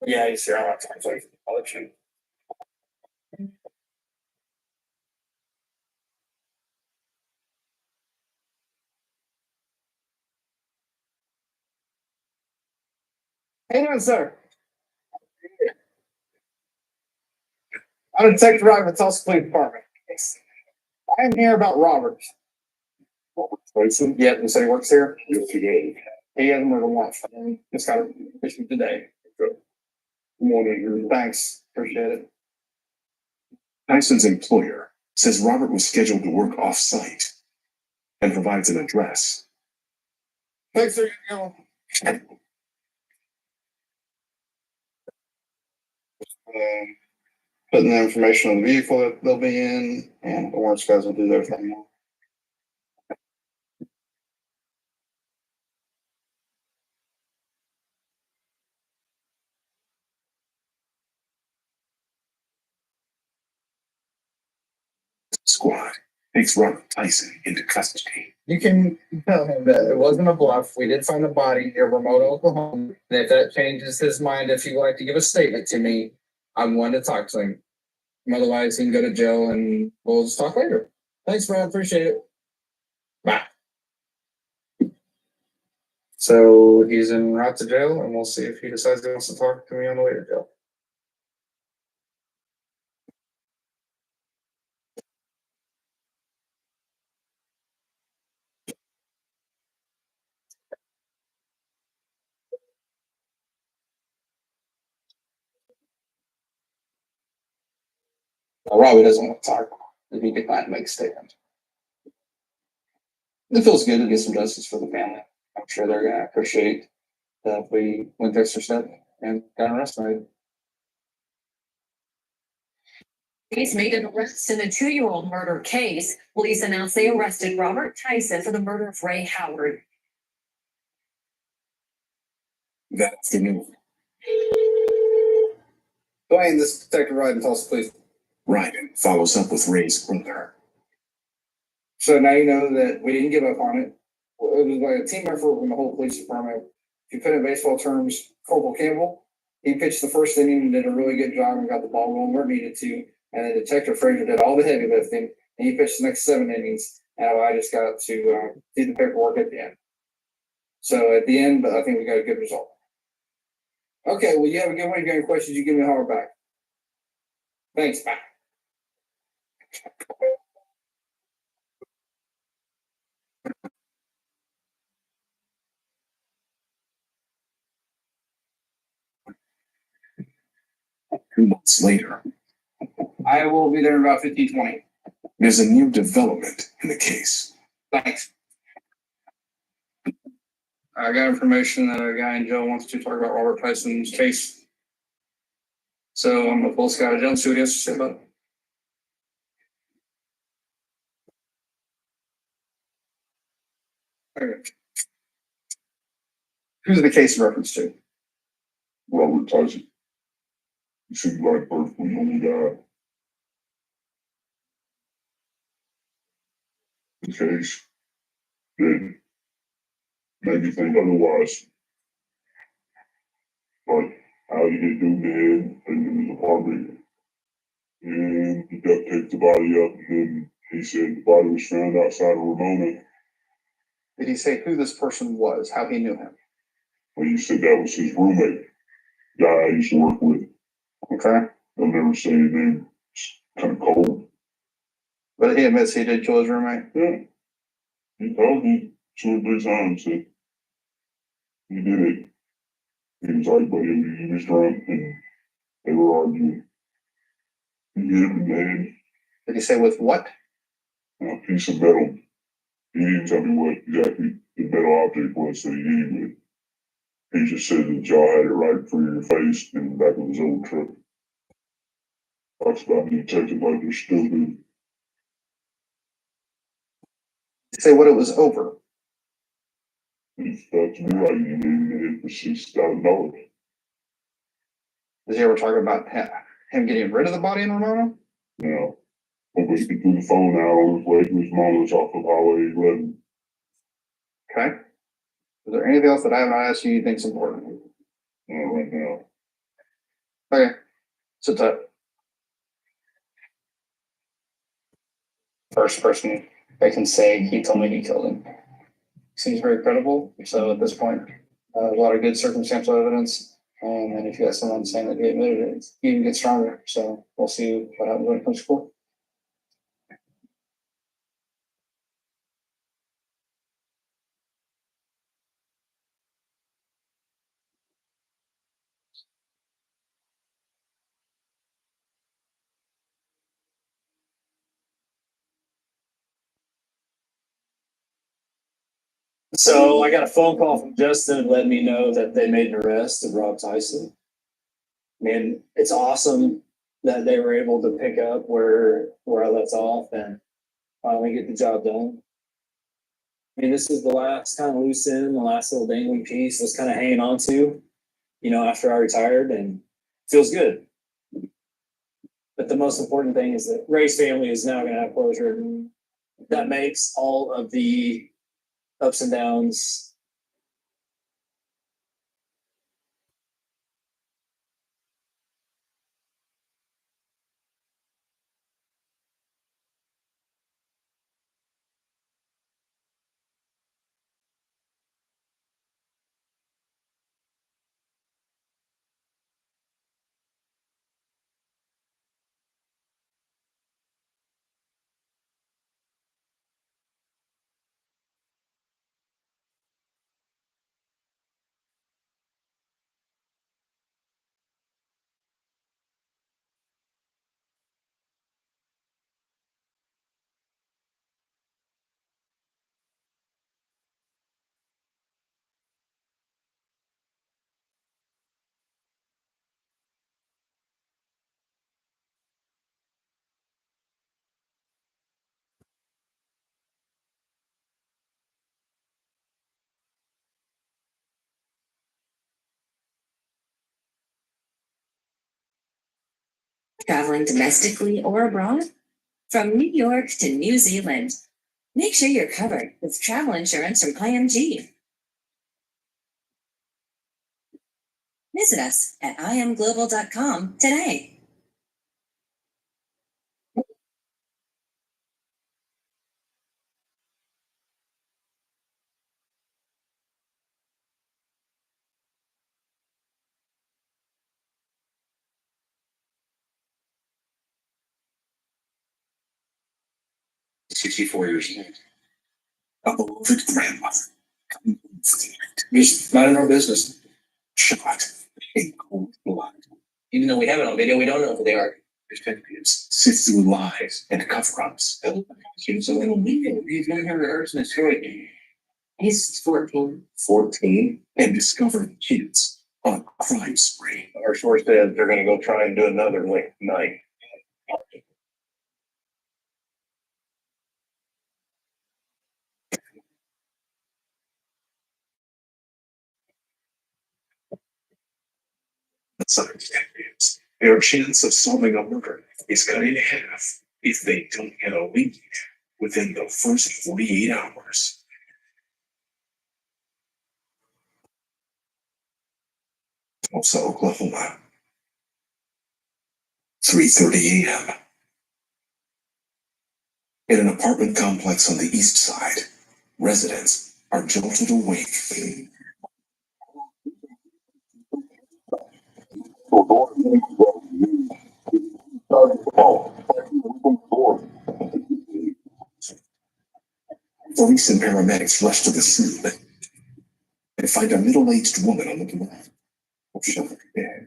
Yeah, he's here. I'll let you. How you doing, sir? I'm Detective Ryder with Tulsa Police Department. I am here about Robert. Yeah, you said he works here? Yes, he did. He hasn't worked a watch. Just got it issued today. Good morning. Thanks. Appreciate it. Tyson's employer says Robert was scheduled to work off-site and provides an address. Thanks, sir. Putting the information on the vehicle that they'll be in, and the warrants guys will do their thing. Squad takes Robert Tyson into custody. You can tell him that it wasn't a bluff. We did find a body near remote Oklahoma. And if that changes his mind, if he would like to give a statement to me, I'm one to talk to him. Otherwise, he can go to jail and we'll just talk later. Thanks, Brad. Appreciate it. Bye. So he's en route to jail, and we'll see if he decides he wants to talk to me on the way to jail. Robbie doesn't want to talk, he declined to make a statement. It feels good to get some justice for the family. I'm sure they're gonna appreciate that if we went the extra step and got arrested. Police made an arrest in a 2-year-old murder case. Police announced they arrested Robert Tyson for the murder of Ray Howard. That afternoon, Dwayne, this is Detective Ryden, Tulsa Police. Ryden follows up with Ray's brother. So now you know that we didn't give up on it. It was like a team effort from the whole police department. If you put it in baseball terms, Corporal Campbell, he pitched the first inning and did a really good job and got the ball going where it needed to. And then Detective Frazier did all the heavy lifting, and he pitched the next 7 innings. And I just got to do the paperwork at the end. So at the end, I think we got a good result. Okay, well, you have a good one. If you got any questions, you give me a holler back. Thanks, bye. 2 months later, I will be there in about 15-20. there's a new development in the case. Thanks. I got information that a guy in jail wants to talk about Robert Tyson's case. So I'm gonna pull this guy out of jail and see what he has to say about it. Okay. Who's the case in reference to? Robert Tyson. He seemed like perfectly normal guy. The case did make me think otherwise. But how he did do dead in his apartment. And he duct taped the body up, and then he said the body was found outside of Ramona. Did he say who this person was, how he knew him? Well, he said that was his roommate, guy I used to work with. Okay. I'll never say his name. It's kind of cold. But he admits he did kill his roommate? Yeah. He told me 2 or 3 times that he did it. He was like, but he was drunk and they were arguing. He hit him in the head. Did he say with what? A piece of metal. He didn't tell me what exactly the metal object was that he hit him with. He just said that y'all had it right in front of your face in the back of his old truck. Talks about being detected like they're stupid. Did he say what it was over? He felt to me like he hit him in the head for $6,000. Did he ever talk about him getting rid of the body in Ramona? No. But he threw the phone out on his way to his mom's off of Highway 11. Okay. Is there anything else that I have not asked you think's important? Not right now. Okay. Sit tight. First person they can say he told me he killed him. Seems very credible. So at this point, a lot of good circumstantial evidence. And then if you got someone saying that he admitted it, it's even gets stronger. So we'll see what happens when it comes to court. So I got a phone call from Justin letting me know that they made an arrest of Rob Tyson. Man, it's awesome that they were able to pick up where I left off and finally get the job done. I mean, this is the last kind of loose end, the last little dangling piece I was kind of hanging on to, after I retired, and feels good. But the most important thing is that Ray's family is now going to have closure. That makes all of the ups and downs Traveling domestically or abroad? From New York to New Zealand. Make sure you're covered with travel insurance from IMG. Visit us at imglobal.com today. Years old. A beloved grandmother. Just minding our business. Shot in cold blood. Even though we have it on video, we don't know who they are. Detectives sift through lies and cover-ups. He's a little weird. He's not here rehearsing his story. He's 14. 14 and discover kids on a crime spree. Our source said they're gonna go try and do another late night. Some detectives, their chance of solving a murder is cut in half if they don't get a lead within the first 48 hours. Tulsa, Oklahoma. 3:30 a.m. In an apartment complex on the east side, residents are jolted awake. Police and paramedics rush to the scene and find a middle-aged woman on the floor, shot dead.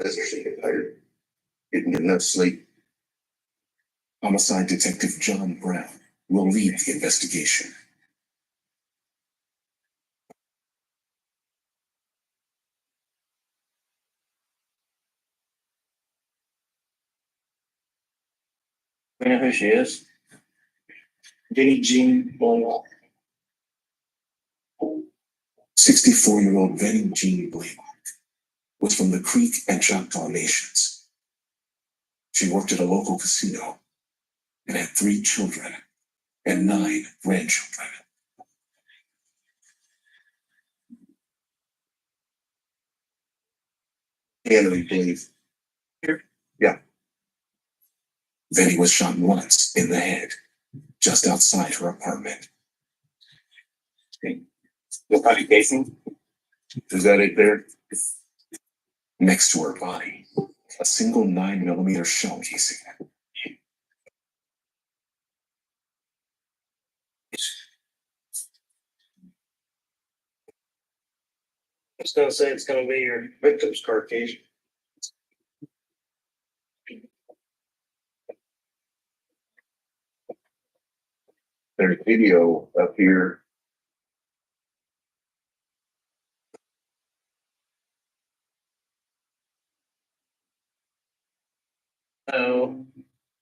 Visitors get tired, getting enough sleep. Homicide Detective John Brown will lead the investigation. We know who she is. Jenny Jean Blaylock. 64-year-old Benny Jean Blaylock was from the Creek and Choctaw Nations. She worked at a local casino and had 3 children and 9 grandchildren. Anthony, please. Yeah. Benny was shot once in the head, just outside her apartment. What kind of casing? Is that it there? Next to her body, a single 9mm shell casing. It's gonna say it's gonna be your victim's car keys. There's video up here. Oh,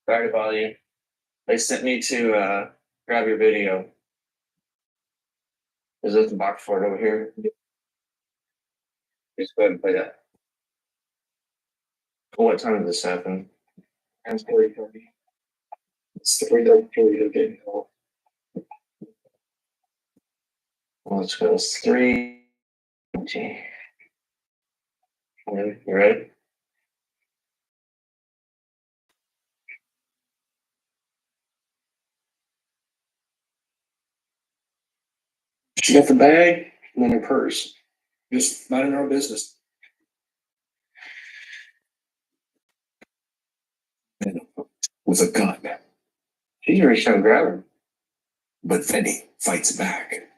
sorry to bother you. They sent me to grab your video. Is this the box for it over here? Just go ahead and play that. What time did this happen? It's 3:30. It's 3:33 again. Well, let's go. It's 3. Okay. You ready? She got the bag and then her purse. Just minding our business. With a gun. She's reached out and grabbed her. But Benny fights back.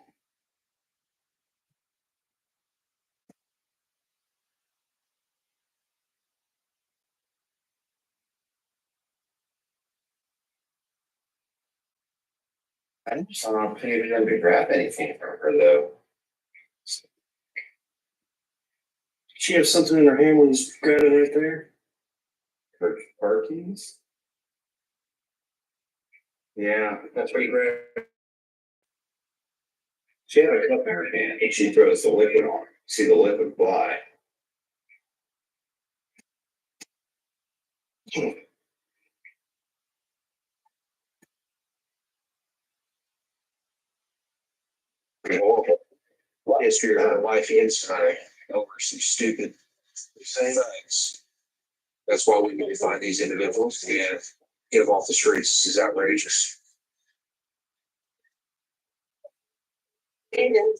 I just saw an opportunity for them to grab anything from her though. She has something in her hand when he's grabbing right there. Her car keys? Yeah, that's what you read. She had a cup in her hand and she throws the liquid on. See the liquid fly. Horrible. History of her life inside. Oh, she's stupid. Same things. That's why we need to find these individuals and get them off the streets. This is outrageous. And then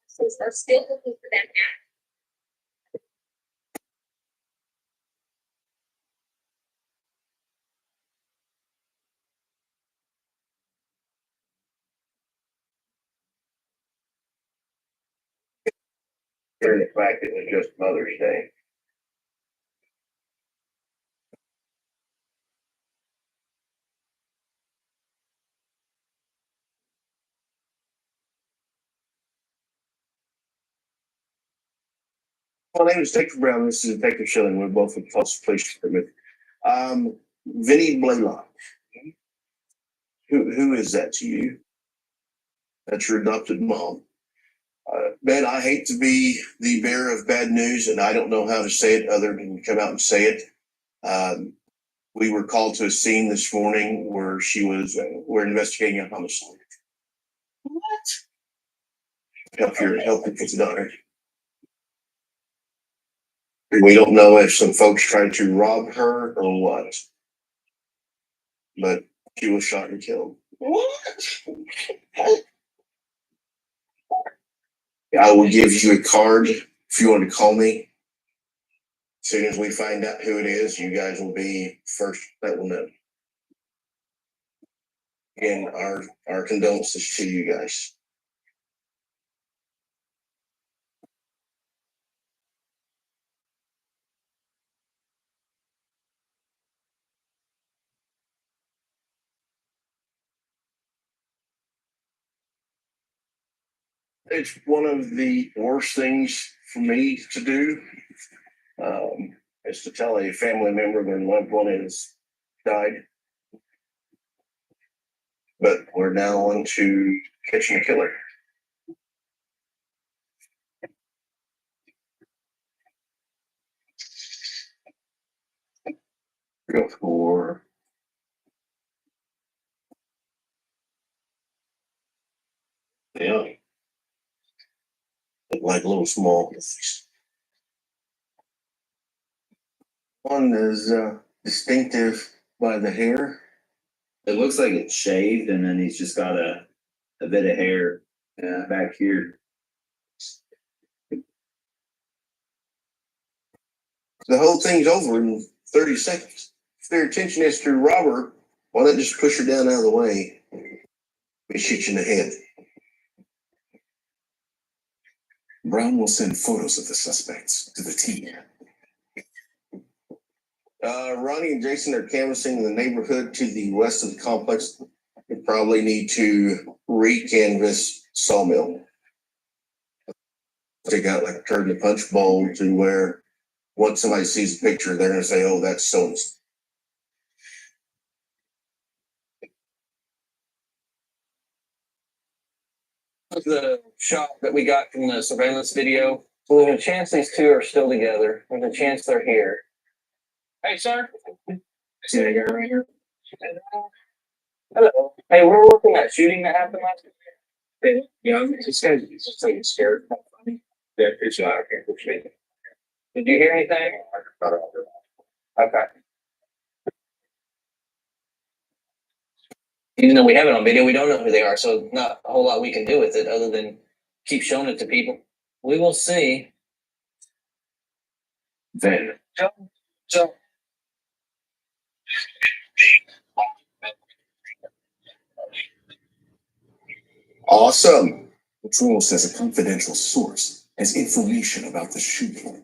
since they're still looking for them And the fact that it was just Mother's Day. My name is Detective Brown. This is Detective Schilling. We're both with the Tulsa Police Department. Vinny Blaylock. Who is that to you? That's your adopted mom. Ben, I hate to be the bearer of bad news, and I don't know how to say it other than come out and say it. We were called to a scene this morning where we're investigating a homicide. What? Help your kid's daughter. We don't know if some folks tried to rob her or what, but she was shot and killed. What? I will give you a card if you want to call me. As soon as we find out who it is, you guys will be first that will know. Again, our condolences to you guys. It's one of the worst things for me to do. Is to tell a family member their loved one has died. But we're now on to catching a killer. Go for yeah. Look like little small. One is distinctive by the hair. It looks like it's shaved and then he's just got a bit of hair back here. The whole thing's over in 30 seconds. If their intention is to rob her, why not just push her down out of the way and shoot you in the head? Brown will send photos of the suspects to the team. Ronnie and Jason are canvassing the neighborhood to the west of the complex. We probably need to re-canvass Sawmill. Take out like a turd in the punch bowl to where once somebody sees a picture, they're going to say, oh, that's so. The shot that we got from the surveillance video. So there's a chance these two are still together. There's a chance they're here. Hey, sir. See that guy right here? Hello. Hey, we're working that shooting that happened last week. Yeah, this guy's just like scared. Yeah, it's not okay. Did you hear anything? Okay. Even though we have it on video, we don't know who they are, so not a whole lot we can do with it other than keep showing it to people. We will see. Then. So. Awesome. Patrol says a confidential source has information about the shooting.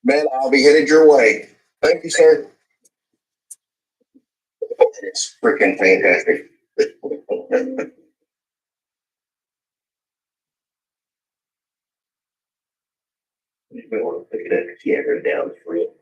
Man, I'll be headed your way. Thank you, sir. It's freaking fantastic. You may want to pick it up if you ever down for it.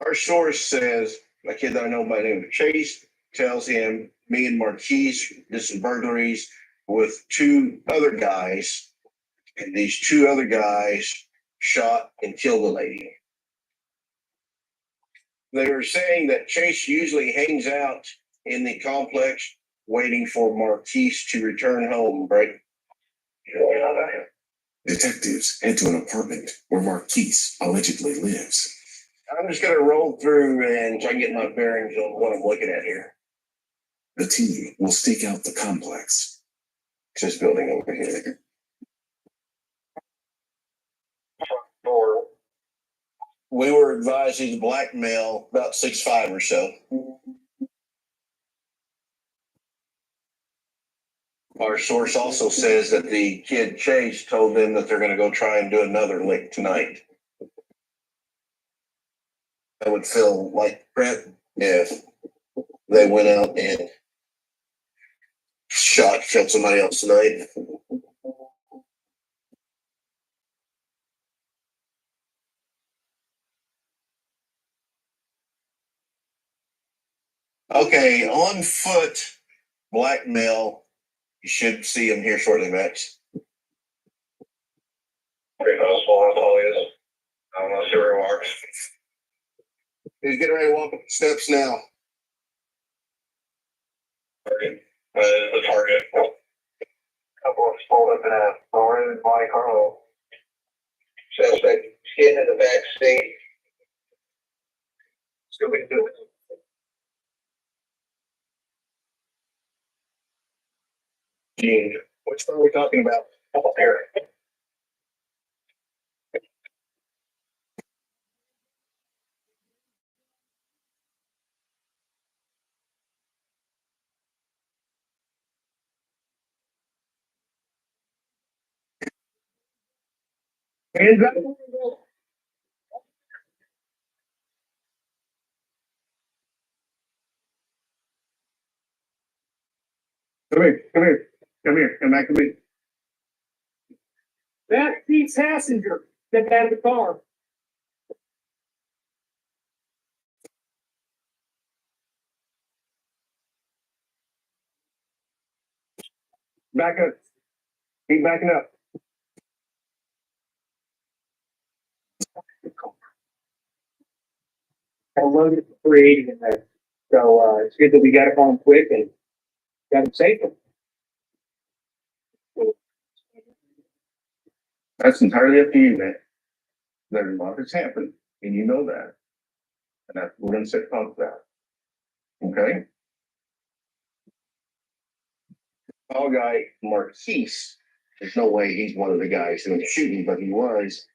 Our source says, a kid that I know by the name of Chase tells him, me and Marquise did some burglaries with two other guys. And these two other guys shot and killed the lady. They were saying that Chase usually hangs out in the complex waiting for Marquise to return home, right? Detectives head to an apartment where Marquise allegedly lives. I'm just gonna roll through and try to get my bearings on what I'm looking at here. The team will stake out the complex. It's this building over here. Door. We were advised he's a black male, about 6'5" or so. Our source also says that the kid Chase told them that they're gonna go try and do another lick tonight. I would feel like crap if they went out and killed somebody else tonight. Okay, on foot, black male. You should see him here shortly, Max. Pretty possible, that's all he is. I don't know, see where he walks. He's getting ready to walk up the steps now. Target. The target. Couple of pulled up in a orange Monte Carlo. Suspect getting in the back seat. Still be doing it. Gene, which one are we talking about? Up there. Hands up. Come here, come here, come here, come back to me. That seat passenger, get out of the car. Back up. Keep backing up. I loaded 380 in there. So it's good that we got it home quick and got it safe. That's entirely up to you, man. There's a lot that's happened, and you know that. And that's what we're gonna sit talk about. Okay? Our guy, Marquise, there's no way he's one of the guys who was shooting, but he was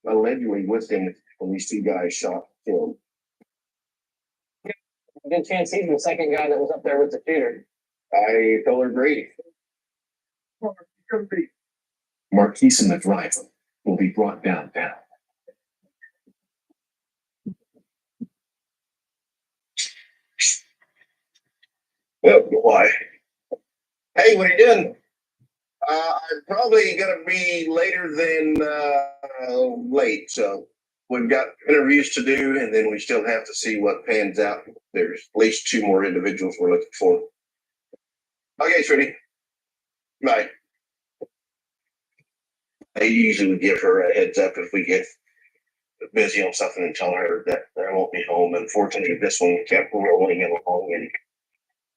allegedly with him when these two guys shot him. Good chance he's the second guy that was up there with the shooter. I told her Grady. Marquise and the driver will be brought downtown. Oh, why? Hey, what are you doing? I'm probably gonna be later than late, so we've got interviews to do, and then we still have to see what pans out. There's at least two more individuals we're looking for. Okay, Trudy. Bye. I usually would give her a heads up if we get busy on something and tell her that I won't be home. Unfortunately, this one kept rolling along, and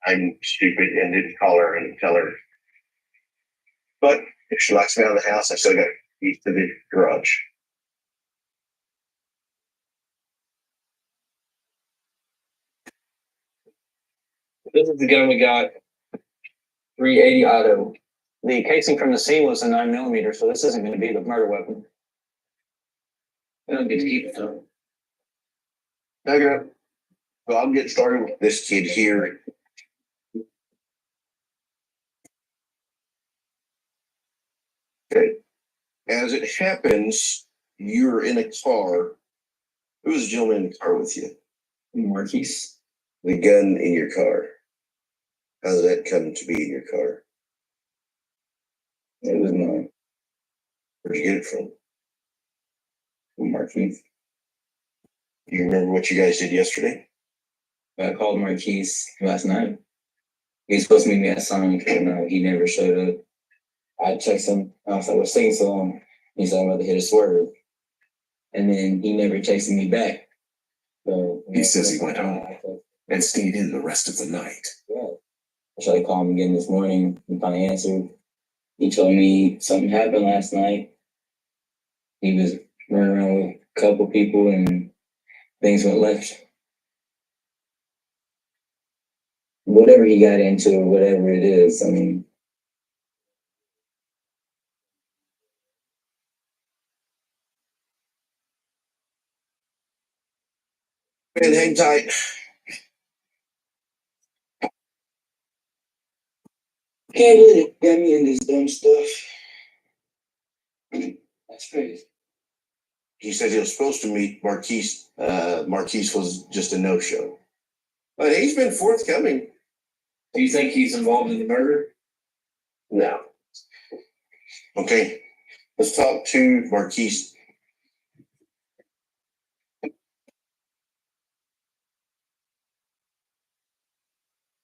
I'm stupid and didn't call her and tell her. But if she locks me out of the house, I still got keys to the garage. This is the gun we got. 380 auto. The casing from the scene was a 9mm, so this isn't going to be the murder weapon. I don't get to keep it though. Okay. So I'll get started with this kid here. Okay. As it happens, you're in a car. Who was the gentleman in the car with you? Marquise. The gun in your car. How did that come to be in your car? It was mine. Where'd you get it from? Marquise. You remember what you guys did yesterday? I called Marquise last night. He was supposed to meet me at Sonic, but no, he never showed up. I texted him. I was like, "What's taking so long?" He said, "I'm about to hit a swerve." And then he never texted me back. So He says he went home and stayed in the rest of the night. yeah. I tried to call him again this morning. He finally answered. He told me something happened last night. He was running around with a couple people and things went left. Whatever he got into, or whatever it is, I mean, Man, hang tight. can't believe it got me in this dumb stuff. That's crazy. He said he was supposed to meet Marquise. Marquise was just a no-show. But he's been forthcoming. Do you think he's involved in the murder? No. Okay, let's talk to Marquise.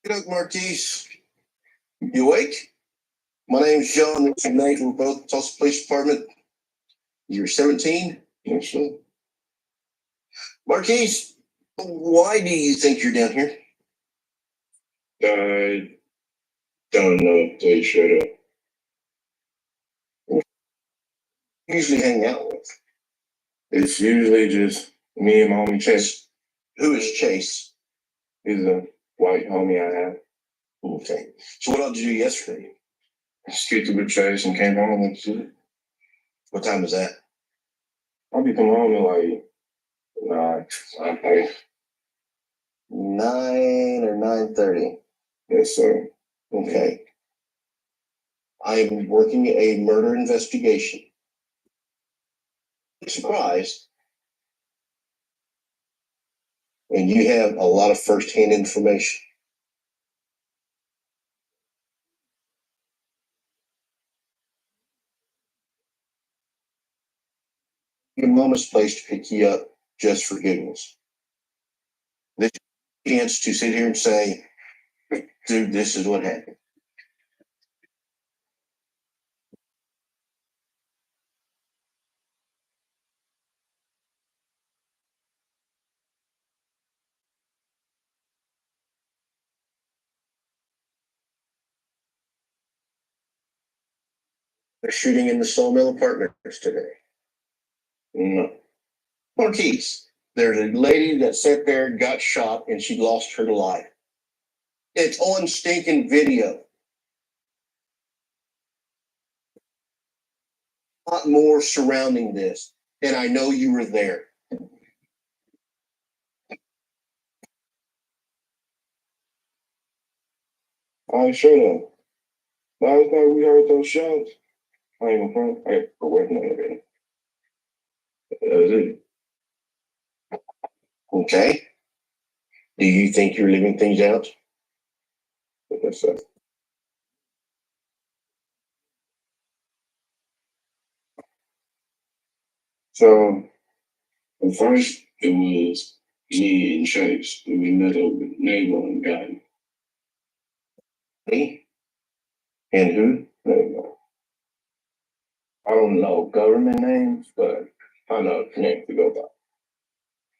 Look, Marquise, you awake? My name's John. This is Nate. We're both Tulsa Police Department. You're 17? Yes, sir. Marquise, why do you think you're down here? I don't know until you showed up. Usually hang out with. It's usually just me and my homie Chase. Who is Chase? He's a white homie I have. Okay. So what did you do yesterday? I skipped with Chase and came home and shit. What time was that? I'll be coming home at like 9:30. 9 or 9:30. Yes, sir. Okay. I am working a murder investigation. Surprised. And you have a lot of first-hand information. Your mama's place to pick you up just for giggles. This chance to sit here and say, dude, this is what happened. They're shooting in the Sawmill Apartments today. No. Marquise, there's a lady that sat there and got shot and she lost her life. It's on stinking video. A lot more surrounding this, and I know you were there. I showed up. Last night we heard those shots. I ain't gonna front. I got work on it. That was it. Okay. Do you think you're leaving things out? Yes, sir. So, at first, it was me and Chase. We met up with Neighbor and Guy. Me? And who? Neighbor. I don't know government names, but I know names to go by.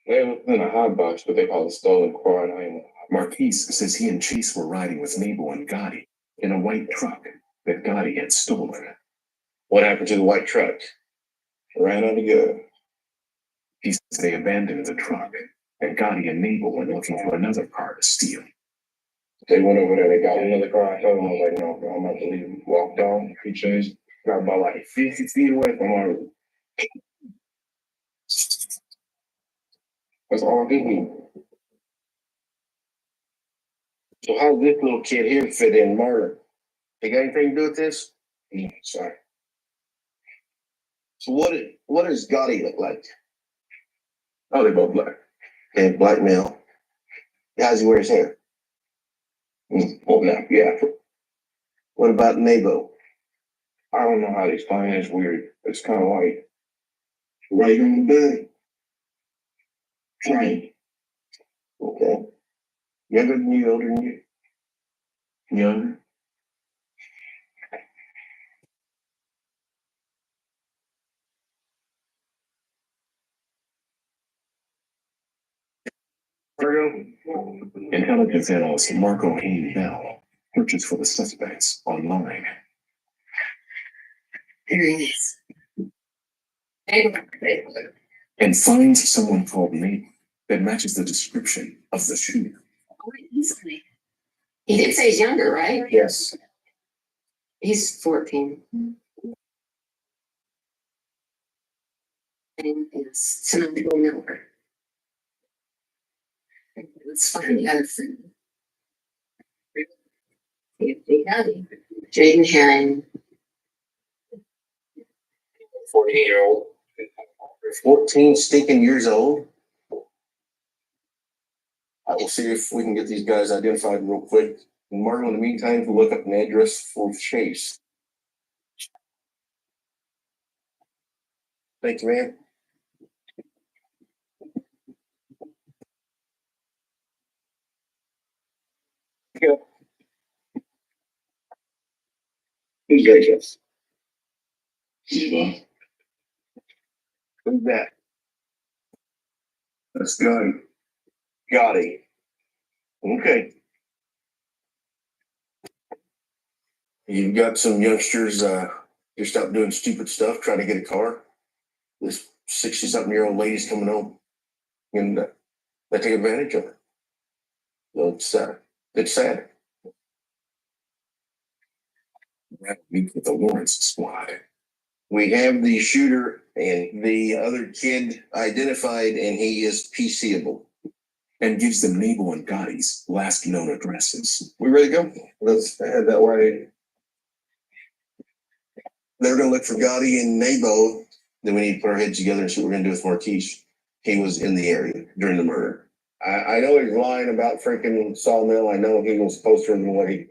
They was in a hot box, but they call it stolen car, and I ain't. Marquise says he and Chase were riding with Mabel and Gotti in a white truck that Gotti had stolen. What happened to the white truck? Ran out of gas. He says they abandoned the truck, and Gotti and Mabel went looking for another car to steal. They went over there, they got another car. I told them, I was like, no, bro, I'm about to leave. Walked on, he chased, got about like 50 feet away from our. That's all I did. So how does this little kid here fit in murder? They got anything to do with this? No, sorry. So what does Gotti look like? Oh, they both black. Okay, black male. How does he wear his hair? Oh, no, yeah. What about Mabo? I don't know how to explain it. It's weird. It's kind of white. Right on the back. Right. Okay. Younger than you, older than you? Younger? Intelligence analyst Marco Hayne Bell searches for the suspects online. Here he is. And finds someone called Nate that matches the description of the shooter. Easily. He did say he's younger, right? Yes. He's 14. And it's tonight we'll know her. Let's find the other thing. Jaden Herring. 14-year-old. 14 stinking years old. I will see if we can get these guys identified real quick. And Margo, in the meantime, we'll look up an address for Chase. Thank you, man. Go. Who's that, Jess? Who's that? That's Gotti. Gotti. Okay. You've got some youngsters just out doing stupid stuff, trying to get a car. This 60-something-year-old lady's coming home, and they take advantage of it. So it's sad. Meet with the Lawrence squad. We have the shooter and the other kid identified, and he is PCable. And gives them Nabel and Gotti's last known addresses. We ready to go? Let's head that way. They're gonna look for Gotti and Nabo. Then we need to put our heads together and see what we're gonna do with Marquise. He was in the area during the murder. I know he's lying about freaking Sawmill. I know he was closer than what he.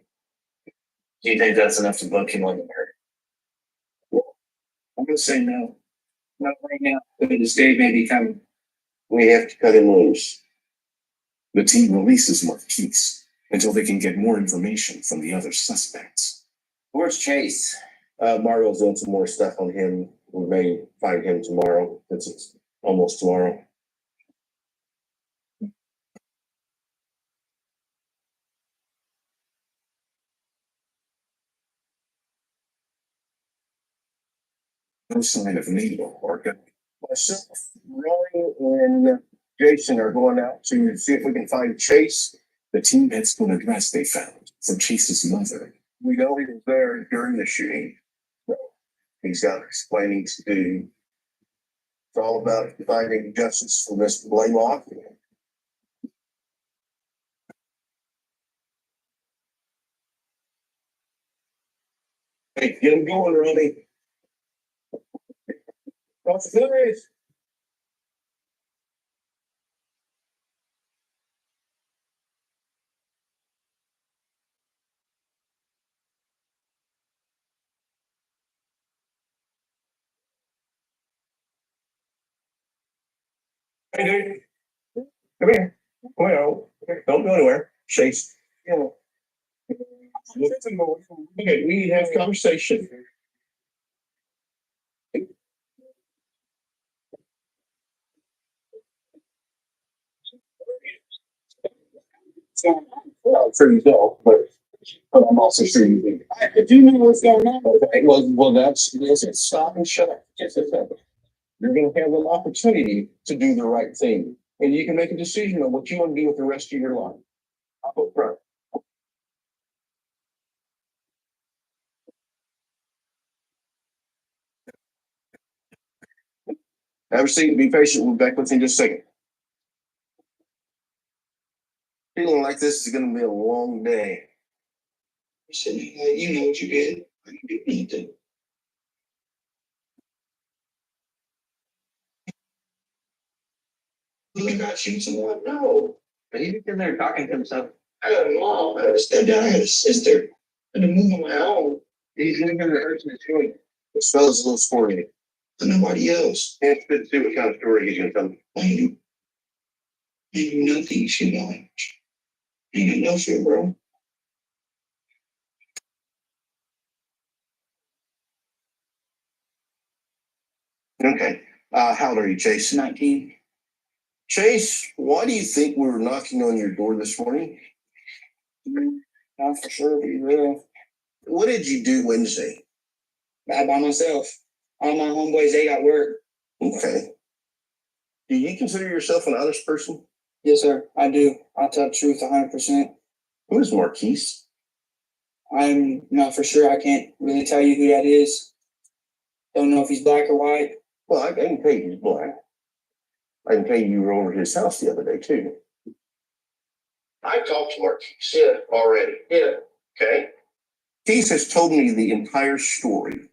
Do you think that's enough to book him on the murder? I'm gonna say no. Not right now. But this day may be coming. We have to cut him loose. The team releases Marquise until they can get more information from the other suspects. Where's Chase? Mario's doing some more stuff on him. We may find him tomorrow. It's almost tomorrow. No sign of Nabel or Gotti. Myself, Roy, and Jason are going out to see if we can find Chase. The team heads to an address they found for Chase's mother. We know he was there during the shooting. So he's got explaining to do. It's all about finding justice for Mr. Blaylock. Hey, get him going, Ronnie. Cross the finish. Hey, dude. Come here. Come here. Don't go anywhere. Chase. Yeah. Okay, we have conversation. Well, for yourself, but I'm also sure you think. I do know what's going on. Okay, well, that's stop and shut up. Yes, it's that. You're going to have an opportunity to do the right thing, and you can make a decision on what you want to do with the rest of your life. I'll go front. Have a seat. Be patient. We'll be back within just a second. Feeling like this is going to be a long day. You know what you did. You need to. Look at you, someone. No. But he's in there talking to himself. I got a mom. I had a stepdad. I had a sister. I had to move on my own. He's living in the hurts and doing. This fella's a little sporty. To nobody else. And it's good to see what kind of story he's going to tell me. You do nothing you should not. You got no fear, bro. Okay, how old are you, Chase? 19. Chase, why do you think we were knocking on your door this morning? Not for sure, be real. What did you do Wednesday? Bad by myself. All my homeboys, they got work. Okay. Do you consider yourself an honest person? Yes, sir. I do. I tell the truth 100%. Who is Marquise? I'm not for sure. I can't really tell you who that is. Don't know if he's black or white. Well, I can tell you he's black. I can tell you were over his house the other day, too. I talked to Marquise already. Yeah. Okay. Marquise has told me the entire story.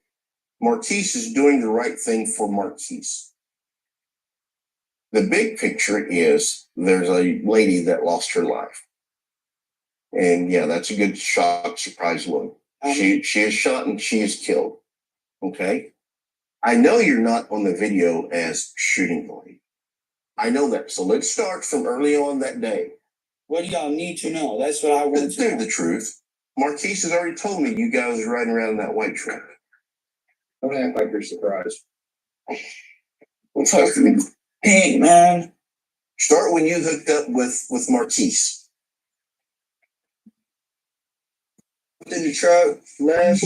Marquise is doing the right thing for Marquise. The big picture is there's a lady that lost her life. And yeah, that's a good shock, surprise look. She is shot and she is killed. Okay. I know you're not on the video as shooting the lady. I know that. So let's start from early on that day. What do y'all need to know? That's what I want to know. The truth. Marquise has already told me you guys are riding around in that white truck. Don't act like you're surprised. Hey, man. Start when you hooked up with Marquise. In the truck, left.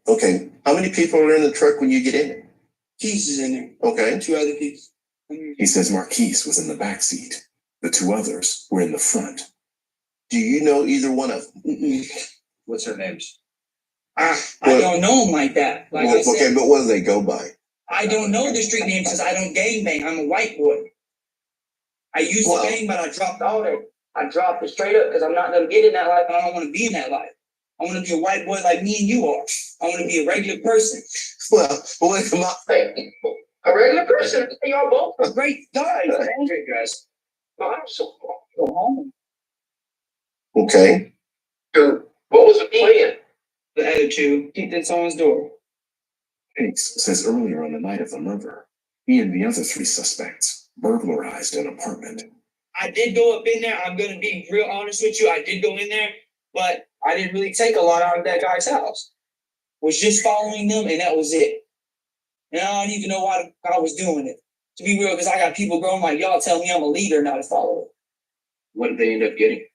Okay. How many people are in the truck when you get in it? Keys is in there. Okay. 2 other people. He says Marquise was in the back seat. The 2 others were in the front. Do you know either one of them? What's their names? I don't know them like that. Like I said, okay, but what do they go by? I don't know the street names because I don't gangbang. I'm a white boy. I used to gang, but I dropped all that. I dropped it straight up because I'm not gonna get in that life, and I don't want to be in that life. I want to be a white boy like me and you are. I want to be a regular person. Well, what am I? A regular person. Y'all both are great guys. Great guys. No, I'm so go home. Okay. So, what was the plan? The attitude. Keep this on his door. Hicks says earlier on the night of the murder, he and the other 3 suspects burglarized an apartment. I did go up in there. I'm going to be real honest with you. I did go in there, but I didn't really take a lot out of that guy's house. Was just following them, and that was it. And I don't even know why I was doing it. To be real, because I got people growing like y'all tell me I'm a leader, not a follower. What did they end up getting?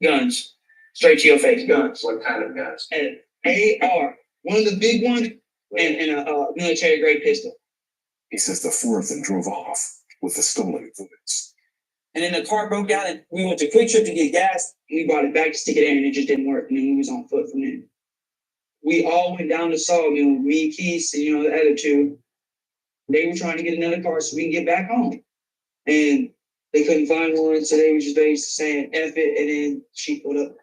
Guns. Straight to your face, guns. What kind of guns? An AR. One of the big ones, and a military grade pistol. He says the 4 of them drove off with the stolen bullets. And then the car broke down, and we went to Quick Trip to get gas. We brought it back to stick it in, and it just didn't work. And then we was on foot from there. We all went down to Sawmill, me, Keith, and the other 2. They were trying to get another car so we can get back home. And they couldn't find one, so they were just basically saying F it, and then she pulled up.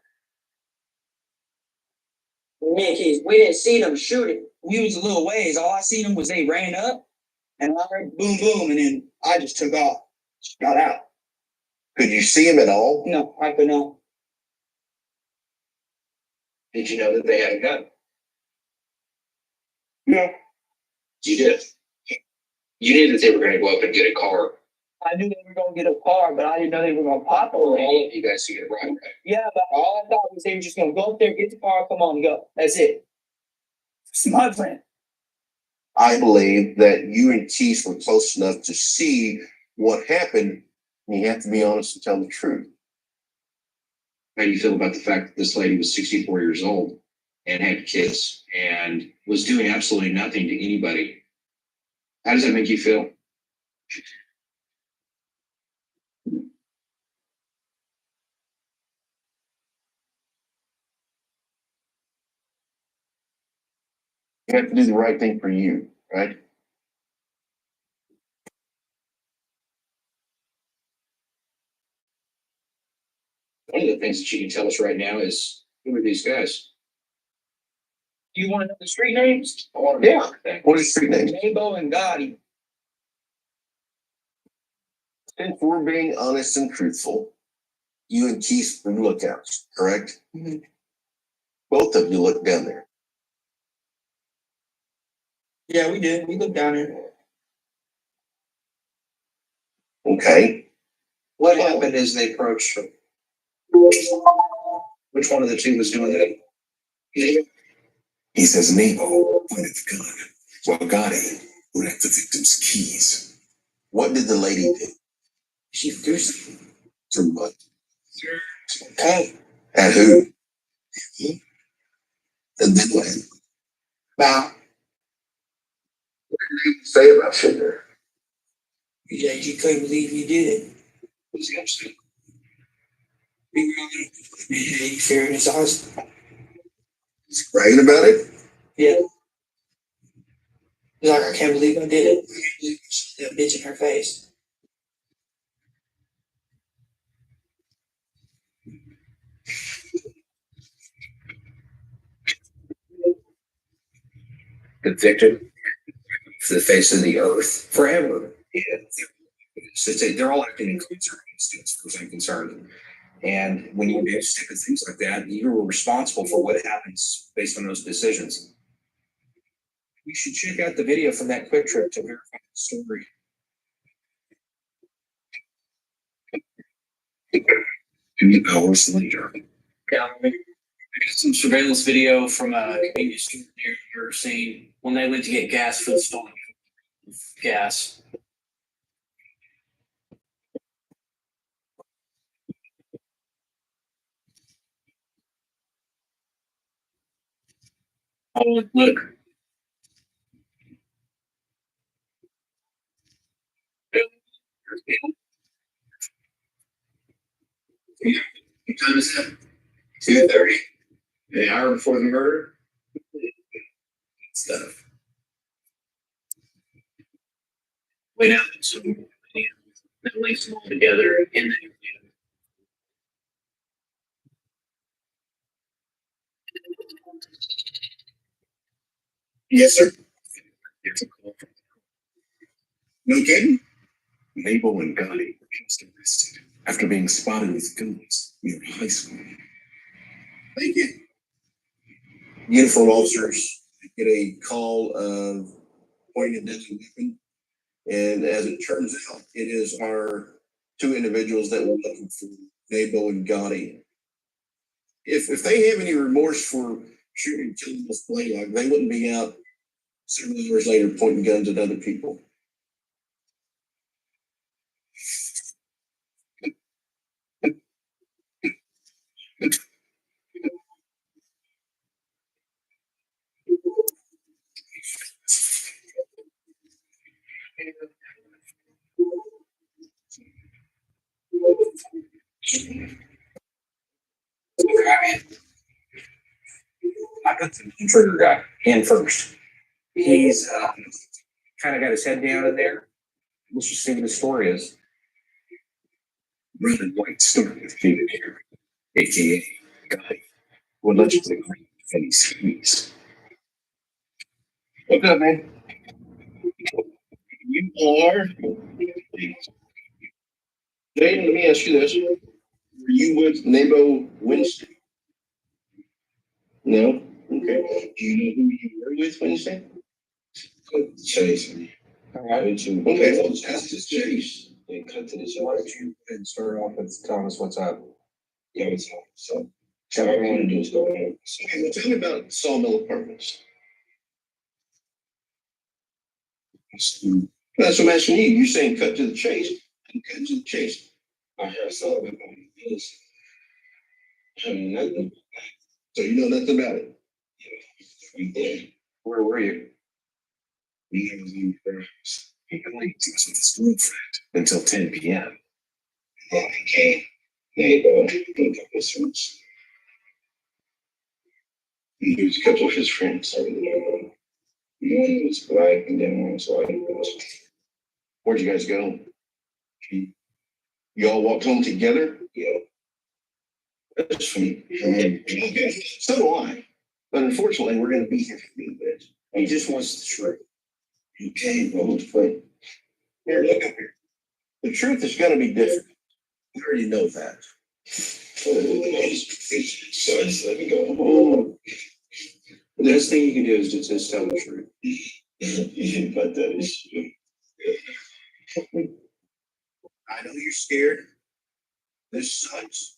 Me and Keith, we didn't see them shooting. We was a little ways. All I seen them was they ran up, and I heard boom, boom, and then I just took off. Just got out. Could you see him at all? No, I could not. Did you know that they had a gun? No. You did. You knew that they were going to go up and get a car. I knew they were going to get a car, but I didn't know they were going to pop All it. of you guys to get a ride. Yeah, but all I thought was they were just going to go up there, get the car, come on, and go. That's it. It's my plan. I believe that you and Keith were close enough to see what happened, and you have to be honest and tell the truth. How do you feel about the fact that this lady was 64 years old and had kids and was doing absolutely nothing to anybody? How does that make you feel? You have to do the right thing for you, right? One of the things that you can tell us right now is, who are these guys? You want to know the street names? Yeah. What is street names? Rainbow and Gotti. If we're being honest and truthful, you and Keith were lookouts, correct? Mm-hmm. Both of you looked down there. Yeah, we did. We looked down there. Okay. What happened is they approached her. Which one of the two was doing that? He says Nabo pointed the gun, while Gotti grabbed the victim's keys. What did the lady do? She threw something. Through what? Okay. At who? And then what? About. What did you say about Sugar? You said you couldn't believe you did it. What's he upset? He fear in his eyes. He's bragging about it? Yeah. He's like, I can't believe I did it. I can't believe I shot that bitch in her face. Convicted to the face of the earth forever. Yeah. They're all acting in concert against us, as far as I'm concerned. And when you do stupid things like that, you're responsible for what happens based on those decisions. We should check out the video from that quick trip to verify the story. 2 hours later. Yeah, I got some surveillance video from a convenience store near your scene when they went to get gas for the stolen gas. Oh, look. What time is that? 2:30. An hour before the murder. Stuff. Went out and so that links them all together in the Yes, sir. No kidding? Nabo and Gotti were just arrested after being spotted with guns near a high school. Thank you. Uniform officers get a call of pointing a deadly weapon. And as it turns out, it is our two individuals that we're looking for, Nabo and Gotti. If they have any remorse for shooting and killing this Blaylock, they wouldn't be out several hours later pointing guns at other people. I put the trigger guy in first. He's kind of got his head down in there. Let's just see what the story is. Brandon White started with David here, aka Gotti, who allegedly claimed Finney's keys. What's up, man? You are. Jaden, let me ask you this. Were you with Nabo Wednesday? No? Okay. Do you know who you were with Wednesday? Chase. All right. Okay, well, let's ask this Chase. And cut to this. Why don't you and start off with telling us what's up? Yeah, what's up? So, what I want to do is go ahead. Okay, well, tell me about Sawmill Apartments. That's what I'm asking you. You're saying cut to the chase. Cut to the chase. I heard something about this. I mean, nothing. So you know nothing about it? Yeah. Where were you? He was in Paris. He claims he was with his girlfriend until 10 p.m. Yeah, he came. There you go. A couple of friends. He was a couple of his friends. One was black and then one was white. Where'd you guys go? You all walked home together? Yeah. That's funny. Okay, so do I. But unfortunately, we're going to be here for a little bit. He just wants the truth. Okay, well, let's play. Here, look up here. The truth is going to be different. We already know that. So just let me go home. The best thing you can do is just tell the truth. But that is. I know you're scared. This sucks.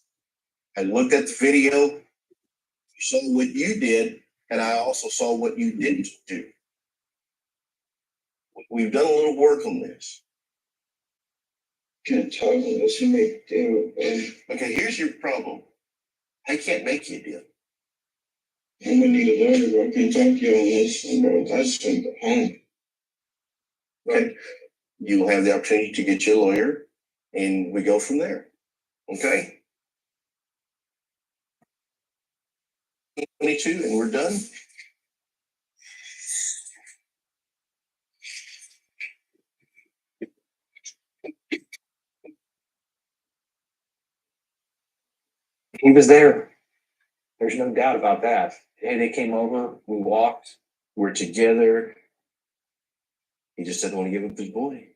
I looked at the video, saw what you did, and I also saw what you didn't do. We've done a little work on this. Can't talk unless you make a deal. Okay, here's your problem. I can't make you a deal. I'm gonna need a lawyer. I can't talk to you on this. That's the home. Okay, you'll have the opportunity to get you a lawyer, and we go from there. Okay. 22, and we're done. He was there. There's no doubt about that. Hey, they came over, we walked. We're together. He just doesn't want to give up his boy.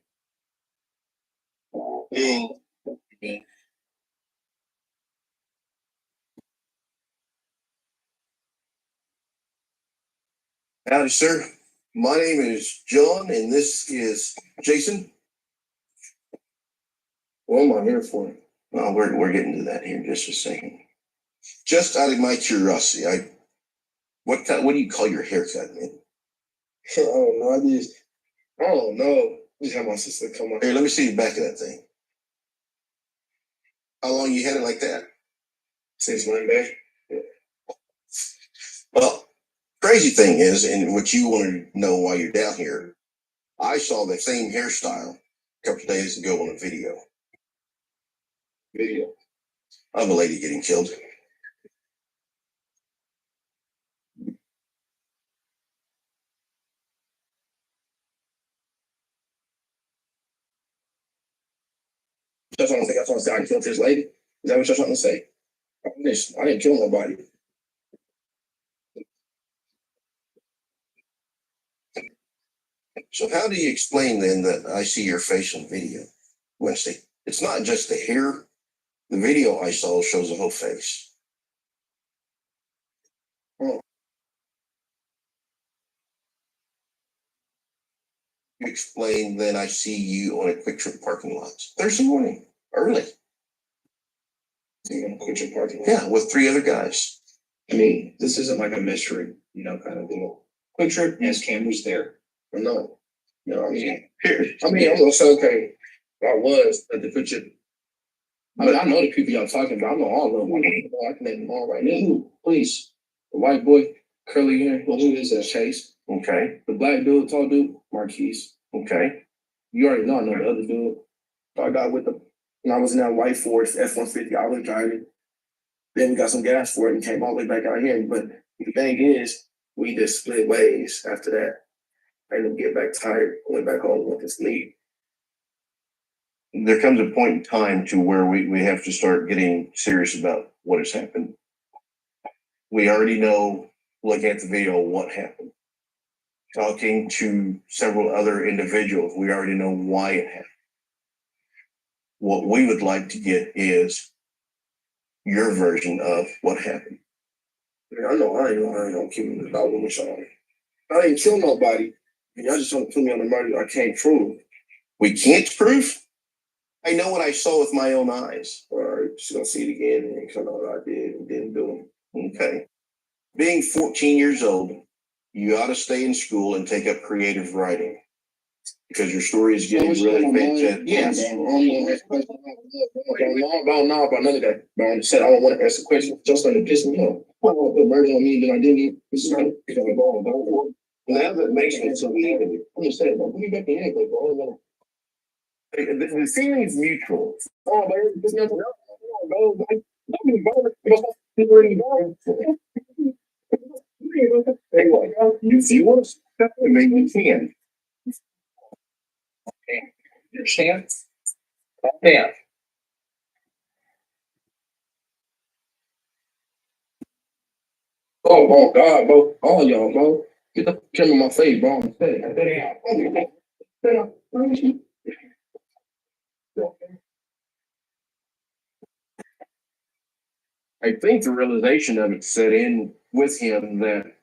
Howdy, sir. My name is John, and this is Jason. What am I here for? Well, we're getting to that here in just a second. Just out of my curiosity, what do you call your haircut, man? I don't know. I don't know. Just have my sister come on. Here, let me see the back of that thing. How long you had it like that? Since Monday. Yeah. Well, crazy thing is, and what you want to know while you're down here, I saw the same hairstyle a couple of days ago on a video. Video of a lady getting killed. That's what I'm saying. That's what I'm saying. I killed this lady. Is that what you're trying to say? I didn't kill nobody. So how do you explain then that I see your face on video, Wednesday? It's not just the hair. The video I saw shows the whole face. Oh. You explain then I see you on a Quick Trip parking lot Thursday morning, early. In a Quick Trip parking lot? Yeah, with 3 other guys. I mean, this isn't like a mystery, kind of deal. Quick Trip has cameras there. I know. I mean, I'm gonna say, okay, I was at the Quick Trip. I mean, I know the people y'all talking about. I know all of them. I can name them all right now. Please. The white boy, curly hair, who is that? Chase. Okay. The black dude, tall dude, Marquise. Okay. You already know I know the other dude. So I got with them. When I was in that white Ford F-150, I was driving. Then we got some gas for it and came all the way back out here. But the thing is, we just split ways after that. I didn't get back tired, went back home, went to sleep. There comes a point in time to where we have to start getting serious about what has happened. We already know, looking at the video, what happened. Talking to several other individuals, we already know why it happened. What we would like to get is your version of what happened. I know I ain't gonna keep it without women showing. I didn't kill nobody. Y'all just trying to put me on the murder I can't prove. We can't prove? I know what I saw with my own eyes. All right, just gonna see it again and kind of what I did and didn't do it. Okay. Being 14 years old, you ought to stay in school and take up creative writing. Because your story is getting really fantastic. Yes. I don't know about none of that. But I said I don't want to ask a question. Just started pissing me off. I want to put murder on me that I didn't even. Now that makes me so angry. I'm just saying, bro, put me back in here, bro. The feeling is mutual. Oh, but there's nothing else. Bro, you want to step and make me can. Okay. Understand? Calm down. Oh God, bro. All y'all, bro. Get the camera in my face, bro. I think the realization of it set in with him that,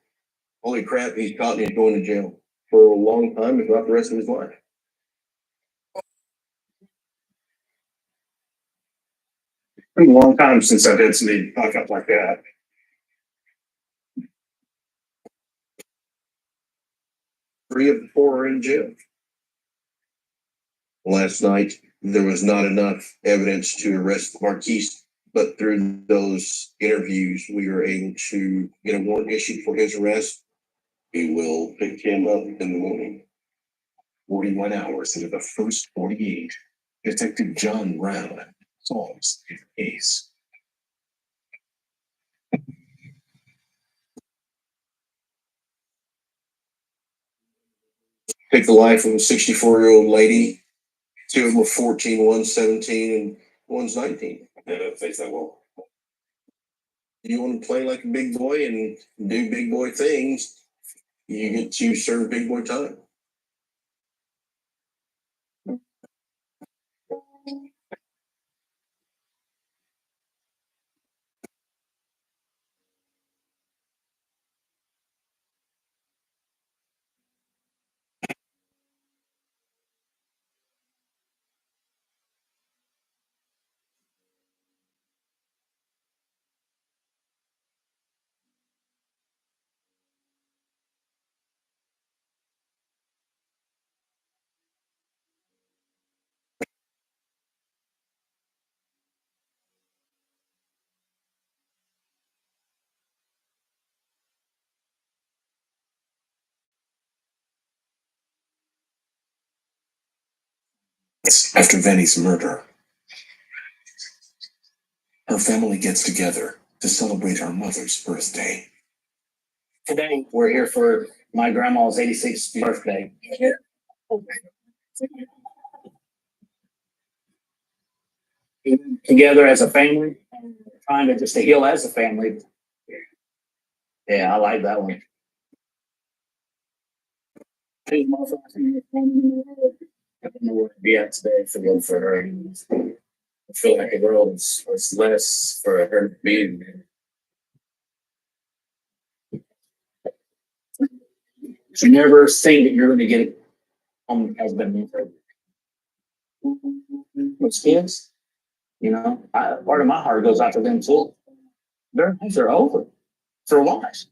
holy crap, he's caught and he's going to jail for a long time, if not the rest of his life. been a long time since I've had somebody knock up like that. Three of the four are in jail. Last night, there was not enough evidence to arrest Marquise, but through those interviews, we were able to get a warrant issued for his arrest. We will pick him up in the morning. 41 hours into the first 48, Detective John Brown solves the case. Take the life of a 64-year-old lady. Two of them were 14, one's 17, and one's 19. Yeah, face that wall. You want to play like a big boy and do big boy things, you get to serve big boy time. After Venny's murder, her family gets together to celebrate her mother's birthday. Today, we're here for my grandma's 86th birthday. Together as a family, trying to just to heal as a family. Yeah, I like that one. I don't know where to be at today for good for her. I feel like the world is less for her to be in. You never think that you're going to get it has been with kids. You know, part of my heart goes out to them too. Their lives are over. Their lives.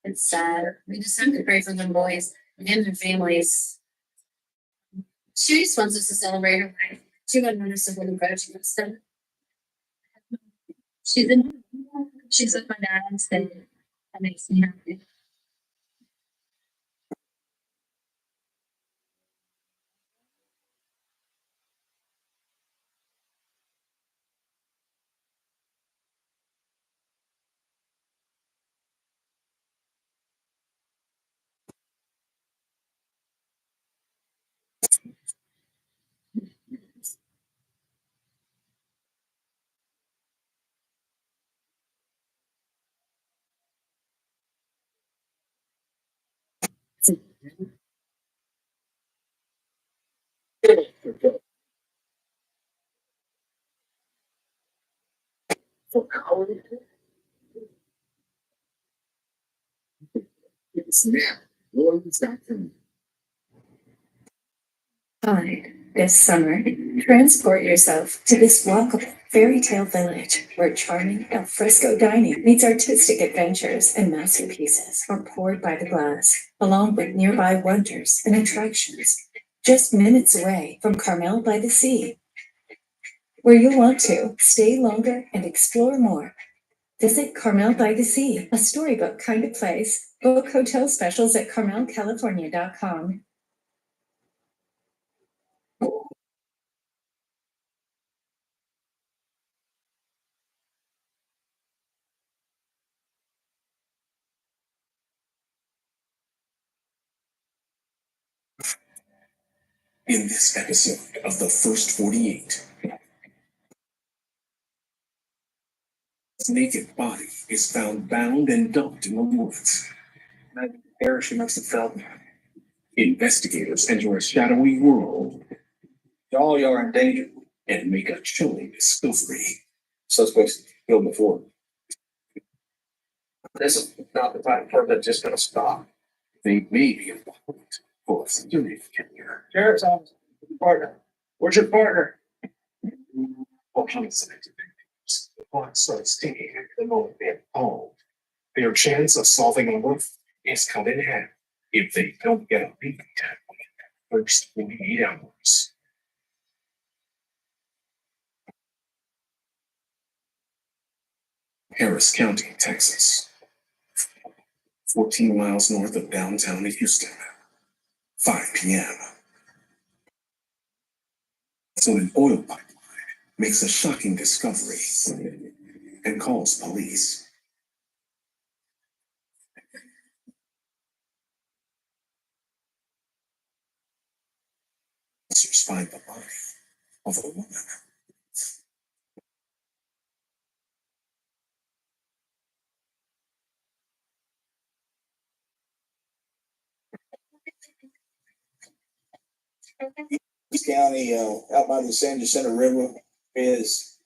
It's sad. We just have to pray for them boys and their families. She just wants us to celebrate her life. She got notice of what the coaching was done. She's with my dad instead. That makes me happy. Hi, this summer, transport yourself to this walkable fairy tale village where charming al fresco dining meets artistic adventures and masterpieces are poured by the glass, along with nearby wonders and attractions, just minutes away from Carmel by the Sea, where you'll want to stay longer and explore more. Visit Carmel by the Sea, a storybook kind of place. Book hotel specials at carmelcalifornia.com. In this episode of The First 48, his naked body is found bound and dumped in the woods. There she must have felt. Investigators enter a shadowy world. Y'all are in danger. And make a chilling discovery. Suspects killed before. This is not the type of person that's just going to stop. They may be involved for a serial killer. Sheriff's office, partner. Where's your partner? or homicide victims. The clock starts ticking at the moment they are called. Their chance of solving a murder is cut in half if they don't get a beat within the first 48 hours. Harris County, Texas. 14 miles north of downtown Houston. 5 p.m. So an oil pipeline makes a shocking discovery and calls police. Officers find the body of a woman. This county, out by the San Jacinto River is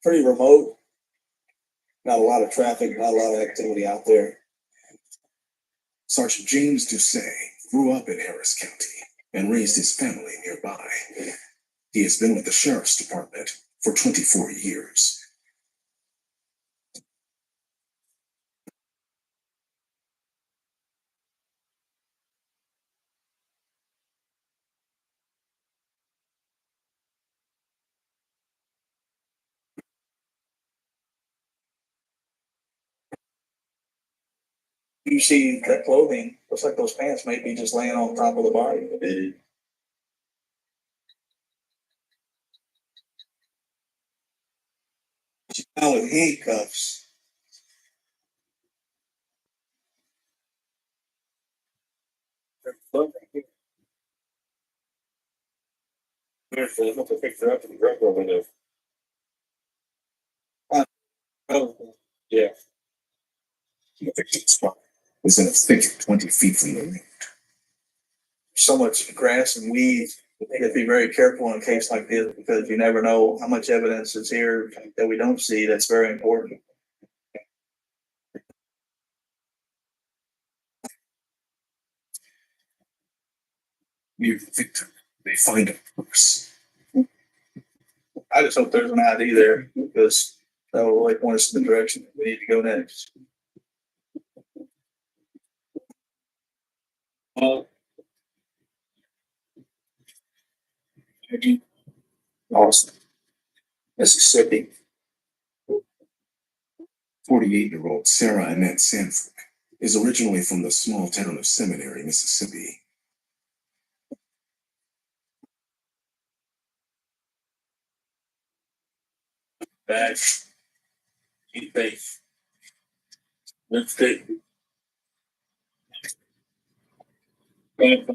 pretty remote. Not a lot of traffic, not a lot of activity out there. Sergeant James Doucet grew up in Harris County and raised his family nearby. He has been with the Sheriff's Department for 24 years. You see that clothing, looks like those pants might be just laying on top of the body. She's now with handcuffs. Picked her up and drug over there. Yeah. The victim's spot was in a thicket 20 feet from the road. So much grass and weeds. You have to be very careful in a case like this because you never know how much evidence is here that we don't see. That's very important. Near the victim, they find a purse. I just hope there's an ID there because that will really point us in the direction we need to go next. Austin, Mississippi. 48-year-old Sarah Annette Sanford is originally from the small town of Seminary, Mississippi. Badge. Keep faith. Lipstick. A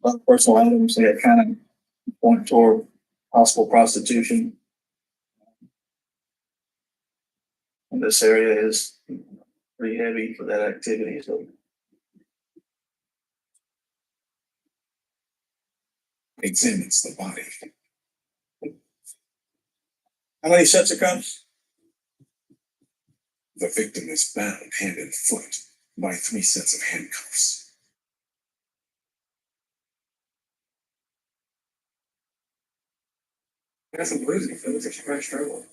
lot of personal items that kind of point toward possible prostitution. And this area is pretty heavy for that activity, so. Examines the body. How many sets of cuffs? The victim is bound hand and foot by 3 sets of handcuffs. That's some bruising, so it's a fresh trouble.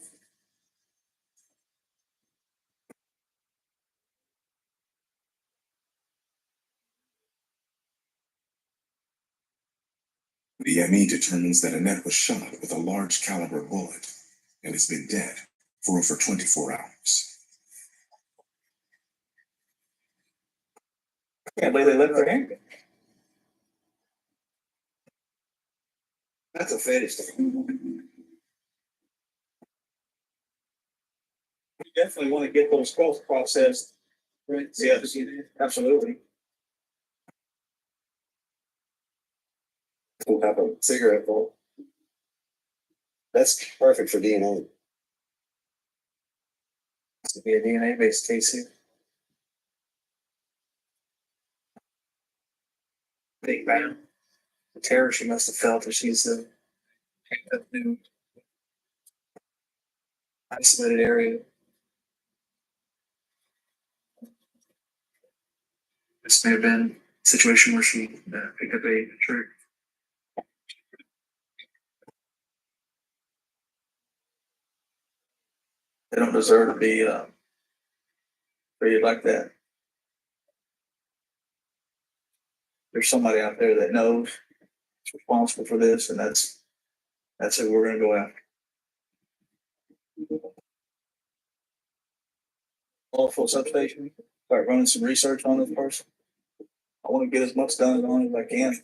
The ME determines that Annette was shot with a large caliber bullet and has been dead for over 24 hours. Can't believe they left their hand. That's a fetish thing. You definitely want to get those calls processed. Right? Yes, absolutely. We'll have a cigarette bowl. That's perfect for DNA. This would be a DNA based case here. Big bang. The terror she must have felt as she's in that new isolated area. This may have been a situation where she picked up a trick. They don't deserve to be, treated like that. There's somebody out there that knows, is responsible for this, and that's who we're gonna go after. Awful substation, start running some research on this person. I wanna get as much done on it as I can.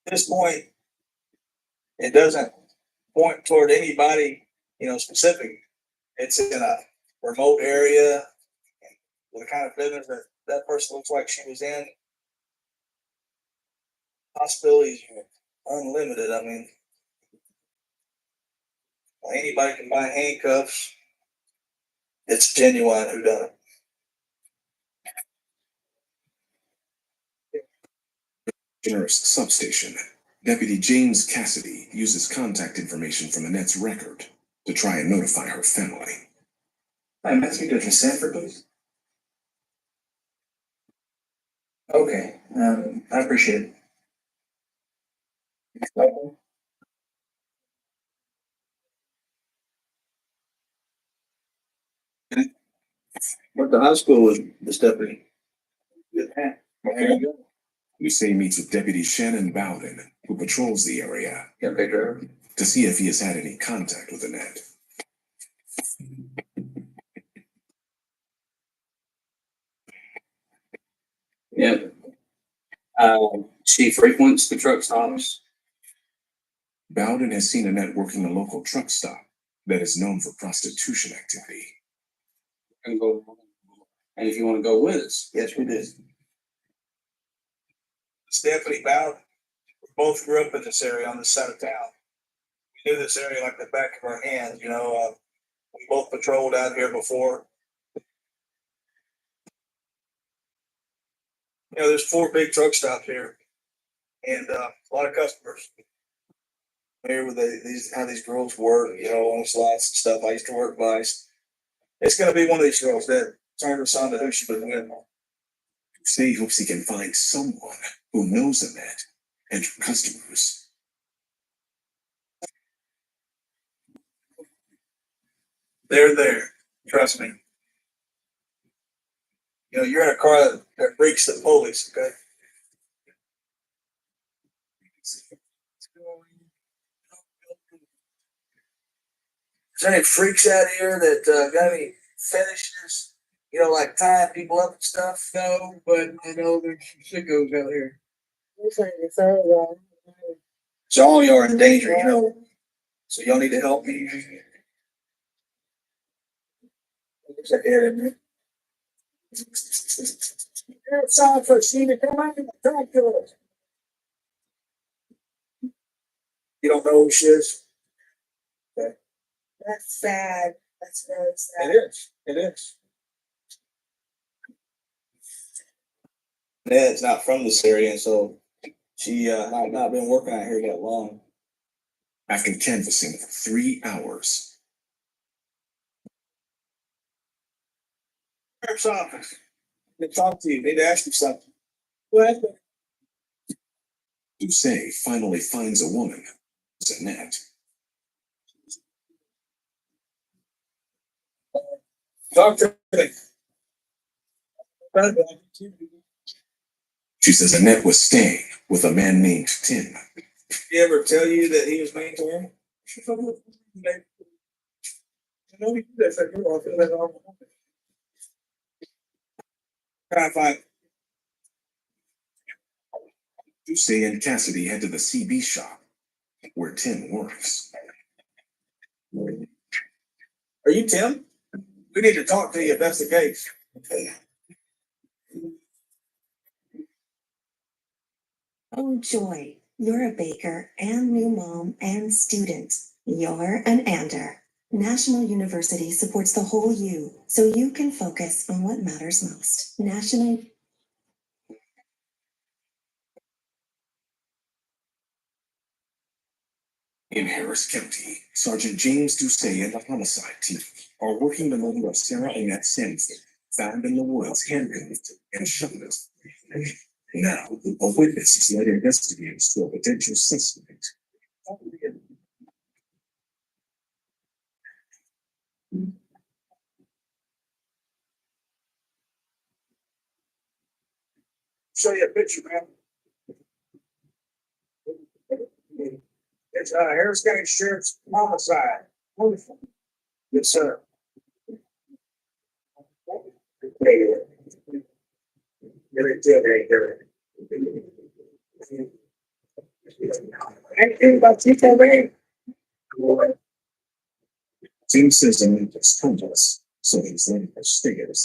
At this point, it doesn't point toward anybody, specific. It's in a remote area, the kind of business that person looks like she was in. Possibilities are unlimited. I mean, anybody can buy handcuffs. It's genuine who done it. Generous substation. Deputy James Cassidy uses contact information from Annette's record to try and notify her family. I'm asking to Sanford, please. Okay, I appreciate it. Went to high school with this deputy. Hussein meets with Deputy Shannon Bowden, who patrols the area, to see if he has had any contact with Annette. Yep. She frequents the truck stops. Bowden has seen Annette working a local truck stop that is known for prostitution activity. And if you want to go with us, yes, we did. Stephanie Bowden, we both grew up in this area on this side of town. We knew this area like the back of our hands, we both patrolled out here before. There's 4 big truck stops here and a lot of customers. Here with how these girls work, on the slots and stuff. I used to work Vice. It's gonna be one of these girls that turned us on to who she was with. Hussein hopes he can find someone who knows Annette and her customers. They're there. Trust me. You're in a car that reeks the police, okay? Is there any freaks out here that got any fetishes? Like tying people up and stuff? No, but I know there's some sickos out here. So all y'all are in danger, So y'all need to help me. It's time for Steve to come out and talk to us. You don't know who she is? Okay. That's sad. That's very sad. It is. It is. Ned's not from this area, so she might not been working out here that long. After canvassing for 3 hours, Sheriff's office. Need to talk to you. Need to ask you something. What? Hussein finally finds a woman, Annette. Talk to me. She says Annette was staying with a man named Tim. Did he ever tell you that he was mean to her? Try to find. Hussein and Cassidy head to the CB shop where Tim works. Are you Tim? We need to talk to you if that's the case. Oh, joy. You're a baker and new mom and student. You're an Ander. National University supports the whole you, so you can focus on what matters most. National. In Harris County, Sergeant James Doucet and the homicide team are working the murder of Sarah Annette Sanford, found in the woods, handcuffed and shot. Now, a witness is led investigators to a potential suspect. Show you a picture, man. It's Harris County Sheriff's homicide. Yes, sir. Anything about people, man? Tim says only just told us, so he's letting us figure this